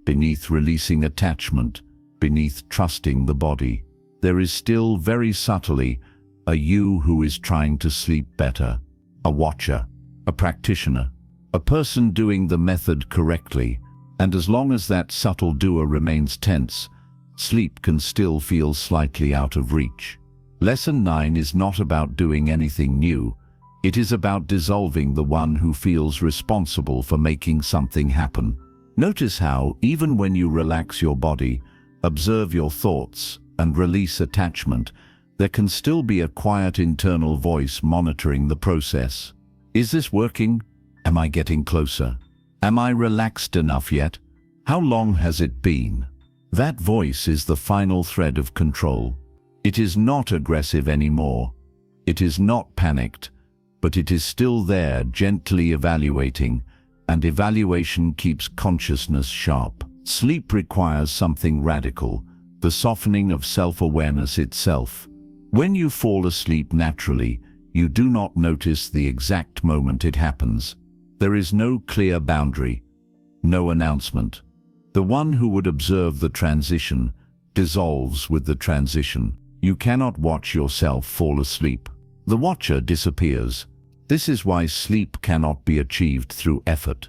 beneath releasing attachment, beneath trusting the body. There is still, very subtly, a you who is trying to sleep better, a watcher, a practitioner, a person doing the method correctly, and as long as that subtle doer remains tense, sleep can still feel slightly out of reach. Lesson 9 is not about doing anything new. It is about dissolving the one who feels responsible for making something happen. Notice how, even when you relax your body, observe your thoughts, and release attachment, there can still be a quiet internal voice monitoring the process. Is this working? Am I getting closer? Am I relaxed enough yet? How long has it been? That voice is the final thread of control. It is not aggressive anymore. It is not panicked, but it is still there, gently evaluating, and evaluation keeps consciousness sharp. Sleep requires something radical, the softening of self-awareness itself. When you fall asleep naturally, you do not notice the exact moment it happens. There is no clear boundary, no announcement. The one who would observe the transition dissolves with the transition. You cannot watch yourself fall asleep. The watcher disappears. This is why sleep cannot be achieved through effort.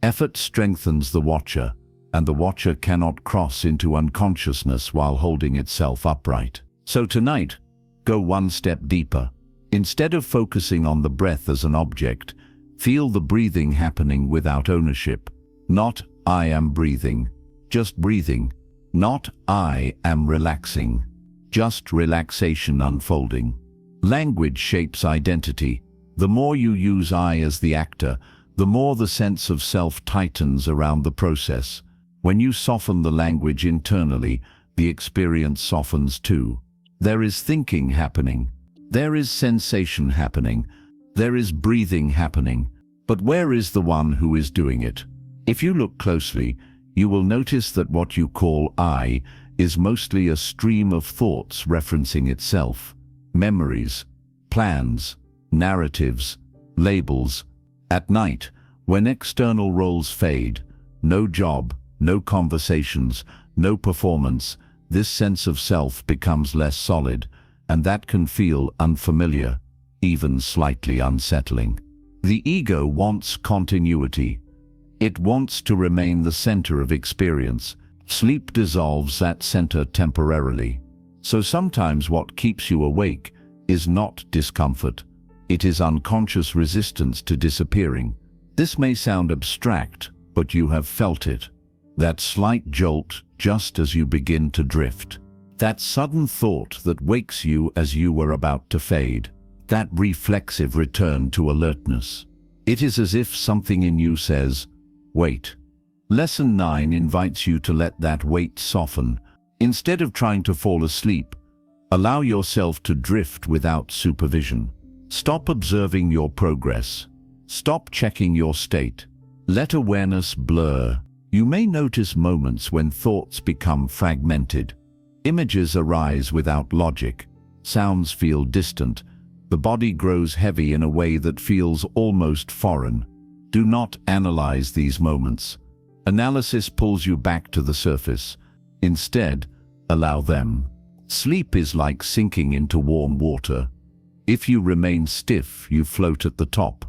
Effort strengthens the watcher, and the watcher cannot cross into unconsciousness while holding itself upright. So tonight, go one step deeper. Instead of focusing on the breath as an object, feel the breathing happening without ownership. Not I am breathing, just breathing. Not I am relaxing, just relaxation unfolding. Language shapes identity. The more you use I as the actor, the more the sense of self tightens around the process. When you soften the language internally, the experience softens too. There is thinking happening. There is sensation happening. There is breathing happening. But where is the one who is doing it? If you look closely, you will notice that what you call I is mostly a stream of thoughts referencing itself. Memories, plans, narratives, labels. At night, when external roles fade, no job, no conversations, no performance, this sense of self becomes less solid, and that can feel unfamiliar, even slightly unsettling. The ego wants continuity. It wants to remain the center of experience. Sleep dissolves that center temporarily. So sometimes what keeps you awake is not discomfort. It is unconscious resistance to disappearing. This may sound abstract, but you have felt it. That slight jolt just as you begin to drift. That sudden thought that wakes you as you were about to fade. That reflexive return to alertness. It is as if something in you says, wait. Lesson 9 invites you to let that wait soften. Instead of trying to fall asleep, allow yourself to drift without supervision. Stop observing your progress. Stop checking your state. Let awareness blur. You may notice moments when thoughts become fragmented. Images arise without logic. Sounds feel distant. The body grows heavy in a way that feels almost foreign. Do not analyze these moments. Analysis pulls you back to the surface. Instead, allow them. Sleep is like sinking into warm water. If you remain stiff, you float at the top.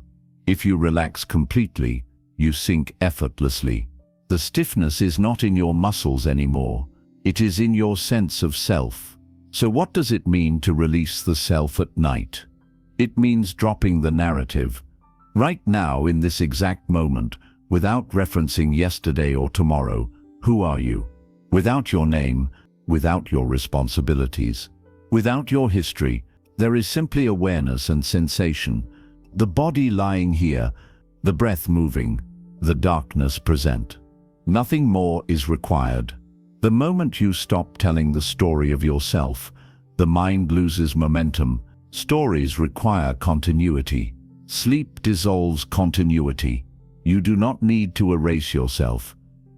If you relax completely, you sink effortlessly. The stiffness is not in your muscles anymore. It is in your sense of self. So what does it mean to release the self at night? It means dropping the narrative. Right now, in this exact moment, without referencing yesterday or tomorrow, who are you? Without your name, without your responsibilities, without your history, there is simply awareness and sensation. The body lying here, the breath moving, the darkness present. Nothing more is required. The moment you stop telling the story of yourself, the mind loses momentum. Stories require continuity. Sleep dissolves continuity. You do not need to erase yourself.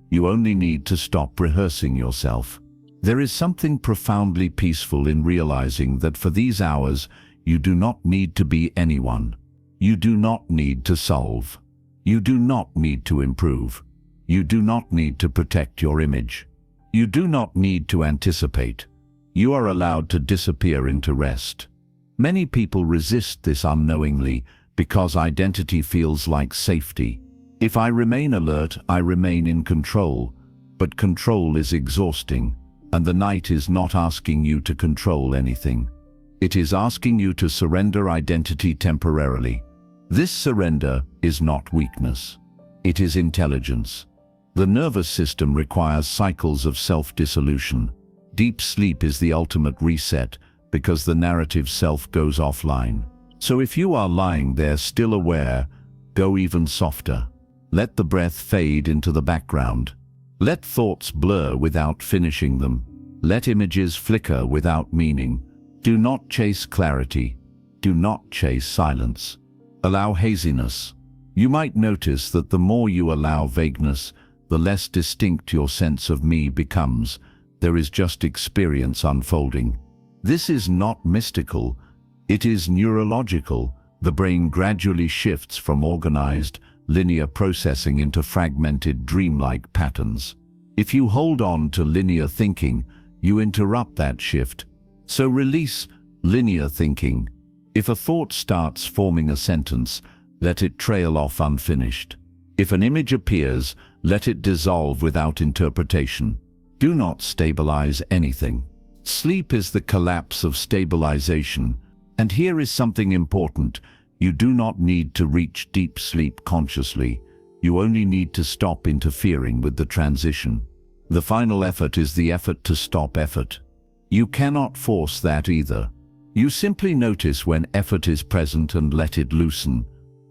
You only need to stop rehearsing yourself. There is something profoundly peaceful in realizing that for these hours, you do not need to be anyone. You do not need to solve. You do not need to improve. You do not need to protect your image. You do not need to anticipate. You are allowed to disappear into rest. Many people resist this unknowingly because identity feels like safety. If I remain alert, I remain in control. But control is exhausting, and the night is not asking you to control anything. It is asking you to surrender identity temporarily. This surrender is not weakness. It is intelligence. The nervous system requires cycles of self-dissolution. Deep sleep is the ultimate reset because the narrative self goes offline. So if you are lying there still aware, go even softer. Let the breath fade into the background. Let thoughts blur without finishing them. Let images flicker without meaning. Do not chase clarity. Do not chase silence. Allow haziness. You might notice that the more you allow vagueness, the less distinct your sense of me becomes. There is just experience unfolding. This is not mystical. It is neurological. The brain gradually shifts from organized, linear processing into fragmented, dreamlike patterns. If you hold on to linear thinking, you interrupt that shift. So release linear thinking. If a thought starts forming a sentence, let it trail off unfinished. If an image appears, let it dissolve without interpretation. Do not stabilize anything. Sleep is the collapse of stabilization. And here is something important. You do not need to reach deep sleep consciously. You only need to stop interfering with the transition. The final effort is the effort to stop effort. You cannot force that either. You simply notice when effort is present and let it loosen.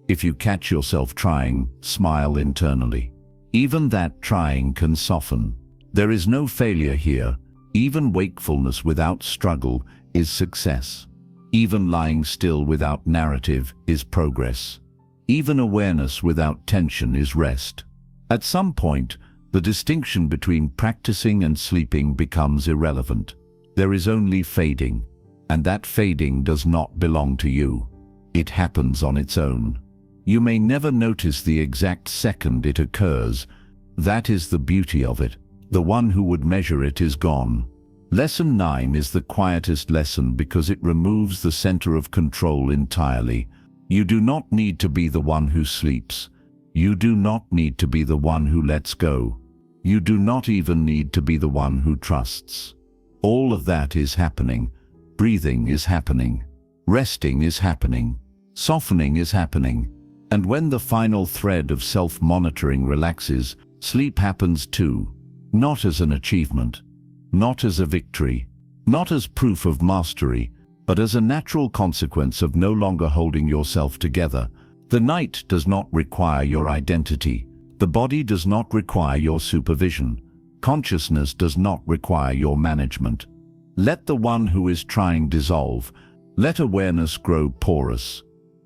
If you catch yourself trying, smile internally. Even that trying can soften. There is no failure here. Even wakefulness without struggle is success. Even lying still without narrative is progress. Even awareness without tension is rest. At some point, the distinction between practicing and sleeping becomes irrelevant. There is only fading, and that fading does not belong to you. It happens on its own. You may never notice the exact second it occurs. That is the beauty of it. The one who would measure it is gone. Lesson 9 is the quietest lesson because it removes the center of control entirely. You do not need to be the one who sleeps. You do not need to be the one who lets go. You do not even need to be the one who trusts. All of that is happening. Breathing is happening. Resting is happening. Softening is happening. And when the final thread of self-monitoring relaxes, Sleep happens too, not as an achievement, not as a victory, not as proof of mastery, but as a natural consequence of no longer holding yourself together. The night does not require your identity. The body does not require your supervision. Consciousness does not require your management. Let the one who is trying dissolve. Let awareness grow porous.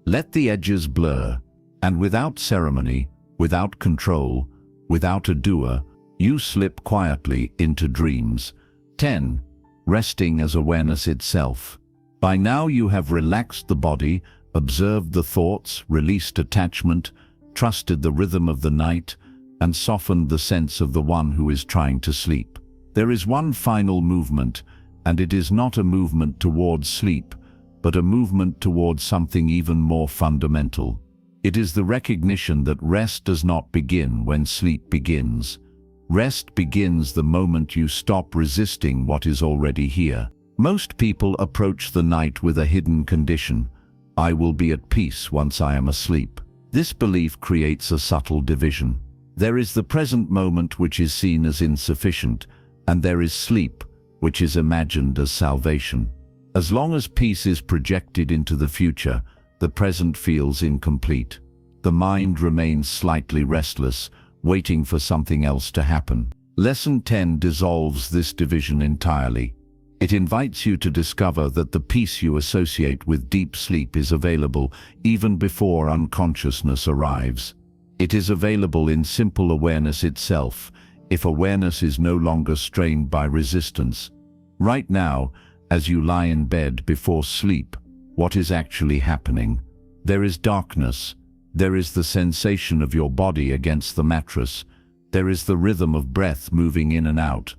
Let the edges blur. And without ceremony, without control, without a doer, you slip quietly into dreams. 10. Resting as awareness itself. By now you have relaxed the body, observed the thoughts, released attachment, trusted the rhythm of the night, and softened the sense of the one who is trying to sleep. There is one final movement, and it is not a movement towards sleep, but a movement towards something even more fundamental. It is the recognition that rest does not begin when sleep begins. Rest begins the moment you stop resisting what is already here. Most people approach the night with a hidden condition: I will be at peace once I am asleep. This belief creates a subtle division. There is the present moment, which is seen as insufficient, and there is sleep, which is imagined as salvation. As long as peace is projected into the future, the present feels incomplete. The mind remains slightly restless, waiting for something else to happen. Lesson 10 dissolves this division entirely. It invites you to discover that the peace you associate with deep sleep is available even before unconsciousness arrives. It is available in simple awareness itself, if awareness is no longer strained by resistance. Right now, as you lie in bed before sleep, what is actually happening? There is darkness. There is the sensation of your body against the mattress. There is the rhythm of breath moving in and out.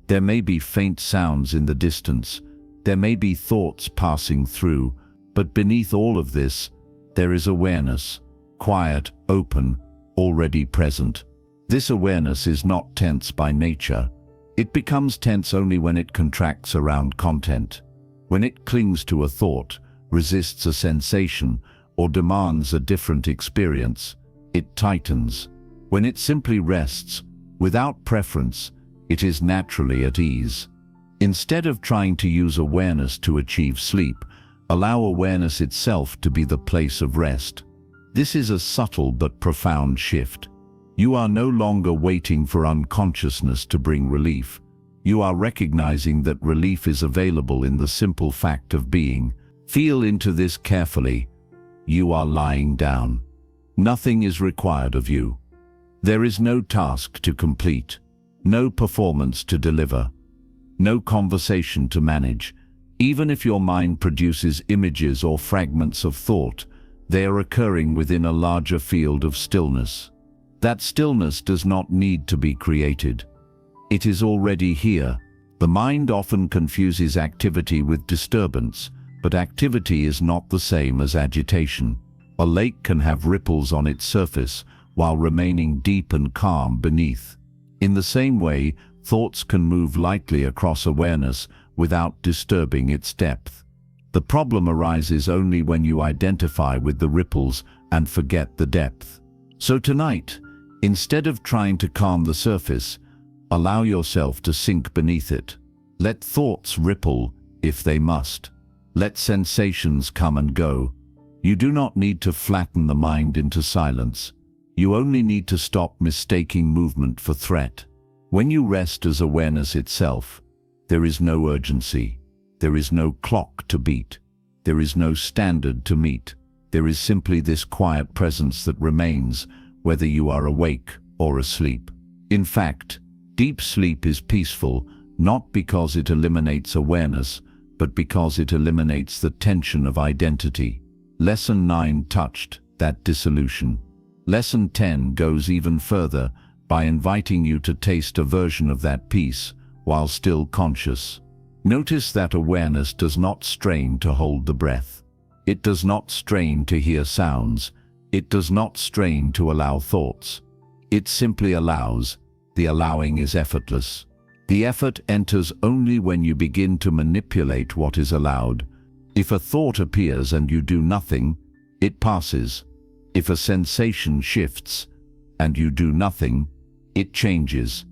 There may be faint sounds in the distance. There may be thoughts passing through. But beneath all of this, there is awareness, quiet, open, already present. This awareness is not tense by nature. It becomes tense only when it contracts around content. When it clings to a thought, resists a sensation, or demands a different experience, it tightens. When it simply rests, without preference, it is naturally at ease. Instead of trying to use awareness to achieve sleep, allow awareness itself to be the place of rest. This is a subtle but profound shift. You are no longer waiting for unconsciousness to bring relief. You are recognizing that relief is available in the simple fact of being. Feel into this carefully. You are lying down. Nothing is required of you. There is no task to complete, no performance to deliver, no conversation to manage. Even if your mind produces images or fragments of thought, they are occurring within a larger field of stillness. That stillness does not need to be created. It is already here. The mind often confuses activity with disturbance, but activity is not the same as agitation. A lake can have ripples on its surface while remaining deep and calm beneath. In the same way, thoughts can move lightly across awareness without disturbing its depth. The problem arises only when you identify with the ripples and forget the depth. So tonight, instead of trying to calm the surface, allow yourself to sink beneath it. Let thoughts ripple if they must. Let sensations come and go. You do not need to flatten the mind into silence. You only need to stop mistaking movement for threat. When you rest as awareness itself, there is no urgency. There is no clock to beat. There is no standard to meet. There is simply this quiet presence that remains, whether you are awake or asleep. In fact, deep sleep is peaceful, not because it eliminates awareness, but because it eliminates the tension of identity. Lesson 9 touched that dissolution. Lesson 10 goes even further by inviting you to taste a version of that peace while still conscious. Notice that awareness does not strain to hold the breath. It does not strain to hear sounds. It does not strain to allow thoughts. It simply allows. The allowing is effortless. The effort enters only when you begin to manipulate what is allowed. If a thought appears and you do nothing, it passes. If a sensation shifts and you do nothing, It changes.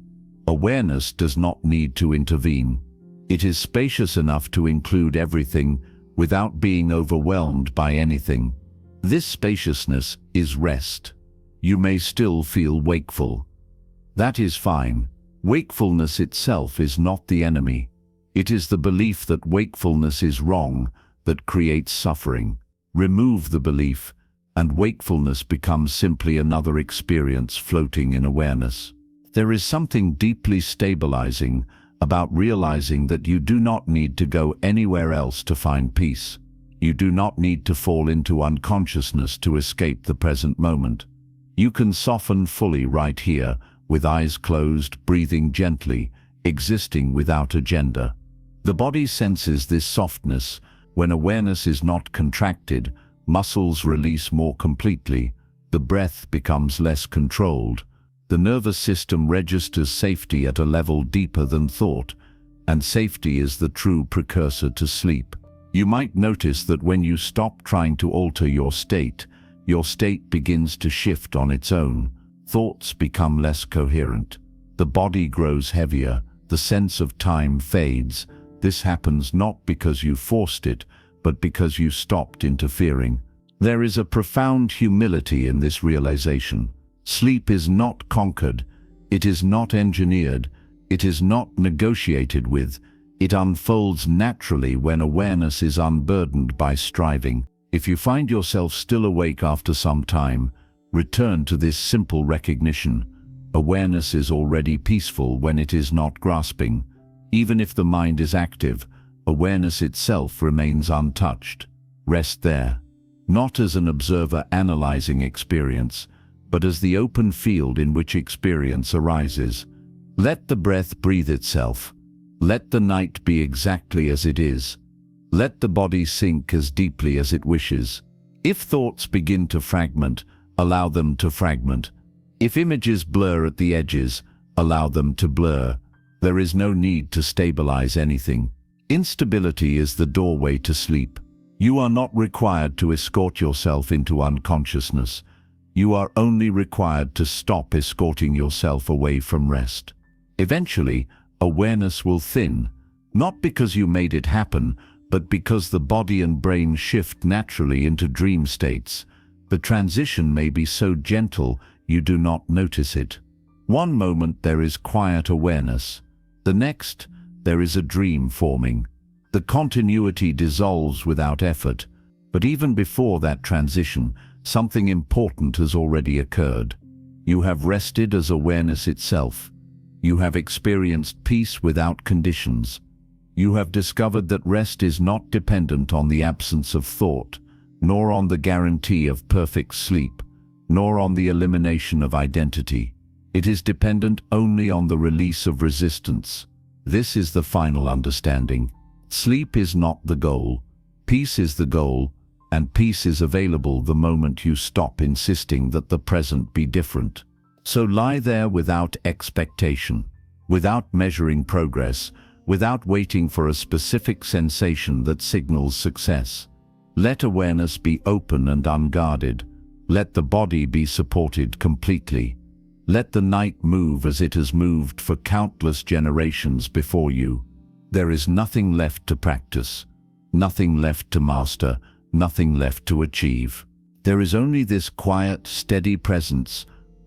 Awareness does not need to intervene. It is spacious enough to include everything without being overwhelmed by anything. This spaciousness is rest. You may still feel wakeful. That is fine. Wakefulness itself is not the enemy. It is the belief that wakefulness is wrong that creates suffering. Remove the belief, and wakefulness becomes simply another experience floating in awareness. There is something deeply stabilizing about realizing that you do not need to go anywhere else to find peace. You do not need to fall into unconsciousness to escape the present moment. You can soften fully right here, with eyes closed, breathing gently, existing without agenda. The body senses this softness. When awareness is not contracted, muscles release more completely, the breath becomes less controlled, the nervous system registers safety at a level deeper than thought, and safety is the true precursor to sleep. You might notice that when you stop trying to alter your state begins to shift on its own. Thoughts become less coherent. The body grows heavier, the sense of time fades. This happens not because you forced it, but because you stopped interfering. There is a profound humility in this realization. Sleep is not conquered, it is not engineered, it is not negotiated with. It unfolds naturally when awareness is unburdened by striving. If you find yourself still awake after some time, return to this simple recognition. Awareness is already peaceful when it is not grasping. Even if the mind is active, awareness itself remains untouched. Rest there, not as an observer analyzing experience, but as the open field in which experience arises. Let the breath breathe itself. Let the night be exactly as it is. Let the body sink as deeply as it wishes. If thoughts begin to fragment, allow them to fragment. If images blur at the edges, allow them to blur. There is no need to stabilize anything. Instability is the doorway to sleep. You are not required to escort yourself into unconsciousness. You are only required to stop escorting yourself away from rest. Eventually, awareness will thin, not because you made it happen, but because the body and brain shift naturally into dream states. The transition may be so gentle you do not notice it. One moment there is quiet awareness. The next, there is a dream forming. The continuity dissolves without effort, but even before that transition, something important has already occurred. You have rested as awareness itself. You have experienced peace without conditions. You have discovered that rest is not dependent on the absence of thought, nor on the guarantee of perfect sleep, nor on the elimination of identity. It is dependent only on the release of resistance. This is the final understanding. Sleep is not the goal. Peace is the goal, and peace is available the moment you stop insisting that the present be different. So lie there without expectation, without measuring progress, without waiting for a specific sensation that signals success. Let awareness be open and unguarded. Let the body be supported completely. Let the night move as it has moved for countless generations before you. There is nothing left to practice, nothing left to master, nothing left to achieve. There is only this quiet, steady presence,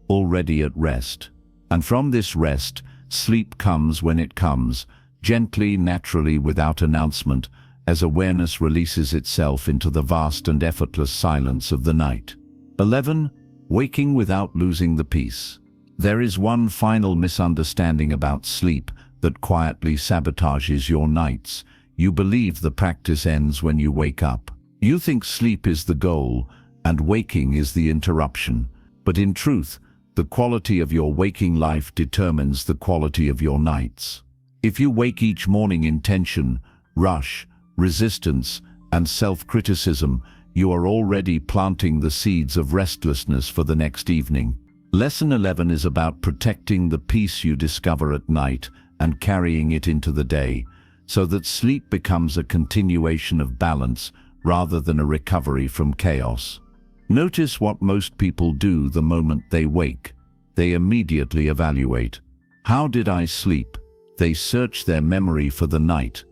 already at rest. And from this rest, sleep comes when it comes, gently, naturally, without announcement, as awareness releases itself into the vast and effortless silence of the night. 11. Waking without losing the peace. There is one final misunderstanding about sleep that quietly sabotages your nights. You believe the practice ends when you wake up. You think sleep is the goal and waking is the interruption. But in truth, the quality of your waking life determines the quality of your nights. If you wake each morning in tension, rush, resistance, and self-criticism, you are already planting the seeds of restlessness for the next evening. Lesson 11 is about protecting the peace you discover at night and carrying it into the day, so that sleep becomes a continuation of balance rather than a recovery from chaos. Notice what most people do the moment they wake. they immediately evaluate. How did I sleep? They search their memory for the night.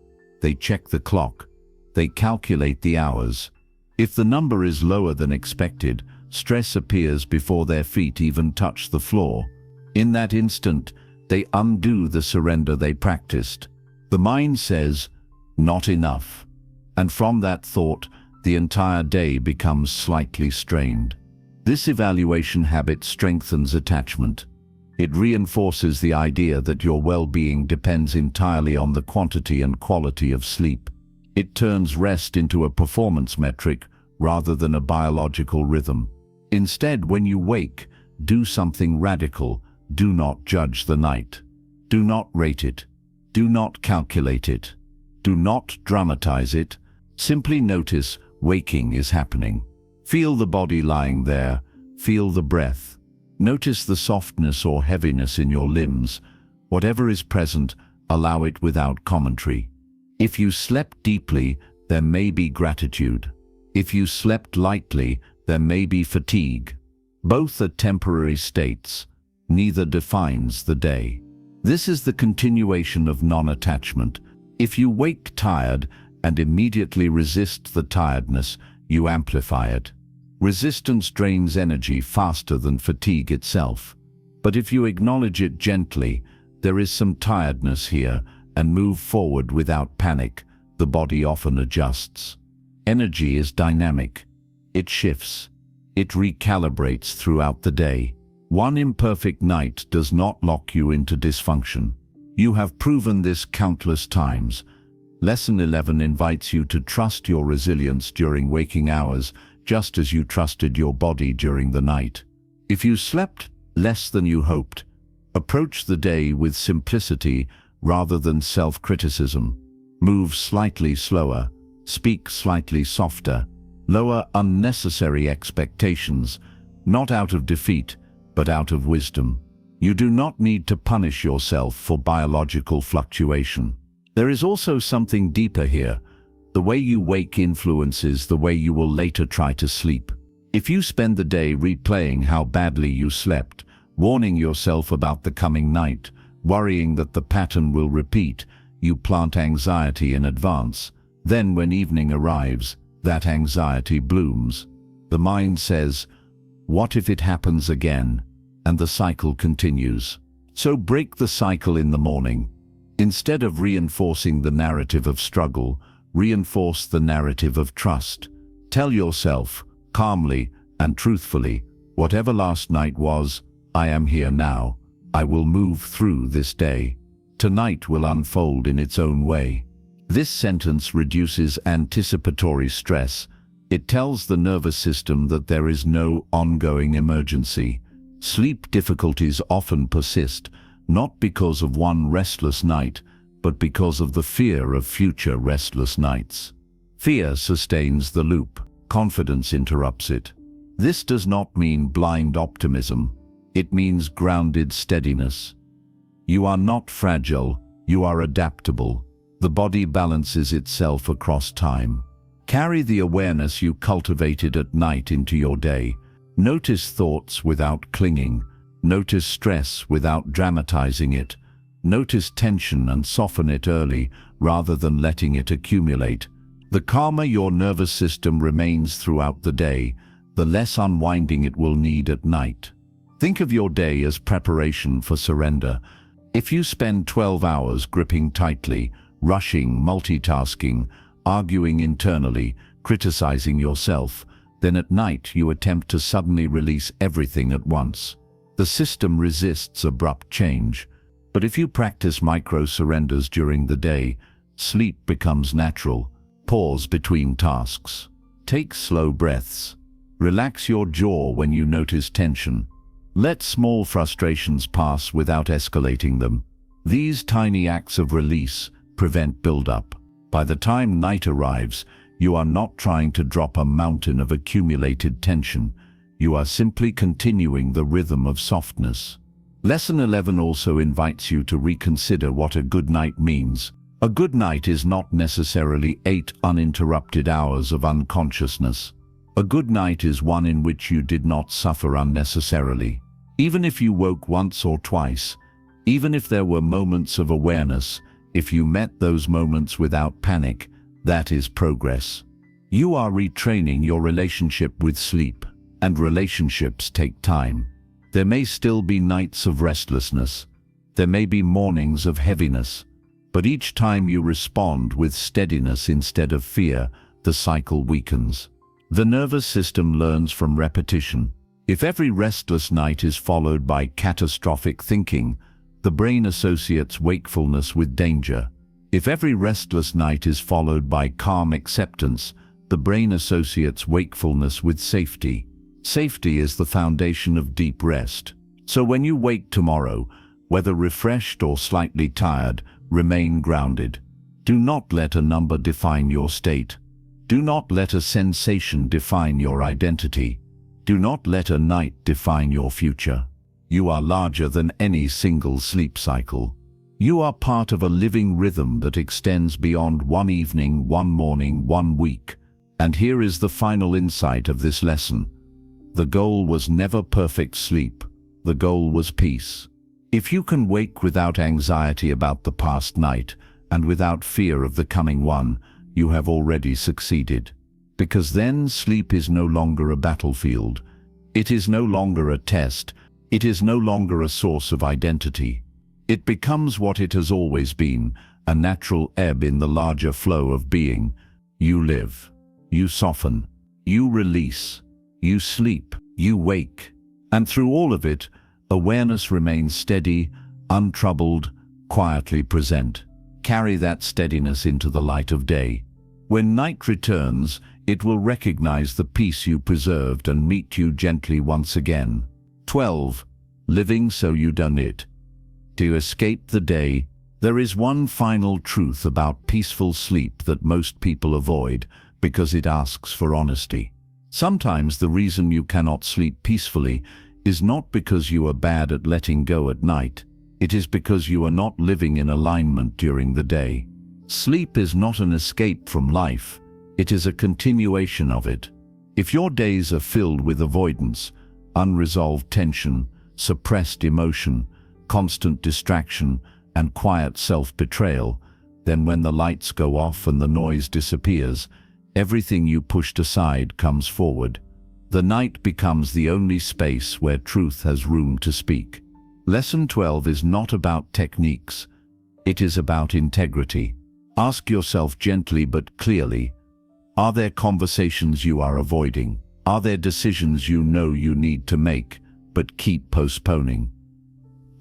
They check the clock. They calculate the hours. If the number is lower than expected, stress appears before their feet even touch the floor. In that instant, they undo the surrender they practiced. The mind says, "Not enough." And from that thought, the entire day becomes slightly strained. This evaluation habit strengthens attachment. It reinforces the idea that your well-being depends entirely on the quantity and quality of sleep. It turns rest into a performance metric rather than a biological rhythm. Instead, when you wake, do something radical. Do not judge the night. Do not rate it. Do not calculate it. Do not dramatize it. Simply notice waking is happening. Feel the body lying there. Feel the breath. Notice the softness or heaviness in your limbs. Whatever is present, allow it without commentary. If you slept deeply, there may be gratitude. If you slept lightly, there may be fatigue. Both are temporary states. Neither defines the day. This is the continuation of non-attachment. If you wake tired and immediately resist the tiredness, you amplify it. Resistance drains energy faster than fatigue itself. But if you acknowledge it gently, there is some tiredness here, and move forward without panic, the body often adjusts. Energy is dynamic. It shifts. It recalibrates throughout the day. One imperfect night does not lock you into dysfunction. You have proven this countless times. Lesson 11 invites you to trust your resilience during waking hours, just as you trusted your body during the night. If you slept less than you hoped, approach the day with simplicity rather than self-criticism. Move slightly slower, speak slightly softer, lower unnecessary expectations, not out of defeat, but out of wisdom. You do not need to punish yourself for biological fluctuation. There is also something deeper here. The way you wake influences the way you will later try to sleep. If you spend the day replaying how badly you slept, warning yourself about the coming night, worrying that the pattern will repeat, you plant anxiety in advance. Then when evening arrives, that anxiety blooms. The mind says, "What if it happens again?" And the cycle continues. So break the cycle in the morning. Instead of reinforcing the narrative of struggle, reinforce the narrative of trust. Tell yourself, calmly and truthfully, whatever last night was, I am here now. I will move through this day. Tonight will unfold in its own way. This sentence reduces anticipatory stress. It tells the nervous system that there is no ongoing emergency. Sleep difficulties often persist, not because of one restless night, but because of the fear of future restless nights. Fear sustains the loop. Confidence interrupts it. This does not mean blind optimism. It means grounded steadiness. You are not fragile. You are adaptable. The body balances itself across time. Carry the awareness you cultivated at night into your day. Notice thoughts without clinging. Notice stress without dramatizing it. Notice tension and soften it early rather than letting it accumulate. The calmer your nervous system remains throughout the day, the less unwinding it will need at night. Think of your day as preparation for surrender. If you spend 12 hours gripping tightly, rushing, multitasking, arguing internally, criticizing yourself, then at night you attempt to suddenly release everything at once. The system resists abrupt change. But if you practice micro-surrenders during the day, sleep becomes natural. Pause between tasks. Take slow breaths. Relax your jaw when you notice tension. Let small frustrations pass without escalating them. These tiny acts of release prevent buildup. By the time night arrives, you are not trying to drop a mountain of accumulated tension. You are simply continuing the rhythm of softness. Lesson 11 also invites you to reconsider what a good night means. A good night is not necessarily 8 uninterrupted hours of unconsciousness. A good night is one in which you did not suffer unnecessarily. Even if you woke once or twice, even if there were moments of awareness, if you met those moments without panic, that is progress. You are retraining your relationship with sleep, and relationships take time. There may still be nights of restlessness. There may be mornings of heaviness. But each time you respond with steadiness instead of fear, the cycle weakens. The nervous system learns from repetition. If every restless night is followed by catastrophic thinking, the brain associates wakefulness with danger. If every restless night is followed by calm acceptance, the brain associates wakefulness with safety. Safety is the foundation of deep rest. So when you wake tomorrow, whether refreshed or slightly tired, remain grounded. Do not let a number define your state. Do not let a sensation define your identity. Do not let a night define your future. You are larger than any single sleep cycle. You are part of a living rhythm that extends beyond one evening, one morning, one week. And here is the final insight of this lesson. The goal was never perfect sleep. The goal was peace. If you can wake without anxiety about the past night and without fear of the coming one, you have already succeeded. Because then sleep is no longer a battlefield. It is no longer a test. It is no longer a source of identity. It becomes what it has always been, a natural ebb in the larger flow of being. You live. You soften. You release. You sleep. You wake. And through all of it, awareness remains steady, untroubled, quietly present. Carry that steadiness into the light of day. When night returns, it will recognize the peace you preserved and meet you gently once again. 12. Living so you don't it. To escape the day, there is one final truth about peaceful sleep that most people avoid because it asks for honesty. Sometimes the reason you cannot sleep peacefully is not because you are bad at letting go at night. It is because you are not living in alignment during the day. Sleep is not an escape from life. It is a continuation of it. If your days are filled with avoidance, unresolved tension, suppressed emotion, constant distraction, and quiet self-betrayal, then when the lights go off and the noise disappears, everything you pushed aside comes forward. The night becomes the only space where truth has room to speak. Lesson 12 is not about techniques. It is about integrity. Ask yourself gently but clearly, are there conversations you are avoiding? Are there decisions you know you need to make but keep postponing?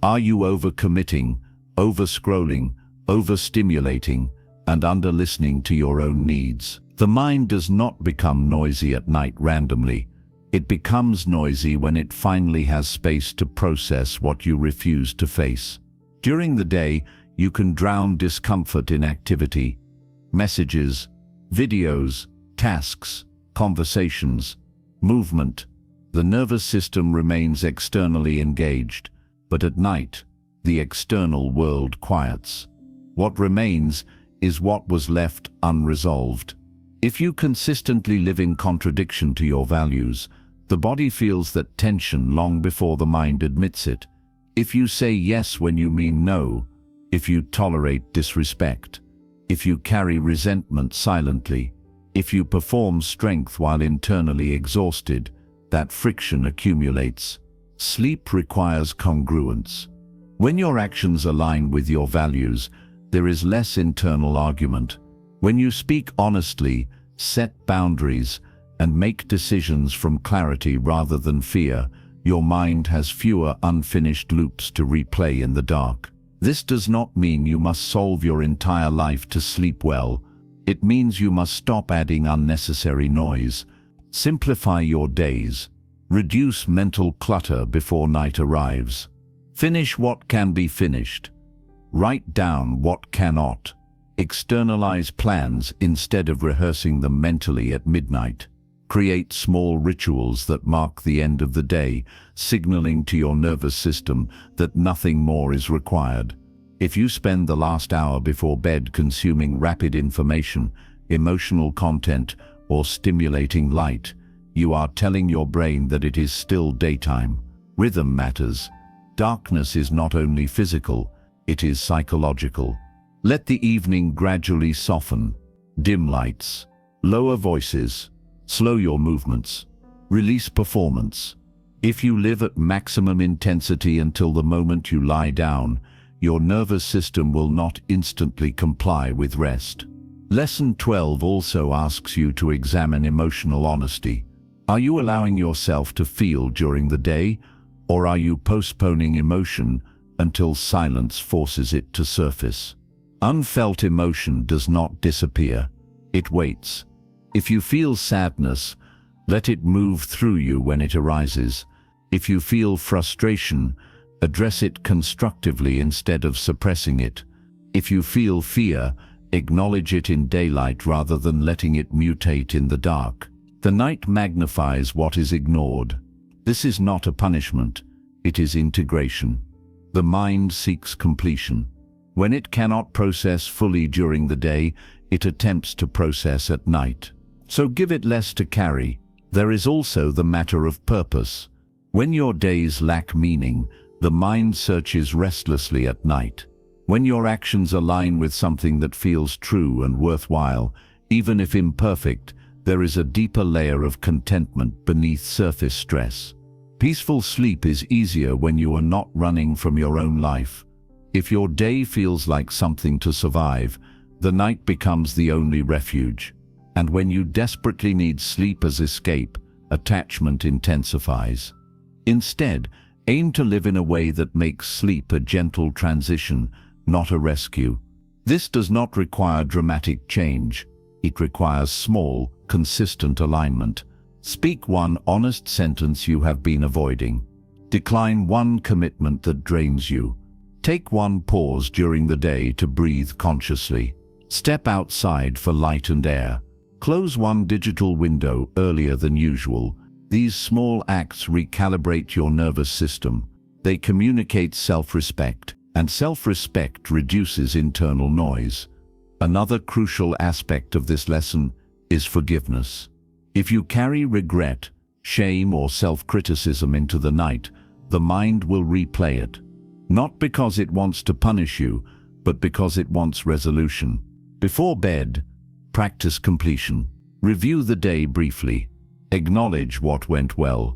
Are you overcommitting, over-scrolling, over-stimulating, and under-listening to your own needs? The mind does not become noisy at night randomly. It becomes noisy when it finally has space to process what you refuse to face. During the day, you can drown discomfort in activity, messages, videos, tasks, conversations, movement. The nervous system remains externally engaged, but at night, the external world quiets. What remains is what was left unresolved. If you consistently live in contradiction to your values, the body feels that tension long before the mind admits it. If you say yes when you mean no, if you tolerate disrespect, if you carry resentment silently, if you perform strength while internally exhausted, that friction accumulates. Sleep requires congruence. When your actions align with your values, there is less internal argument. When you speak honestly, set boundaries, and make decisions from clarity rather than fear, your mind has fewer unfinished loops to replay in the dark. This does not mean you must solve your entire life to sleep well. It means you must stop adding unnecessary noise. Simplify your days. Reduce mental clutter before night arrives. Finish what can be finished. Write down what cannot. Externalize plans instead of rehearsing them mentally at midnight. Create small rituals that mark the end of the day, signaling to your nervous system that nothing more is required. If you spend the last hour before bed consuming rapid information, emotional content, or stimulating light, you are telling your brain that it is still daytime. Rhythm matters. Darkness is not only physical, it is psychological. Let the evening gradually soften. Dim lights, lower voices, slow your movements, release performance. If you live at maximum intensity until the moment you lie down, your nervous system will not instantly comply with rest. Lesson 12 also asks you to examine emotional honesty. Are you allowing yourself to feel during the day, or are you postponing emotion until silence forces it to surface? Unfelt emotion does not disappear. It waits. If you feel sadness, let it move through you when it arises. If you feel frustration, address it constructively instead of suppressing it. If you feel fear, acknowledge it in daylight rather than letting it mutate in the dark. The night magnifies what is ignored. This is not a punishment, it is integration. The mind seeks completion. When it cannot process fully during the day, it attempts to process at night. So give it less to carry. There is also the matter of purpose. When your days lack meaning, the mind searches restlessly at night. When your actions align with something that feels true and worthwhile, even if imperfect, there is a deeper layer of contentment beneath surface stress. Peaceful sleep is easier when you are not running from your own life. If your day feels like something to survive, the night becomes the only refuge. And when you desperately need sleep as escape, attachment intensifies. Instead, aim to live in a way that makes sleep a gentle transition, not a rescue. This does not require dramatic change. It requires small, consistent alignment. Speak one honest sentence you have been avoiding. Decline one commitment that drains you. Take one pause during the day to breathe consciously. Step outside for light and air. Close one digital window earlier than usual. These small acts recalibrate your nervous system. They communicate self-respect, and self-respect reduces internal noise. Another crucial aspect of this lesson is forgiveness. If you carry regret, shame, or self-criticism into the night, the mind will replay it. Not because it wants to punish you, but because it wants resolution. Before bed, practice completion. Review the day briefly. Acknowledge what went well.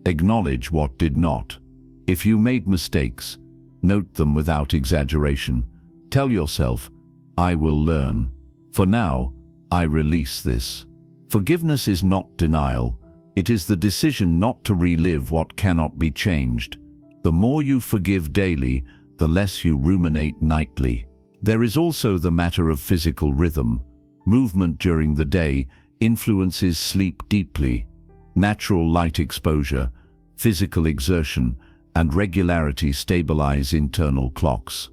Acknowledge what did not. If you made mistakes, note them without exaggeration. Tell yourself, I will learn. For now, I release this. Forgiveness is not denial. It is the decision not to relive what cannot be changed. The more you forgive daily, the less you ruminate nightly. There is also the matter of physical rhythm. Movement during the day influences sleep deeply. Natural light exposure, physical exertion, and regularity stabilize internal clocks.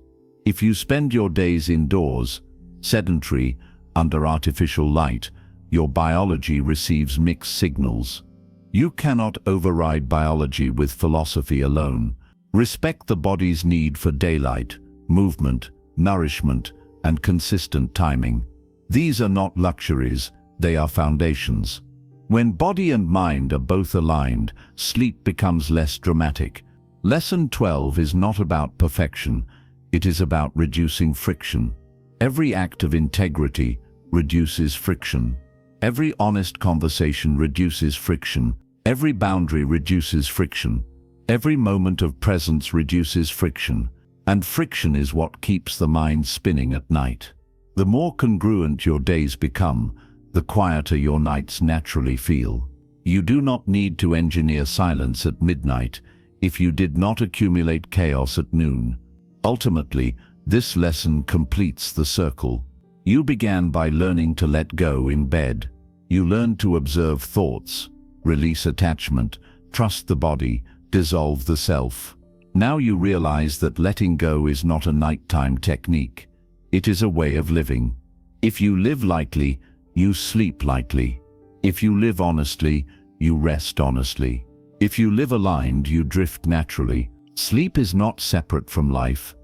If you spend your days indoors, sedentary, under artificial light, your biology receives mixed signals. You cannot override biology with philosophy alone. Respect the body's need for daylight, movement, nourishment, and consistent timing. These are not luxuries, they are foundations. When body and mind are both aligned, sleep becomes less dramatic. Lesson 12 is not about perfection, it is about reducing friction. Every act of integrity reduces friction. Every honest conversation reduces friction. Every boundary reduces friction. Every moment of presence reduces friction. And friction is what keeps the mind spinning at night. The more congruent your days become, the quieter your nights naturally feel. You do not need to engineer silence at midnight if you did not accumulate chaos at noon. Ultimately, this lesson completes the circle. You began by learning to let go in bed. You learned to observe thoughts, release attachment, trust the body, dissolve the self. Now you realize that letting go is not a nighttime technique. It is a way of living. If you live lightly, you sleep lightly. If you live honestly, you rest honestly. If you live aligned, you drift naturally. Sleep is not separate from life.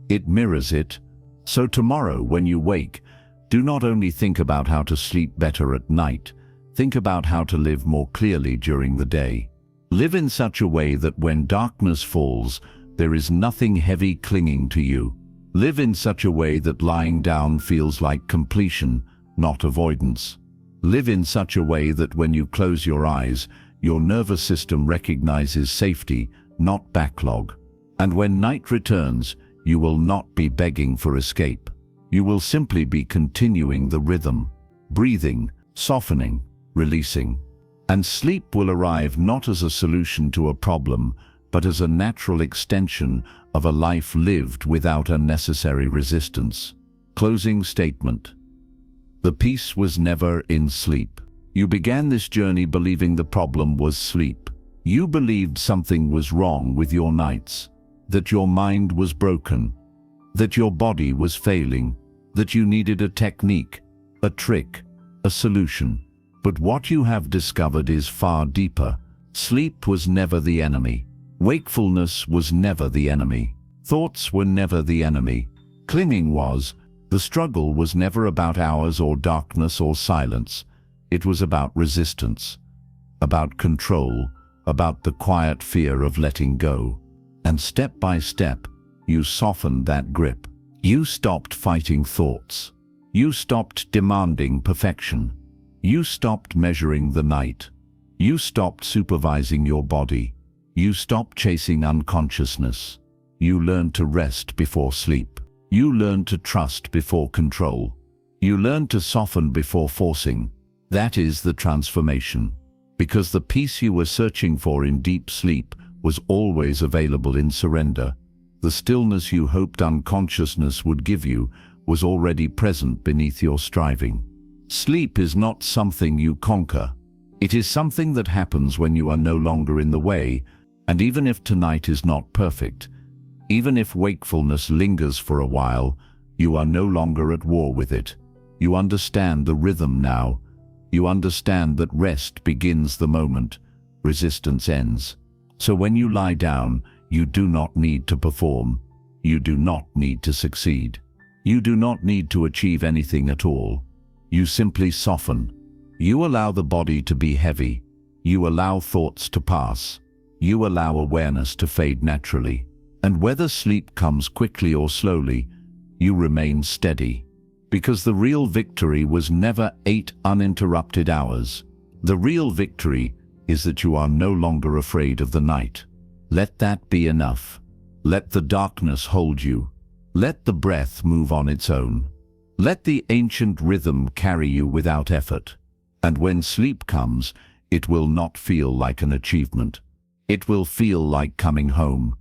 It mirrors it. So tomorrow, when you wake, do not only think about how to sleep better at night, think about how to live more clearly during the day. Live in such a way that when darkness falls, there is nothing heavy clinging to you. Live in such a way that lying down feels like completion, not avoidance. Live in such a way that when you close your eyes, your nervous system recognizes safety, not backlog. And when night returns, you will not be begging for escape. You will simply be continuing the rhythm, breathing, softening, releasing. And sleep will arrive not as a solution to a problem, but as a natural extension of a life lived without unnecessary resistance. Closing statement. The peace was never in sleep. You began this journey believing the problem was sleep. You believed something was wrong with your nights, that your mind was broken, that your body was failing, that you needed a technique, a trick, a solution. But what you have discovered is far deeper. Sleep was never the enemy. Wakefulness was never the enemy. Thoughts were never the enemy. Clinging was. The struggle was never about hours or darkness or silence. It was about resistance, about control, about the quiet fear of letting go. And step by step, you softened that grip. You stopped fighting thoughts. You stopped demanding perfection. You stopped measuring the night. You stopped supervising your body. You stopped chasing unconsciousness. You learned to rest before sleep. You learned to trust before control. You learned to soften before forcing. That is the transformation. Because the peace you were searching for in deep sleep was always available in surrender. The stillness you hoped unconsciousness would give you was already present beneath your striving. Sleep is not something you conquer. It is something that happens when you are no longer in the way, and even if tonight is not perfect, even if wakefulness lingers for a while, you are no longer at war with it. You understand the rhythm now. You understand that rest begins the moment resistance ends. So when you lie down, you do not need to perform. You do not need to succeed. You do not need to achieve anything at all. You simply soften. You allow the body to be heavy. You allow thoughts to pass. You allow awareness to fade naturally. And whether sleep comes quickly or slowly, you remain steady. Because the real victory was never 8 uninterrupted hours. The real victory is that you are no longer afraid of the night. Let that be enough. Let the darkness hold you. Let the breath move on its own. Let the ancient rhythm carry you without effort. And when sleep comes, it will not feel like an achievement. It will feel like coming home.